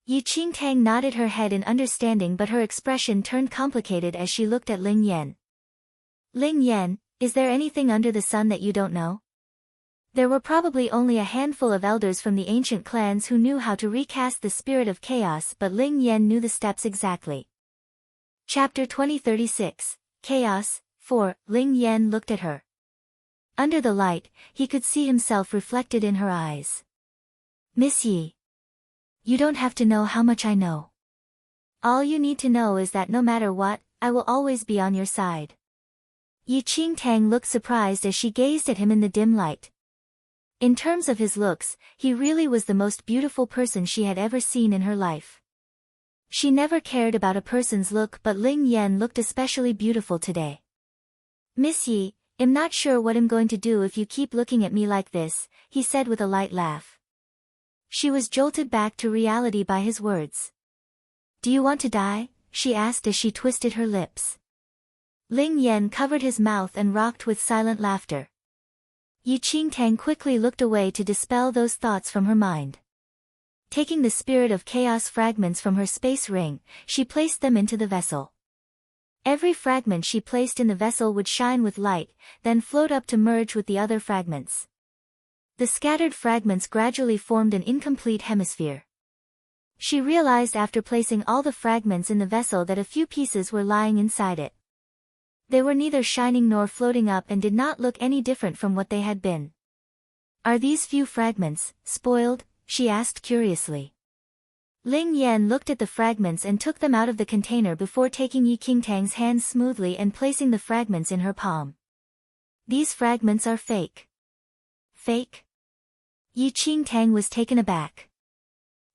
Yi Qingtang nodded her head in understanding, but her expression turned complicated as she looked at Ling Yan. Ling Yan, is there anything under the sun that you don't know? There were probably only a handful of elders from the ancient clans who knew how to recast the spirit of chaos, but Ling Yan knew the steps exactly. Chapter 2036, Chaos. 4. Ling Yan looked at her. Under the light, he could see himself reflected in her eyes. Miss Yi. You don't have to know how much I know. All you need to know is that no matter what, I will always be on your side. Yi Qingtang looked surprised as she gazed at him in the dim light. In terms of his looks, he really was the most beautiful person she had ever seen in her life. She never cared about a person's look, but Ling Yan looked especially beautiful today. Miss Yi, I'm not sure what I'm going to do if you keep looking at me like this, he said with a light laugh. She was jolted back to reality by his words. Do you want to die? She asked as she twisted her lips. Ling Yan covered his mouth and rocked with silent laughter. Yi Qingtang quickly looked away to dispel those thoughts from her mind. Taking the spirit of chaos fragments from her space ring, she placed them into the vessel. Every fragment she placed in the vessel would shine with light, then float up to merge with the other fragments. The scattered fragments gradually formed an incomplete hemisphere. She realized after placing all the fragments in the vessel that a few pieces were lying inside it. They were neither shining nor floating up and did not look any different from what they had been. Are these few fragments spoiled? She asked curiously. Ling Yan looked at the fragments and took them out of the container before taking Yi Qingtang's hand smoothly and placing the fragments in her palm. These fragments are fake. Fake? Yi Qingtang was taken aback.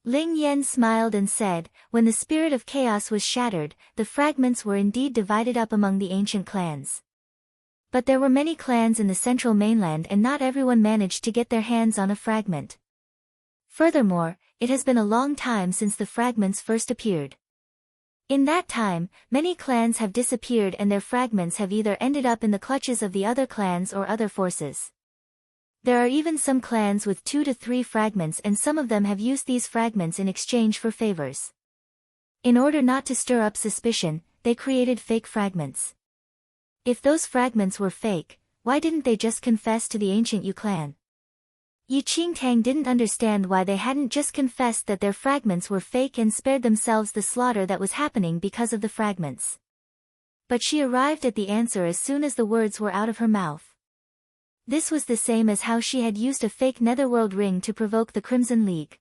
Ling Yan smiled and said, when the spirit of chaos was shattered, the fragments were indeed divided up among the ancient clans. But there were many clans in the central mainland and not everyone managed to get their hands on a fragment. Furthermore, it has been a long time since the fragments first appeared. In that time, many clans have disappeared and their fragments have either ended up in the clutches of the other clans or other forces. There are even some clans with 2 to 3 fragments, and some of them have used these fragments in exchange for favors. In order not to stir up suspicion, they created fake fragments. If those fragments were fake, why didn't they just confess to the ancient Yu clan? Yi Qingtang didn't understand why they hadn't just confessed that their fragments were fake and spared themselves the slaughter that was happening because of the fragments. But she arrived at the answer as soon as the words were out of her mouth. This was the same as how she had used a fake netherworld ring to provoke the Crimson League.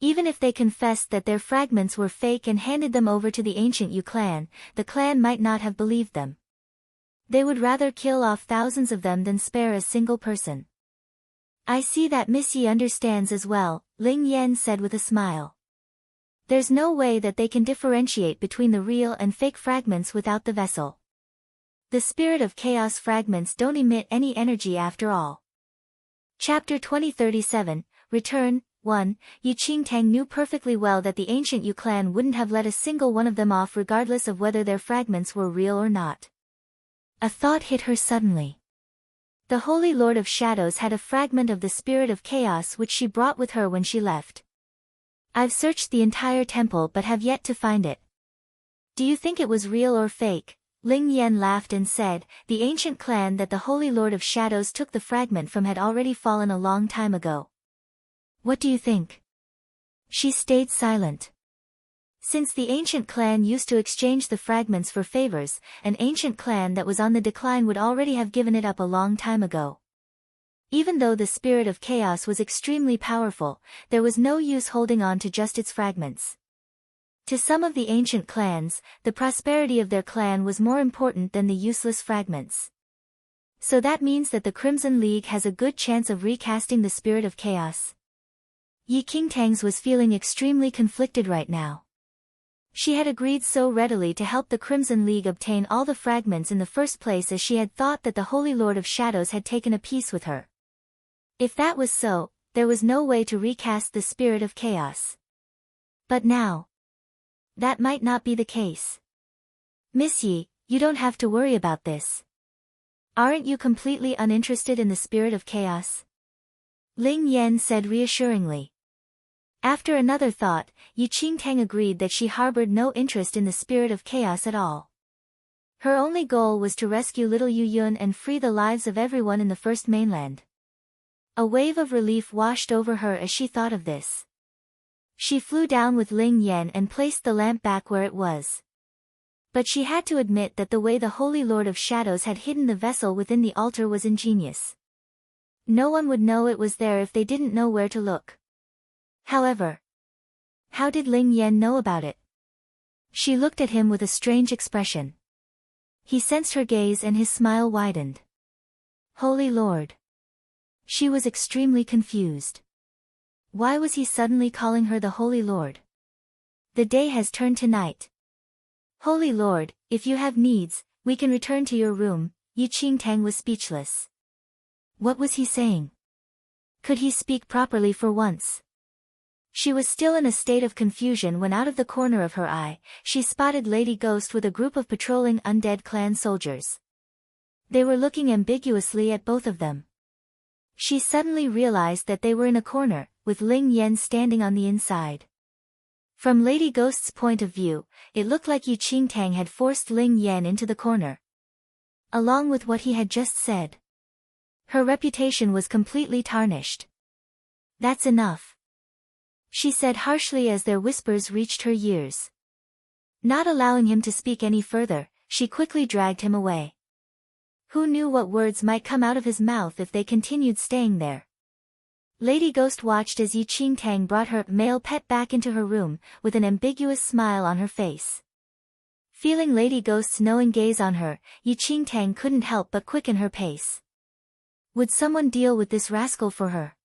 Even if they confessed that their fragments were fake and handed them over to the ancient Yu clan, the clan might not have believed them. They would rather kill off thousands of them than spare a single person. I see that Miss Yi understands as well, Ling Yan said with a smile. There's no way that they can differentiate between the real and fake fragments without the vessel. The spirit of chaos fragments don't emit any energy after all. Chapter 2037, Return. 1. Yi Qingtang knew perfectly well that the ancient Yu clan wouldn't have let a single one of them off regardless of whether their fragments were real or not. A thought hit her suddenly. The Holy Lord of Shadows had a fragment of the spirit of chaos which she brought with her when she left. I've searched the entire temple but have yet to find it. Do you think it was real or fake? Ling Yan laughed and said, the ancient clan that the Holy Lord of Shadows took the fragment from had already fallen a long time ago. What do you think? She stayed silent. Since the ancient clan used to exchange the fragments for favors, an ancient clan that was on the decline would already have given it up a long time ago. Even though the spirit of chaos was extremely powerful, there was no use holding on to just its fragments. To some of the ancient clans, the prosperity of their clan was more important than the useless fragments. So that means that the Crimson League has a good chance of recasting the Spirit of Chaos. Yi Qingtangs was feeling extremely conflicted right now. She had agreed so readily to help the Crimson League obtain all the fragments in the first place as she had thought that the Holy Lord of Shadows had taken a peace with her. If that was so, there was no way to recast the Spirit of Chaos. But now, that might not be the case. Miss Yi, you don't have to worry about this. Aren't you completely uninterested in the Spirit of Chaos? Ling Yan said reassuringly. After another thought, Yi Qingtang agreed that she harbored no interest in the Spirit of Chaos at all. Her only goal was to rescue little Yu Yun and free the lives of everyone in the First Mainland. A wave of relief washed over her as she thought of this. She flew down with Ling Yan and placed the lamp back where it was. But she had to admit that the way the Holy Lord of Shadows had hidden the vessel within the altar was ingenious. No one would know it was there if they didn't know where to look. However, how did Ling Yan know about it? She looked at him with a strange expression. He sensed her gaze and his smile widened. Holy Lord. She was extremely confused. Why was he suddenly calling her the Holy Lord? The day has turned to night. Holy Lord, if you have needs, we can return to your room. Yi Qingtang was speechless. What was he saying? Could he speak properly for once? She was still in a state of confusion when out of the corner of her eye, she spotted Lady Ghost with a group of patrolling undead clan soldiers. They were looking ambiguously at both of them. She suddenly realized that they were in a corner, with Ling Yan standing on the inside. From Lady Ghost's point of view, it looked like Yi Qingtang had forced Ling Yan into the corner. Along with what he had just said. Her reputation was completely tarnished. That's enough. She said harshly as their whispers reached her ears. Not allowing him to speak any further, she quickly dragged him away. Who knew what words might come out of his mouth if they continued staying there? Lady Ghost watched as Yi Qingtang brought her male pet back into her room, with an ambiguous smile on her face. Feeling Lady Ghost's knowing gaze on her, Yi Qingtang couldn't help but quicken her pace. Would someone deal with this rascal for her?